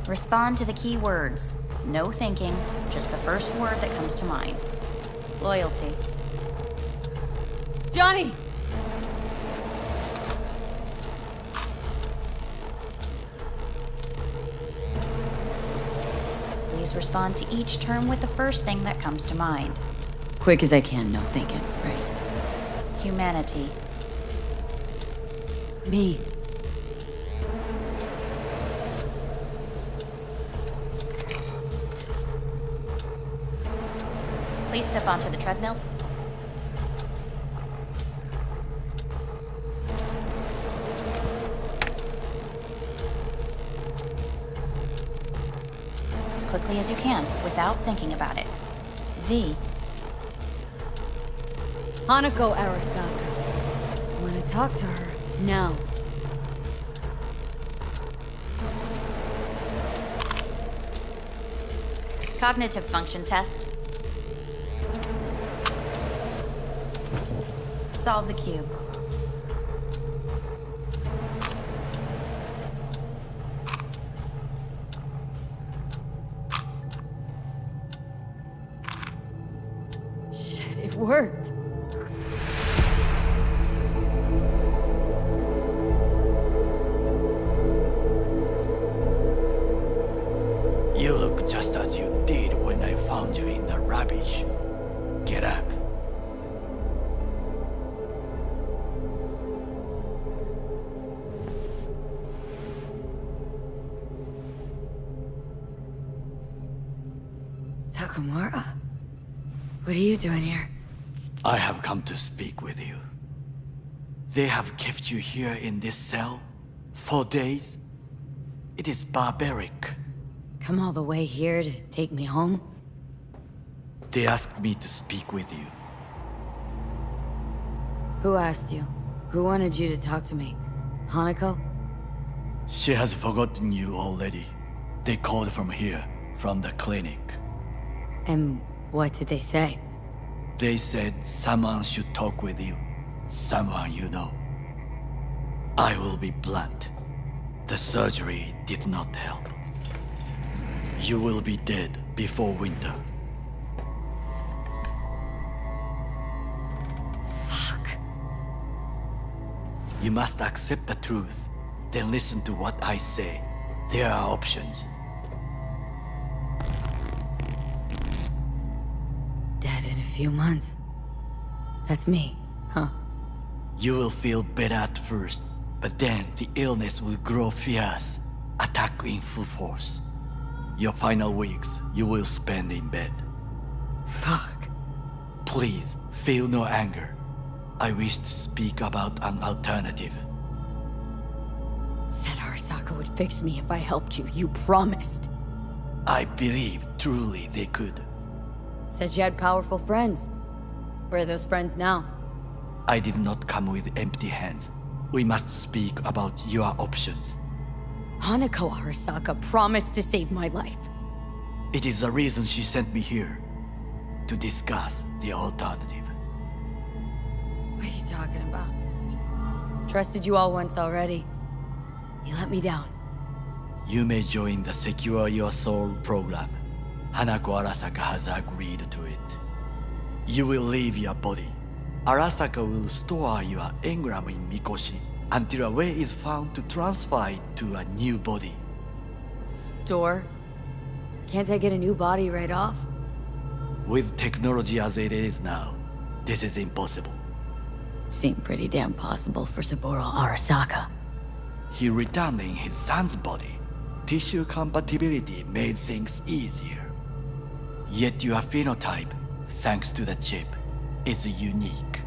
Respond to the key words. No thinking, just the first word that comes to mind. Loyalty. Johnny! Please respond to each term with the first thing that comes to mind. Quick as I can, no thinking, right? Humanity. Me. Please step onto the treadmill. As quickly as you can, without thinking about it. V. Hanako Arasaka. I want to talk to her now. Cognitive function test. Solve the cube. Shit, it worked. You look just as you did when I found you in the rubbish. Get up. Takamura? What are you doing here? I have come to speak with you. They have kept you here in this cell for days. It is barbaric. Come all the way here to take me home? They asked me to speak with you. Who asked you? Who wanted you to talk to me? Hanako? She has forgotten you already. They called from here, from the clinic. And what did they say? They said someone should talk with you. Someone you know. I will be blunt. The surgery did not help. You will be dead before winter. Fuck. You must accept the truth, then listen to what I say. There are options. Dead in a few months. That's me, huh? You will feel better at first, but then the illness will grow fierce, attack in full force. Your final weeks you will spend in bed. Fuck. Please, feel no anger. I wish to speak about an alternative. Said Arasaka would fix me if I helped you. You promised. I believe truly they could. Said you had powerful friends. Where are those friends now? I did not come with empty hands. We must speak about your options. Hanako Arasaka promised to save my life. It is the reason she sent me here. To discuss the alternative. What are you talking about? Trusted you all once already. You let me down. You may join the Secure Your Soul program. Hanako Arasaka has agreed to it. You will leave your body. Arasaka will store your engram in Mikoshi until a way is found to transfer it to a new body. Store? Can't I get a new body right off? With technology as it is now, this is impossible. Seemed pretty damn possible for Saburo Arasaka. He returned in his son's body. Tissue compatibility made things easier. Yet your phenotype, thanks to the chip, is unique.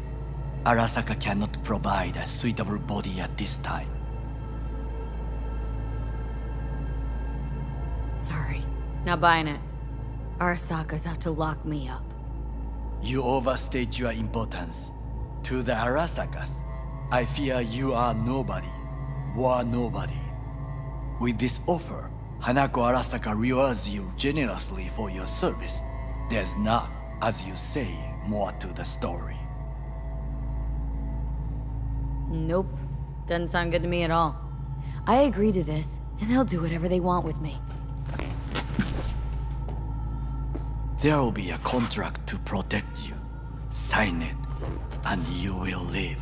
Arasaka cannot provide a suitable body at this time. Sorry, not buying it. Arasaka's have to lock me up. You overstate your importance. To the Arasakas, I fear you are nobody. Were nobody. With this offer, Hanako Arasaka rewards you generously for your service. There's not, as you say, more to the story. Nope. Doesn't sound good to me at all. I agree to this, and they'll do whatever they want with me. There will be a contract to protect you. Sign it, and you will live.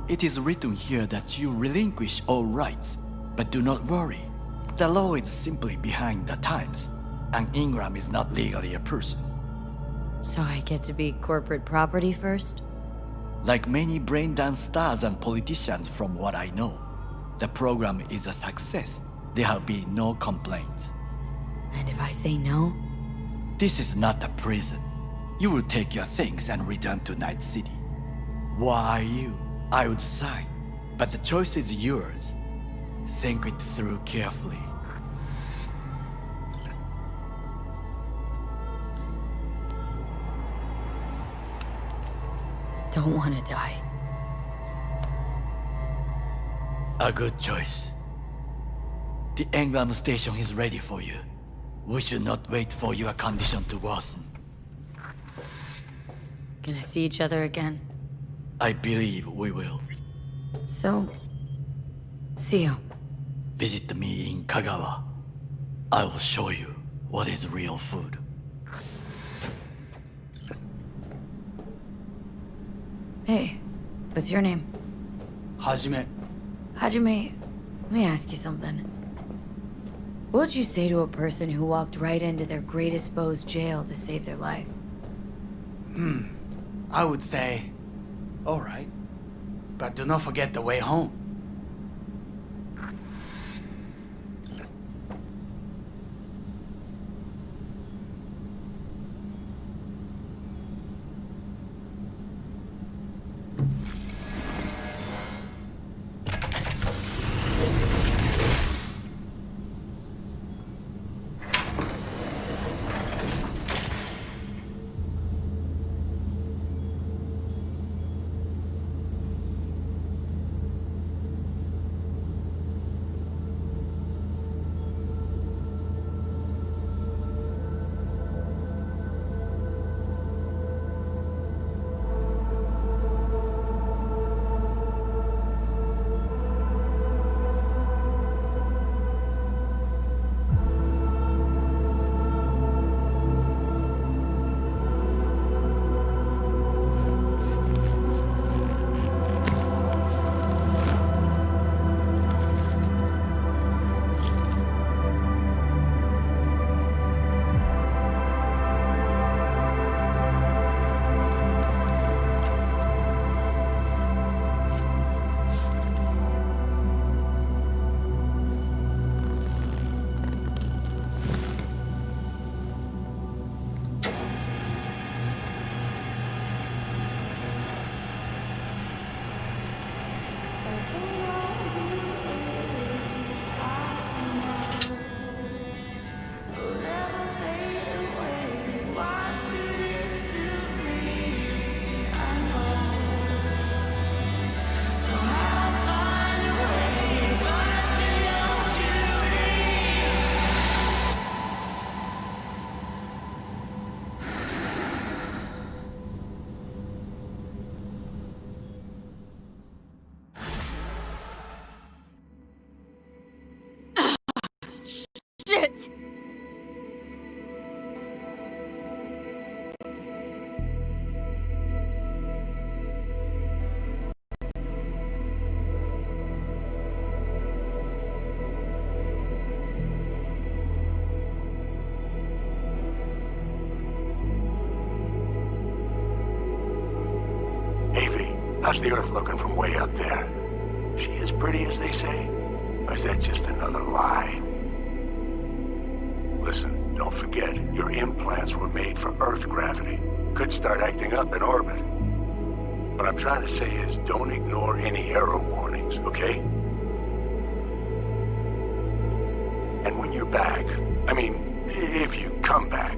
It is written here that you relinquish all rights, but do not worry. The law is simply behind the times, and Ingram is not legally a person. So I get to be corporate property first? Like many brain dance stars and politicians from what I know, the program is a success. There have been no complaints. And if I say no? This is not a prison. You will take your things and return to Night City. Why you? I would sign, but the choice is yours. Think it through carefully. Don't want to die. A good choice. The Engram station is ready for you. We should not wait for your condition to worsen. Gonna see each other again? I believe we will. So, see you. Visit me in Kagawa. I will show you what is real food. Hey, what's your name? Hajime. Hajime, let me ask you something. What would you say to a person who walked right into their greatest foe's jail to save their life? I would say, all right, but do not forget the way home. How's the Earth looking from way out there? She as pretty as they say? Or is that just another lie? Listen, don't forget, your implants were made for Earth gravity. Could start acting up in orbit. What I'm trying to say is, don't ignore any error warnings, okay? And when you're back, I mean, if you come back,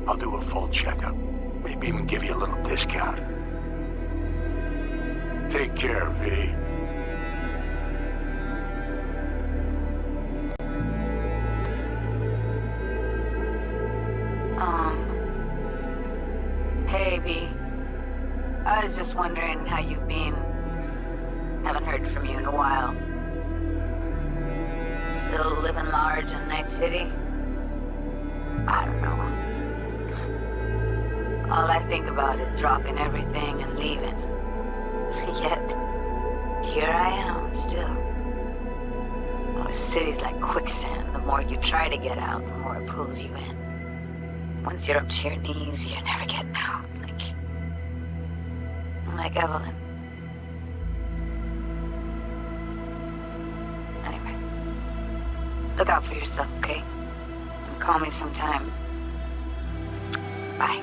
I'll do a full checkup. Maybe even give you a little discount. Take care, V. Hey, V. I was just wondering how you've been. Haven't heard from you in a while. Still living large in Night City? I don't know. All I think about is dropping everything and leaving. Yet, here I am, still. Oh, the city's like quicksand. The more you try to get out, the more it pulls you in. Once you're up to your knees, you're never getting out. Like Evelyn. Anyway, look out for yourself, okay? And call me sometime. Bye.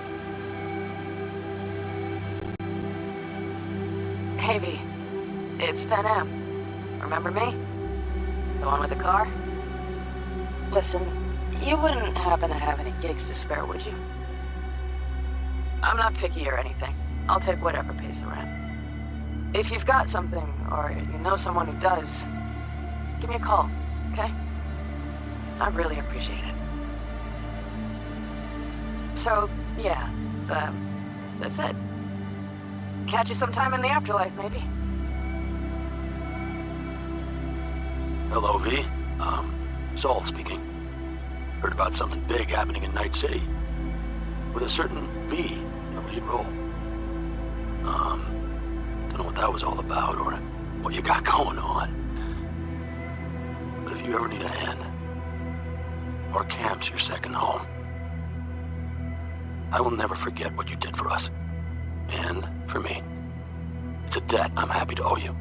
Hey, V. It's Pan Am. Remember me? The one with the car? Listen, you wouldn't happen to have any gigs to spare, would you? I'm not picky or anything. I'll take whatever pays the rent. If you've got something, or you know someone who does, give me a call, okay? I'd really appreciate it. So, yeah, that's it. Catch you sometime in the afterlife, maybe. Hello, V. Saul speaking. Heard about something big happening in Night City. With a certain V in the lead role. Don't know what that was all about or what you got going on. But if you ever need a hand, our camp's your second home. I will never forget what you did for us. And for me. It's a debt I'm happy to owe you.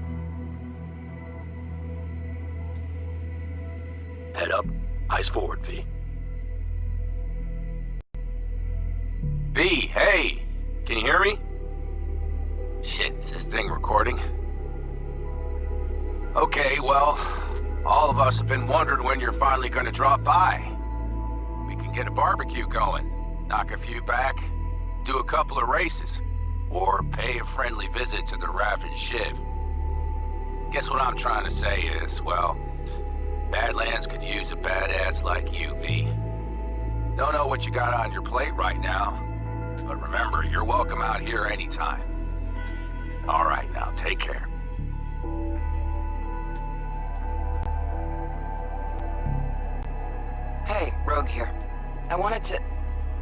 Head up, eyes forward, V. V, hey! Can you hear me? Shit, is this thing recording? Okay, well, all of us have been wondering when you're finally gonna drop by. We can get a barbecue going, knock a few back, do a couple of races, or pay a friendly visit to the Raff and Shiv. Guess what I'm trying to say is, well, Badlands could use a badass like you, V. Don't know what you got on your plate right now, but remember, you're welcome out here anytime. All right, now, take care. Hey, Rogue here. I wanted to...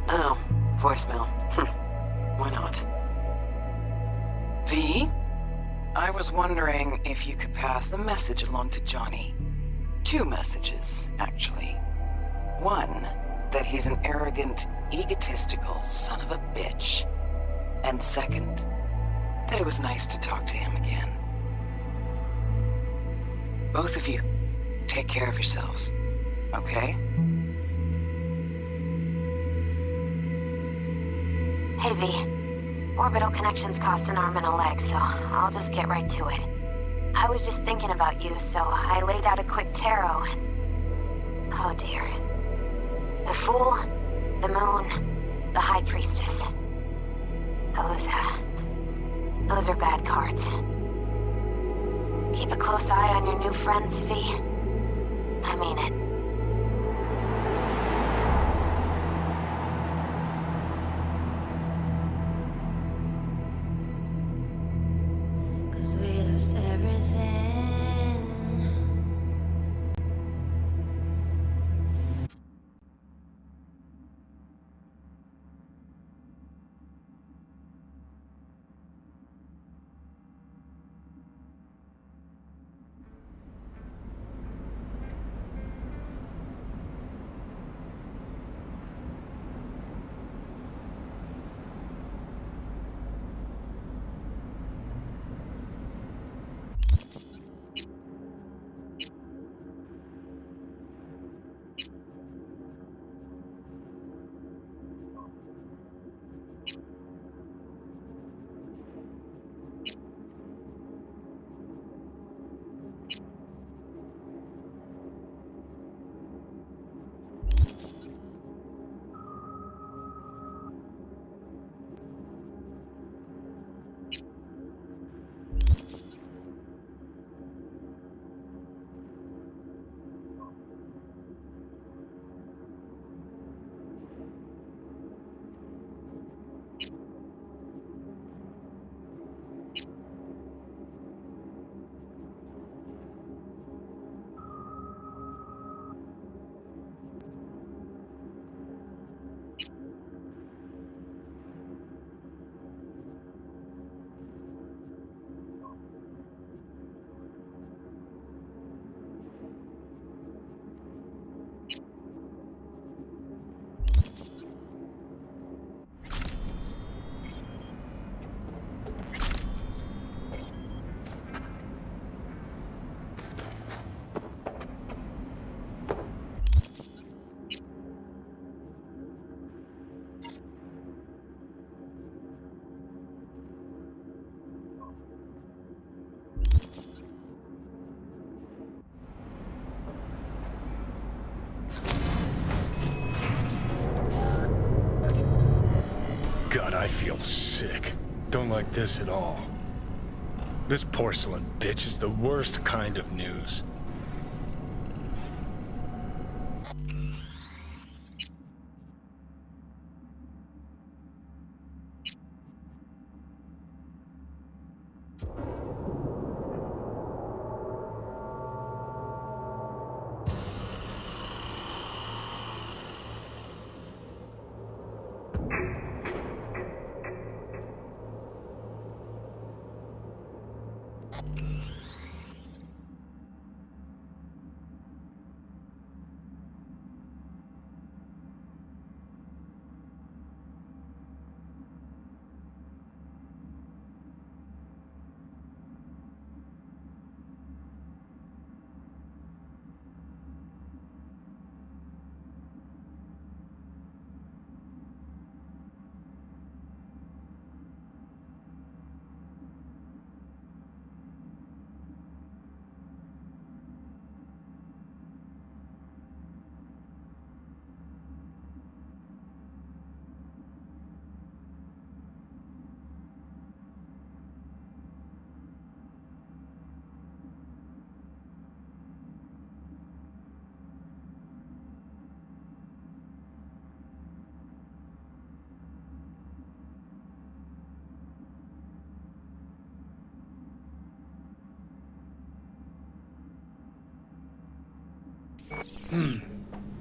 Oh, voicemail. Why not? V? I was wondering if you could pass the message along to Johnny. 2 messages, actually. One, that he's an arrogant, egotistical son of a bitch. And second, that it was nice to talk to him again. Both of you, take care of yourselves, okay? Hey, V. Orbital connections cost an arm and a leg, so I'll just get right to it. I was just thinking about you, so I laid out a quick tarot and... Oh dear. The Fool, the Moon, the High Priestess. Those are bad cards. Keep a close eye on your new friends, V. I mean it. Cause we lost everything. feel sick. Don't like this at all. This porcelain bitch is the worst kind of news.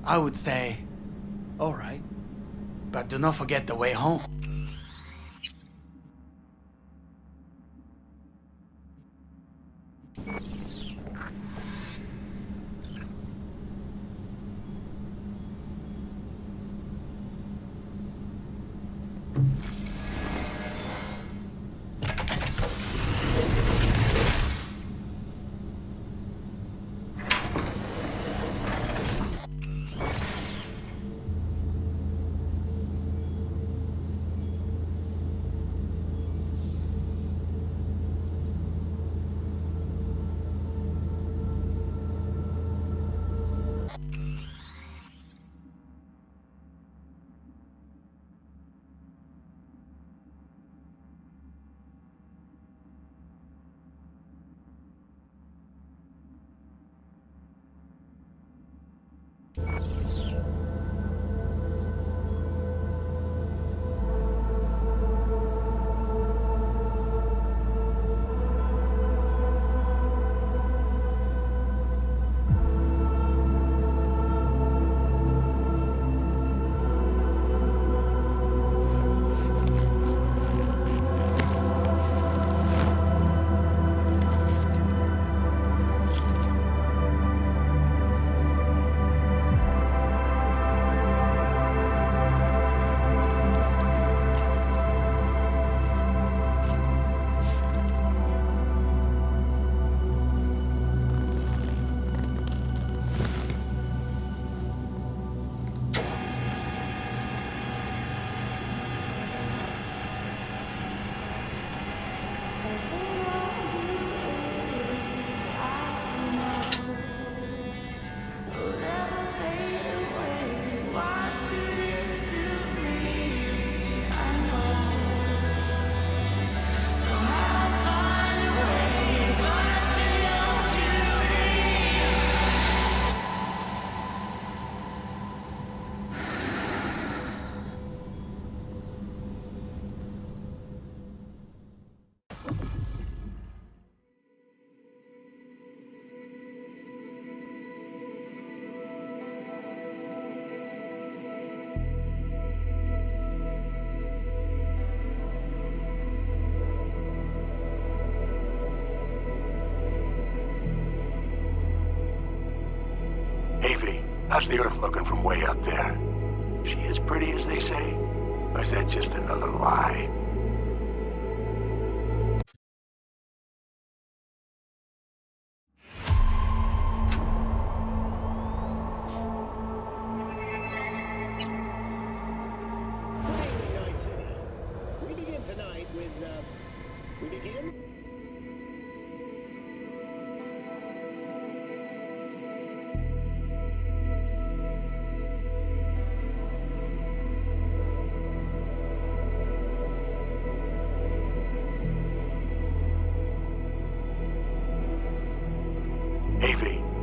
I would say, all right, but do not forget the way home. How's the Earth looking from way up there? She as pretty as they say? Or is that just another lie? Night City. We begin tonight with, we begin?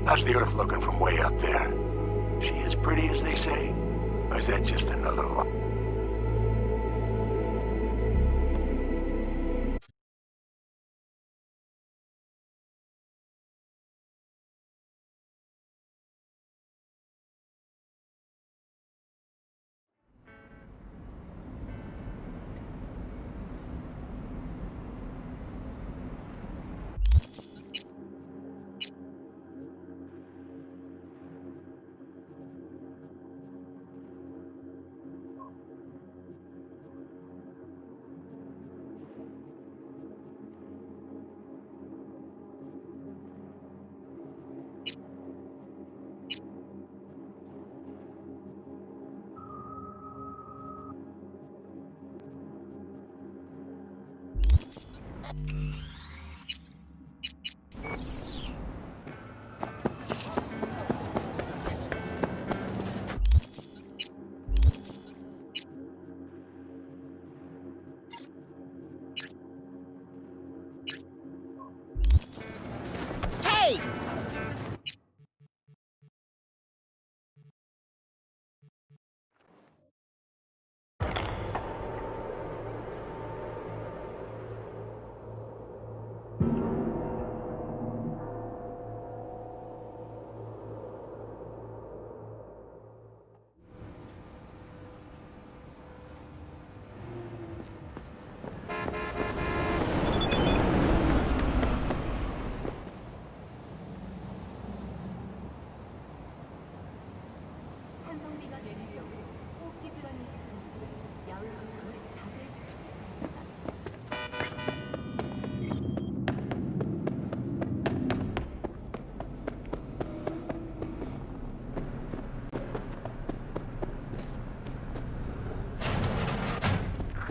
How's the Earth looking from way up there? She as pretty as they say? Or is that just another one?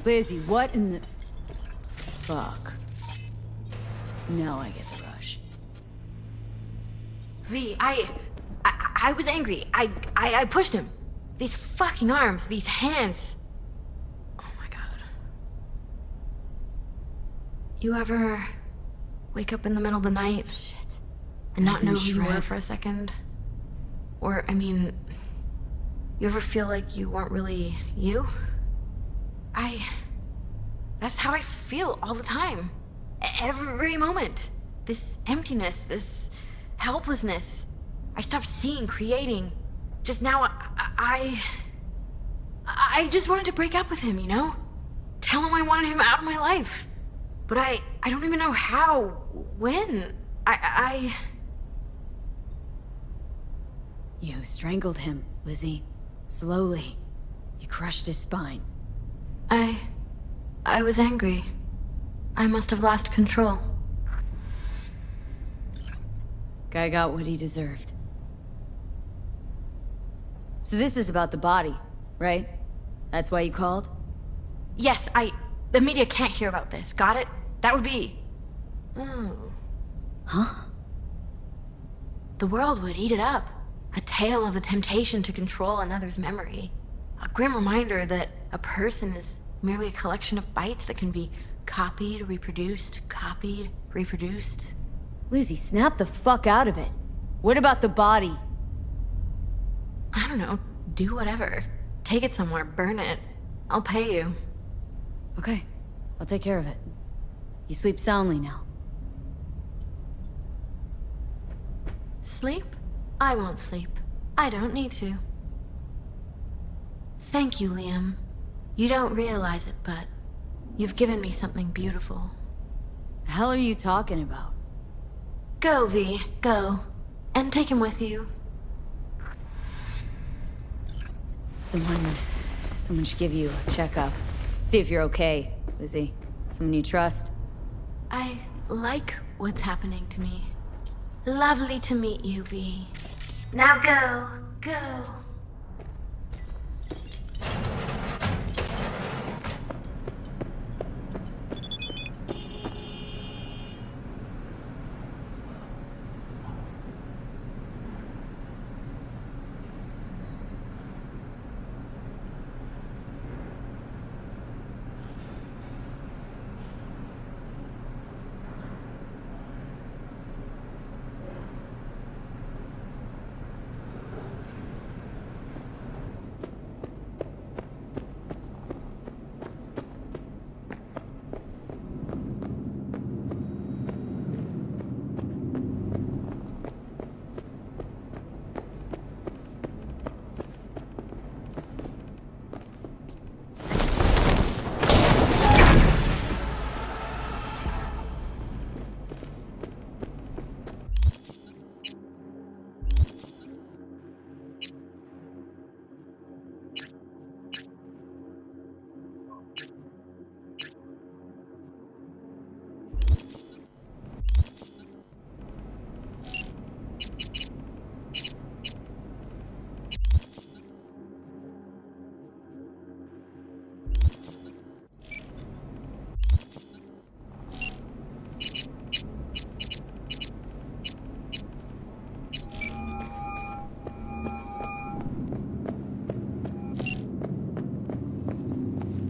Lizzie, what in the... Fuck. Now I get the rush. V, I was angry. I pushed him. These fucking arms, these hands. Oh my god. You ever wake up in the middle of the night and not know who you were for a second? Or, I mean, you ever feel like you weren't really you? That's how I feel all the time. Every moment. This emptiness, this helplessness. I stopped seeing, creating. Just now, I just wanted to break up with him, you know? Tell him I wanted him out of my life. But I don't even know how, when. You strangled him, Lizzie. Slowly. You crushed his spine. I was angry. I must have lost control. Guy got what he deserved. So this is about the body, right? That's why you called? Yes, the media can't hear about this. Got it? That would be... Oh. Huh? The world would eat it up. A tale of the temptation to control another's memory. A grim reminder that a person is merely a collection of bytes that can be copied, reproduced. Lizzie, snap the fuck out of it. What about the body? I don't know. Do whatever. Take it somewhere, burn it. I'll pay you. Okay, I'll take care of it. You sleep soundly now. Sleep? I won't sleep. I don't need to. Thank you, Liam. You don't realize it, but you've given me something beautiful. The hell are you talking about? Go, V. Go. And take him with you. Someone should give you a checkup. See if you're okay, Lizzie. Someone you trust. I like what's happening to me. Lovely to meet you, V. Now go. Go.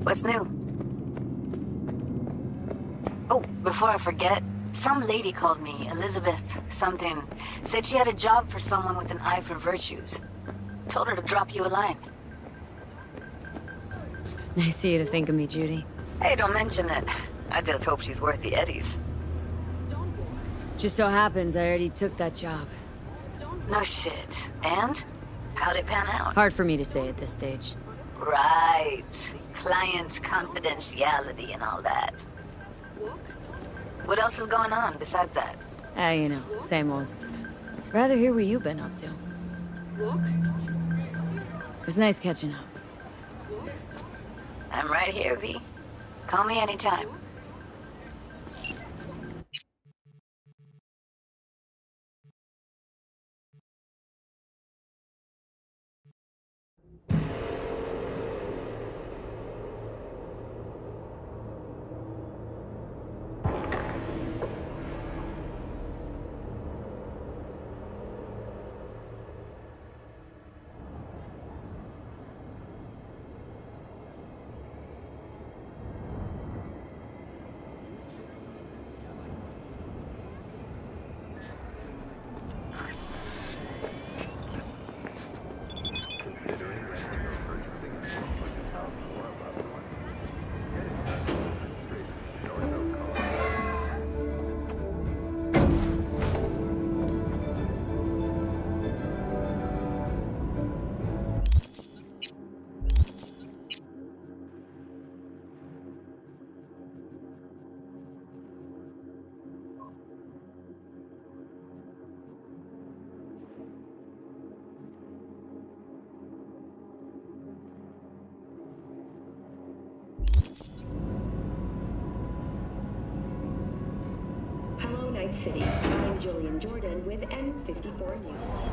What's new? Oh, before I forget, some lady called me, Elizabeth something. Said she had a job for someone with an eye for virtues. Told her to drop you a line. Nice of you to think of me, Judy. Hey, don't mention it. I just hope she's worth the eddies. Just so happens I already took that job. No shit. And? How'd it pan out? Hard for me to say at this stage. Right. Client confidentiality and all that. What else is going on besides that? Ah, you know, same old. Rather hear what you've been up to. It was nice catching up. I'm right here, V. Call me anytime. Hello, Night City. I'm Jillian Jordan with N54 News.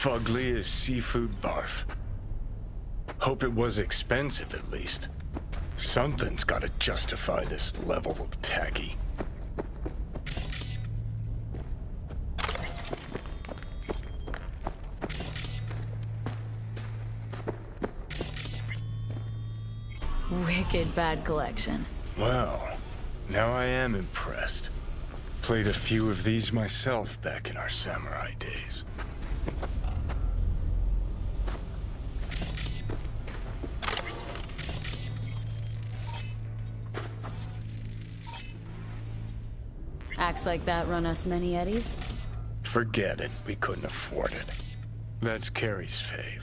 fugly as seafood barf. Hope it was expensive, at least. Something's gotta justify this level of tacky. Wicked bad collection. Well, now I am impressed. Played a few of these myself back in our samurai days. Acts like that run us many eddies? Forget it, we couldn't afford it. That's Carrie's fave.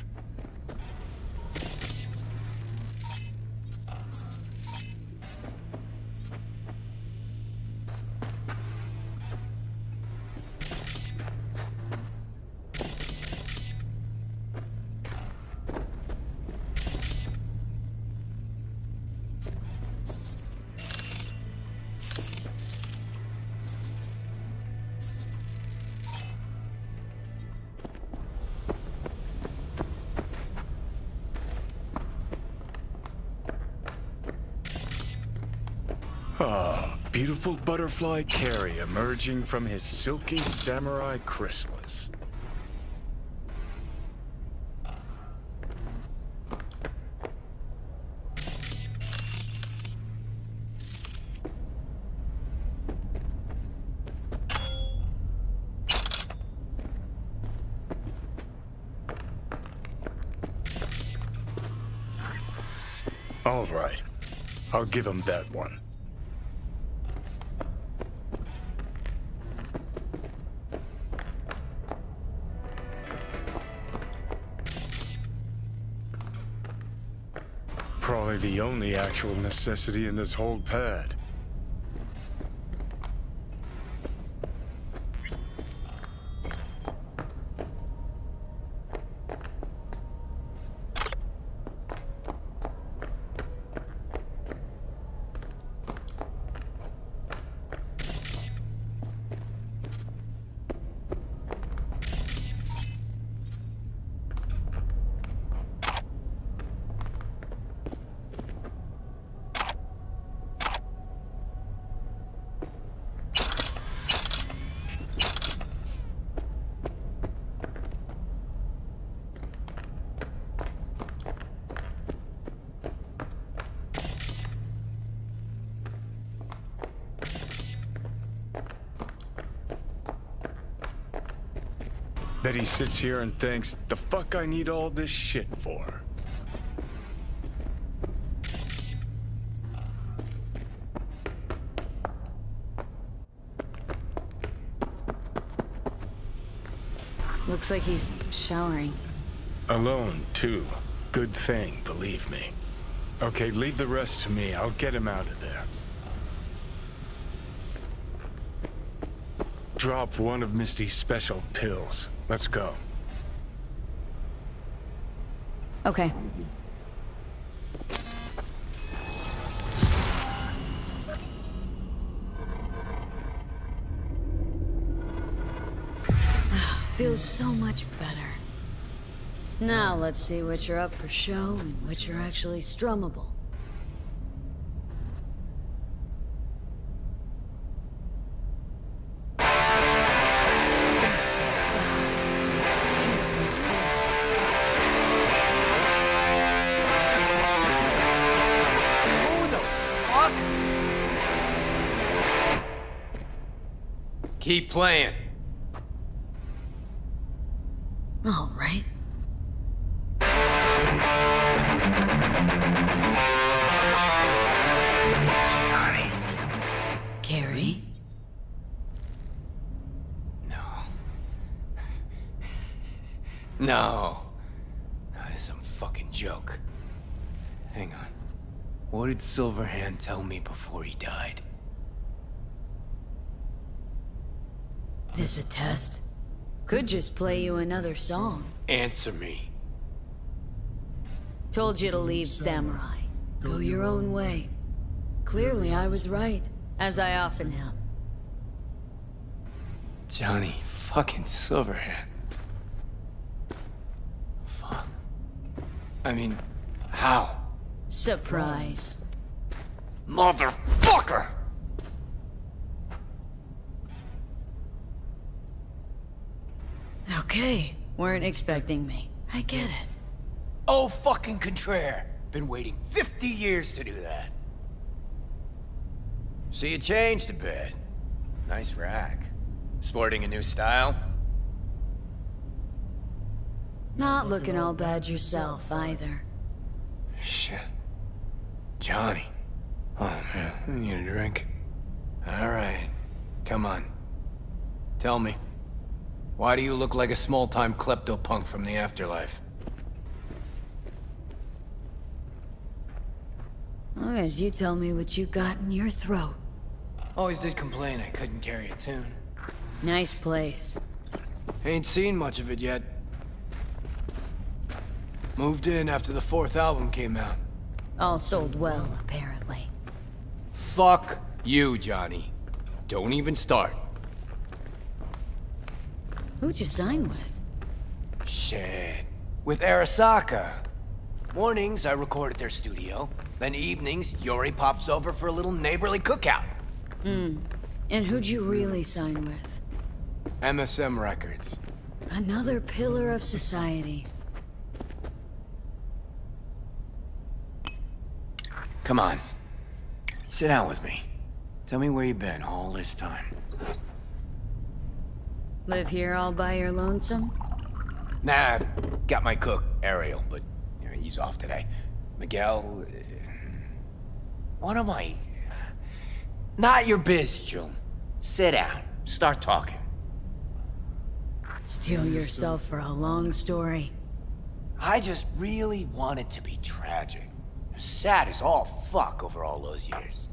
Ah, beautiful butterfly Carrie emerging from his silky samurai chrysalis. All right, I'll give him that one. Probably the only actual necessity in this whole pad. Bet he sits here and thinks, the fuck I need all this shit for? Looks like he's showering. Alone, too. Good thing, believe me. Okay, leave the rest to me. I'll get him out of there. Drop one of Misty's special pills. Let's go. Okay. Feels so much better. Now let's see which are up for show and which are actually strummable. Keep playing. All right. Carrie? No. This is some fucking joke. Hang on. What did Silverhand tell me before he died? This a test? Could just play you another song. Answer me. Told you to leave Samurai. Go your own way. Clearly I was right, as I often am. Johnny fucking Silverhand. I mean, how? Surprise. Motherfucker! Okay, weren't expecting me. I get it. Oh, fucking contraire. Been waiting 50 years to do that. So you changed a bit. Nice rack. Sporting a new style? Not looking all bad yourself, either. Shit. Johnny. Oh, man. I need a drink. Alright. Come on. Tell me. Why do you look like a small-time klepto-punk from the afterlife? Long as you tell me what you got in your throat. Always did complain I couldn't carry a tune. Nice place. Ain't seen much of it yet. Moved in after the 4th album came out. All sold well, apparently. Fuck you, Johnny. Don't even start. Who'd you sign with? Shit. With Arasaka. Mornings, I record at their studio. Then evenings, Yori pops over for a little neighborly cookout. And who'd you really sign with? MSM Records. Another pillar of society. Come on. Sit down with me. Tell me where you've been all this time. Live here all by your lonesome? Nah, got my cook, Ariel, but you know, he's off today. Miguel... what am I... Not your biz, June. Sit down. Start talking. Steel yourself for a long story. I just really want it to be tragic. Sad as all fuck over all those years.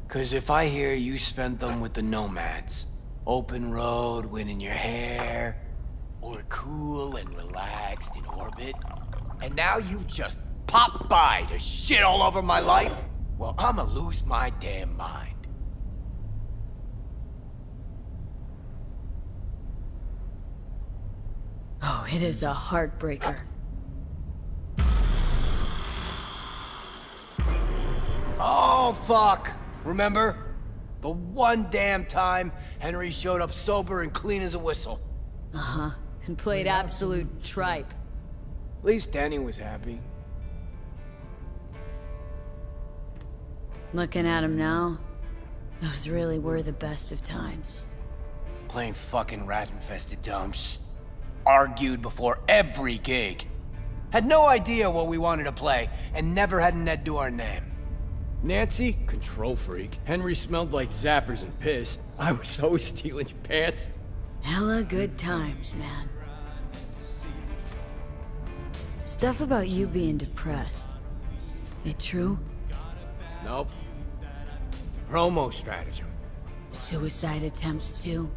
'Cause if I hear you spent them with the Nomads, open road, wind in your hair, or cool and relaxed in orbit, and now you've just popped by to shit all over my life, well, I'ma lose my damn mind. Oh, it is a heartbreaker. Oh, fuck! Remember? The one damn time Henry showed up sober and clean as a whistle. Uh-huh. And played absolute tripe. At least Danny was happy. Looking at him now, those really were the best of times. Playing fucking rat-infested dumps. Argued before every gig. Had no idea what we wanted to play, and never had an Ed do our name. Nancy, control freak. Henry smelled like zappers and piss. I was always stealing your pants. Hella good times, man. Stuff about you being depressed. It true? Nope. Promo stratagem. Suicide attempts too?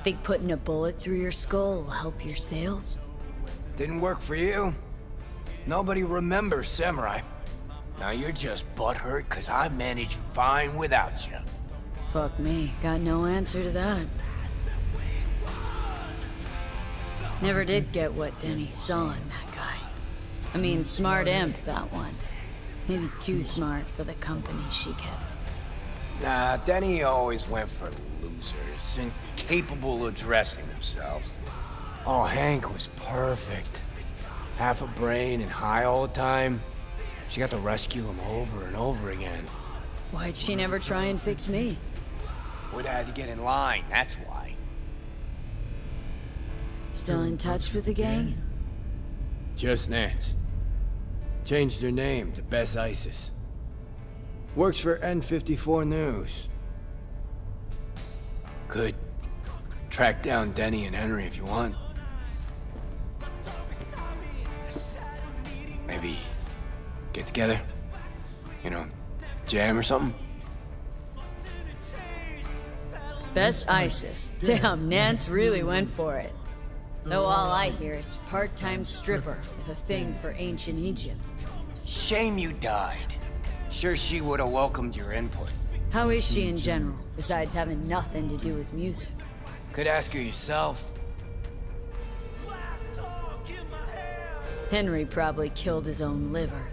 Think putting a bullet through your skull will help your sales? Didn't work for you. Nobody remembers Samurai. Now you're just butthurt because I managed fine without you. Fuck me, got no answer to that. Never did get what Denny saw in that guy. I mean, smart imp, that one. Maybe too smart for the company she kept. Nah, Denny always went for losers, incapable of dressing themselves. Oh, Hank was perfect. Half a brain and high all the time. She got to rescue him over and over again. Why'd she never try and fix me? Would have had to get in line, that's why. Still in touch with the gang? Just Nance. Changed her name to Bess Isis. Works for N54 News. Could track down Denny and Henry if you want. Maybe get together? You know, jam or something? Best ISIS. Damn, Nance really went for it. Though all I hear is part-time stripper with a thing for ancient Egypt. Shame you died. Sure she would have welcomed your input. How is she in general, besides having nothing to do with music? Could ask her yourself. Henry probably killed his own liver.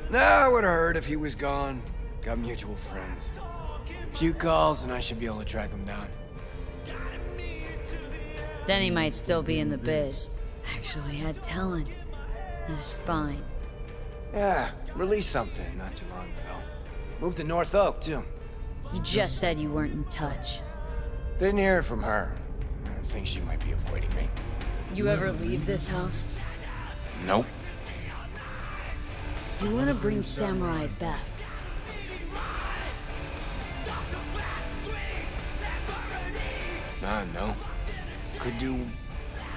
Nah, I would've heard if he was gone. Got mutual friends. Few calls and I should be able to track him down. Denny might still be in the biz. Actually had talent. And a spine. Yeah, released something not too long ago. Moved to North Oak, too. You just said you weren't in touch. Didn't hear it from her. I think she might be avoiding me. You ever leave this house? Nope. You want to bring Samurai back? No. Could do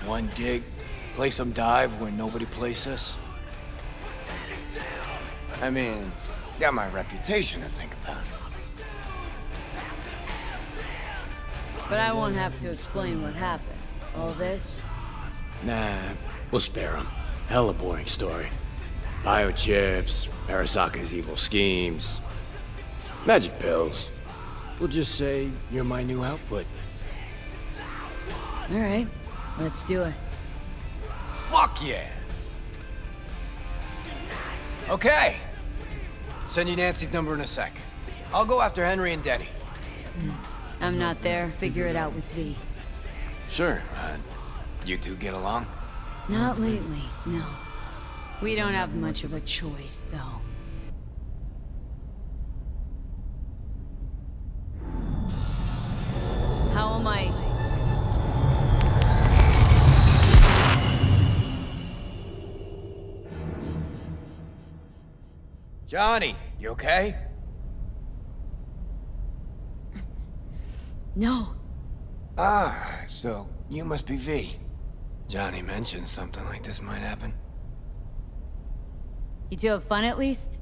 one gig, play some dive when nobody plays us. I mean, got my reputation to think about. But I won't have to explain what happened. All this? Nah, we'll spare him. Hella boring story. Biochips, Arasaka's evil schemes, magic pills. We'll just say you're my new output. All right, let's do it. Fuck yeah! Okay. Send you Nancy's number in a sec. I'll go after Henry and Denny. I'm not there. Figure it out with V. Sure. You two get along? Not lately, no. We don't have much of a choice, though. How am I? Johnny, you okay? No. Ah, so you must be V. Johnny mentioned something like this might happen. You two have fun at least?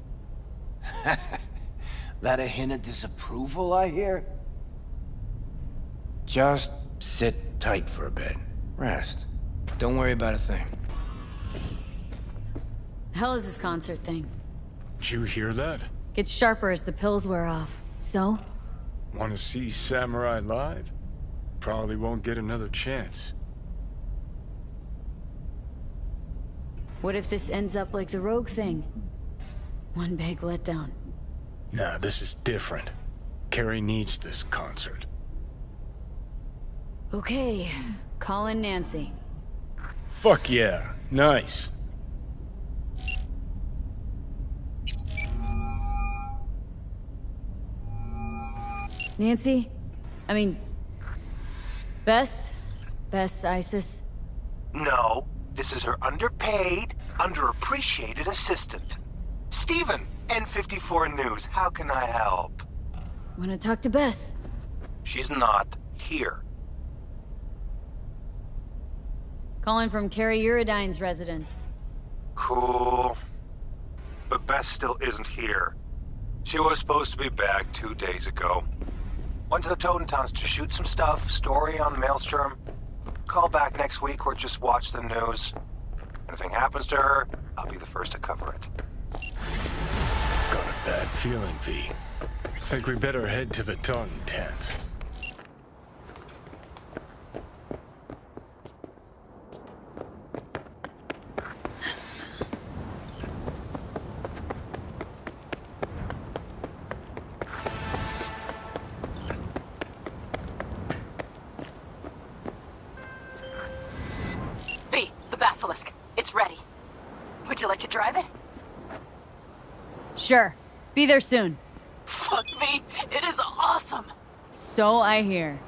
That a hint of disapproval, I hear? Just sit tight for a bit. Rest. Don't worry about a thing. Hell is this concert thing? Did you hear that? Gets sharper as the pills wear off. So? Want to see Samurai live? Probably won't get another chance. What if this ends up like the Rogue thing? One big letdown. Nah, this is different. Carrie needs this concert. Okay, call in Nancy. Fuck yeah, nice. Nancy? I mean... Bess? Bess Isis? No, this is her underpaid, underappreciated assistant. Steven, N54 News, how can I help? Wanna talk to Bess? She's not here. Calling from Carrie Uridine's residence. Cool. But Bess still isn't here. She was supposed to be back 2 days ago. Went to the Totentowns to shoot some stuff, story on Maelstrom. Call back next week or just watch the news. Anything happens to her, I'll be the first to cover it. Got a bad feeling, V. Think we better head to the Taunton tent. V, the basilisk. It's ready. Would you like to drive it? Sure. Be there soon. Fuck V, it is awesome. So I hear.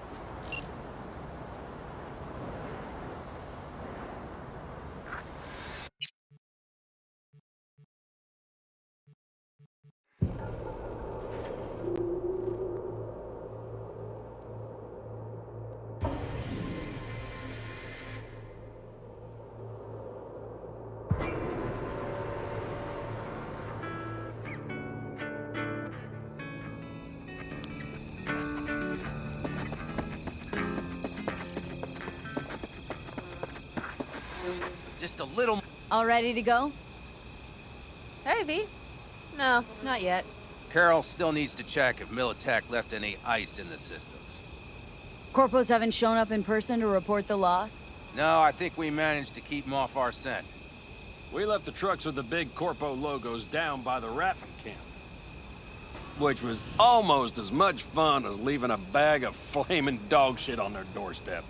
Just a little... All ready to go? Hey, V. No, not yet. Carol still needs to check if Militech left any ice in the systems. Corpos haven't shown up in person to report the loss? No, I think we managed to keep them off our scent. We left the trucks with the big Corpo logos down by the Raffin camp. Which was almost as much fun as leaving a bag of flaming dog shit on their doorstep.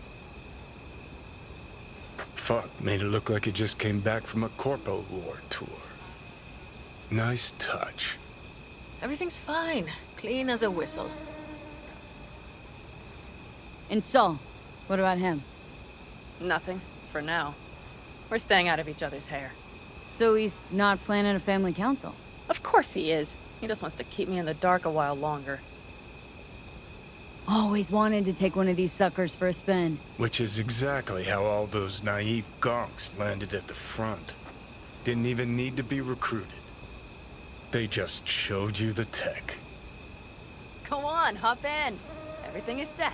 Fuck, made it look like it just came back from a Corpo War tour. Nice touch. Everything's fine. Clean as a whistle. And Saul, what about him? Nothing, for now. We're staying out of each other's hair. So he's not planning a family council? Of course he is. He just wants to keep me in the dark a while longer. Always wanted to take one of these suckers for a spin. Which is exactly how all those naive gonks landed at the front. Didn't even need to be recruited. They just showed you the tech. Go on, hop in. Everything is set.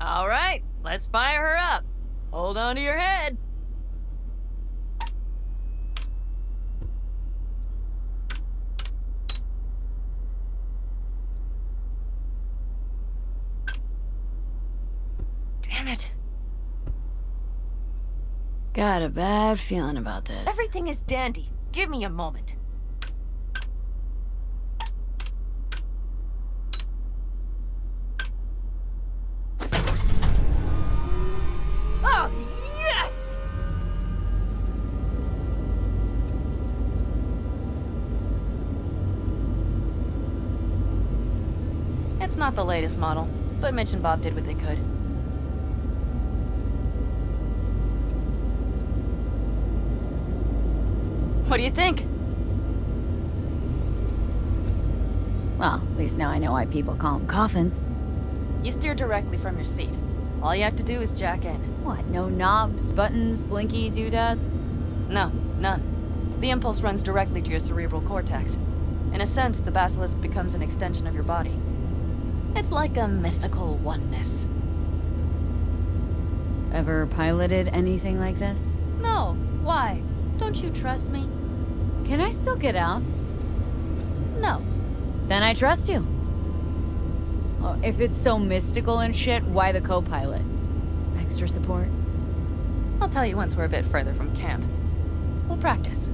All right, let's fire her up. Hold on to your head. Damn it. Got a bad feeling about this. Everything is dandy. Give me a moment. Oh, yes! It's not the latest model, but Mitch and Bob did what they could. What do you think? Well, at least now I know why people call them coffins. You steer directly from your seat. All you have to do is jack in. What, no knobs, buttons, blinky doodads? No, none. The impulse runs directly to your cerebral cortex. In a sense, the basilisk becomes an extension of your body. It's like a mystical oneness. Ever piloted anything like this? No, why? Don't you trust me? Can I still get out? No. Then I trust you. Oh, if it's so mystical and shit, why the co-pilot? Extra support? I'll tell you once we're a bit further from camp. We'll practice.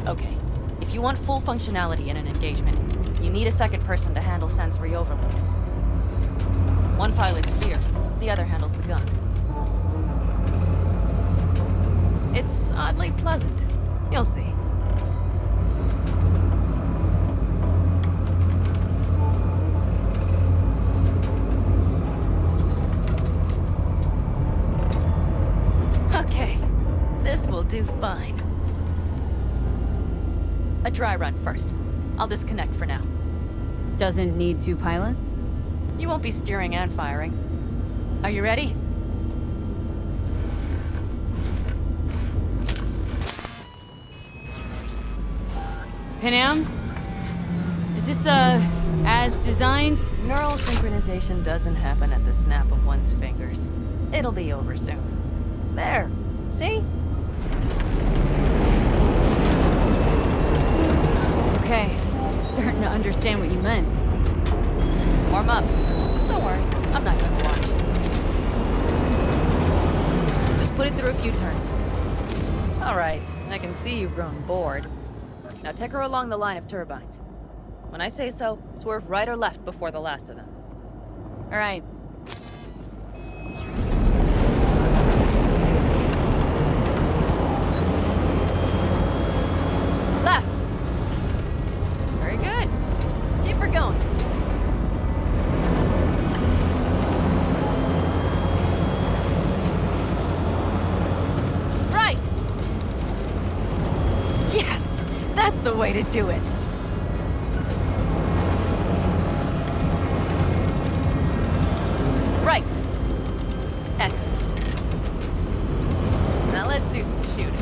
Okay, if you want full functionality in an engagement, you need a second person to handle sensory overload. One pilot steers, the other handles the gun. It's oddly pleasant. You'll see. Okay, this will do fine. A dry run first. I'll disconnect for now. Doesn't need two pilots? You won't be steering and firing. Are you ready? Panam? Is this, as designed? Neural synchronization doesn't happen at the snap of one's fingers. It'll be over soon. There. See? Okay. Starting to understand what you meant. Warm up. Don't worry. I'm not gonna watch. Just put it through a few turns. All right. I can see you've grown bored. Now take her along the line of turbines. When I say so, swerve right or left before the last of them. All right. Left. Very good. Keep her going. Right. Yes, that's the way to do it. Right. Excellent. Now let's do some shooting.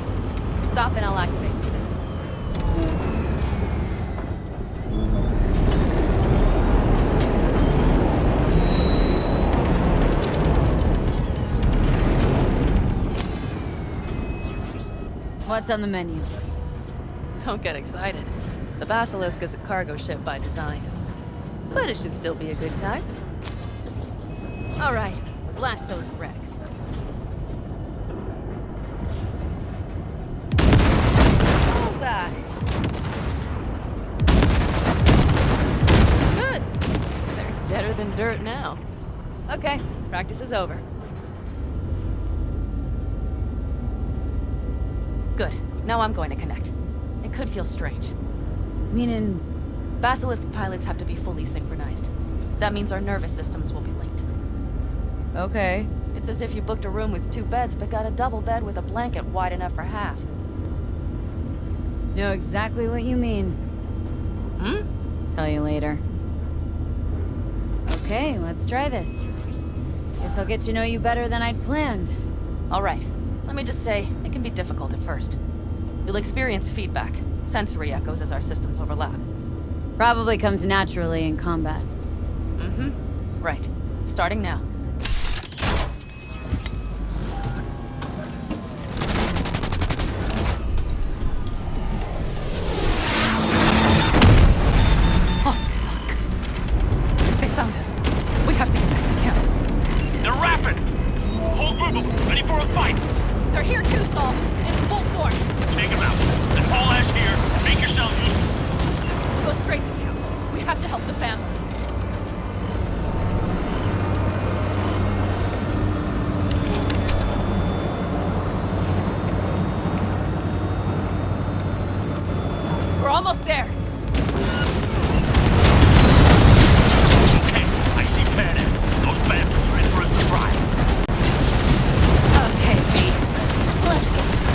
Stop and I'll activate the system. What's on the menu? Don't get excited. The Basilisk is a cargo ship by design. But it should still be a good time. Alright, blast those wrecks. Bullseye! Good! They're better than dirt now. Okay, practice is over. Good. Now I'm going to connect. It could feel strange. Meaning? Basilisk pilots have to be fully synchronized. That means our nervous systems will be linked. Okay. It's as if you booked a room with 2 beds, but got a double bed with a blanket wide enough for half. Know exactly what you mean. Tell you later. Okay, let's try this. Guess I'll get to know you better than I'd planned. Alright. Let me just say, it can be difficult at first. You'll experience feedback, sensory echoes as our systems overlap. Probably comes naturally in combat. Right. Starting now. Oh, fuck. They found us. We have to get back to camp. They're rapid! Whole group of them, ready for a fight! They're here too, Saul. In full force. Take them out. Then haul ass here. Make yourself useful. We'll go straight to camp. We have to help the family. We're almost there. Okay, I see Pan in. Those bastards are in for a surprise. Okay, V. Let's get to it.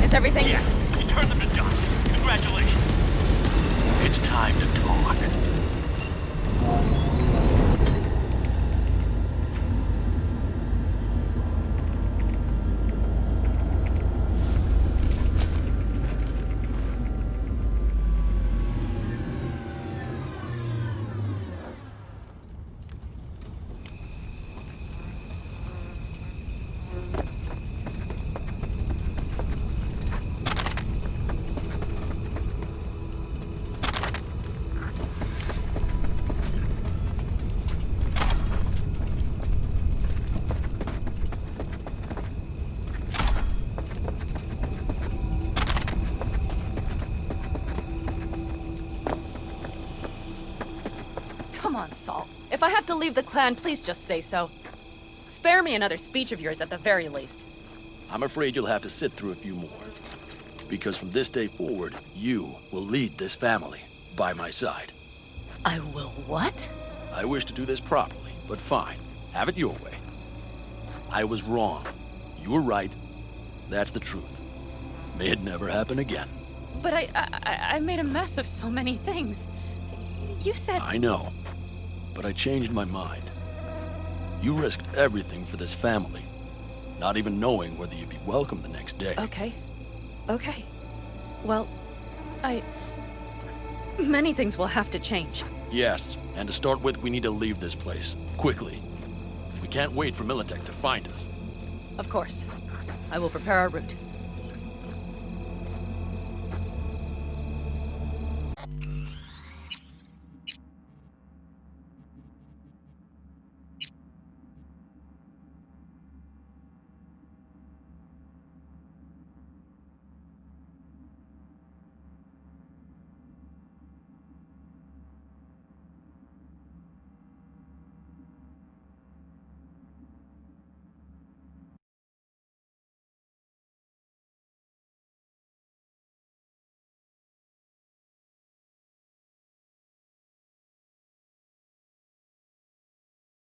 Is everything? Yeah, you turned them to dust. Congratulations. It's time to talk. Come on, Saul. If I have to leave the clan, please just say so. Spare me another speech of yours at the very least. I'm afraid you'll have to sit through a few more. Because from this day forward, you will lead this family by my side. I will what? I wish to do this properly, but fine. Have it your way. I was wrong. You were right. That's the truth. May it never happen again. But I made a mess of so many things. You said... I know. But I changed my mind. You risked everything for this family, not even knowing whether you'd be welcome the next day. Okay. Okay. Well, many things will have to change. Yes, and to start with, we need to leave this place. Quickly. We can't wait for Militech to find us. Of course. I will prepare our route.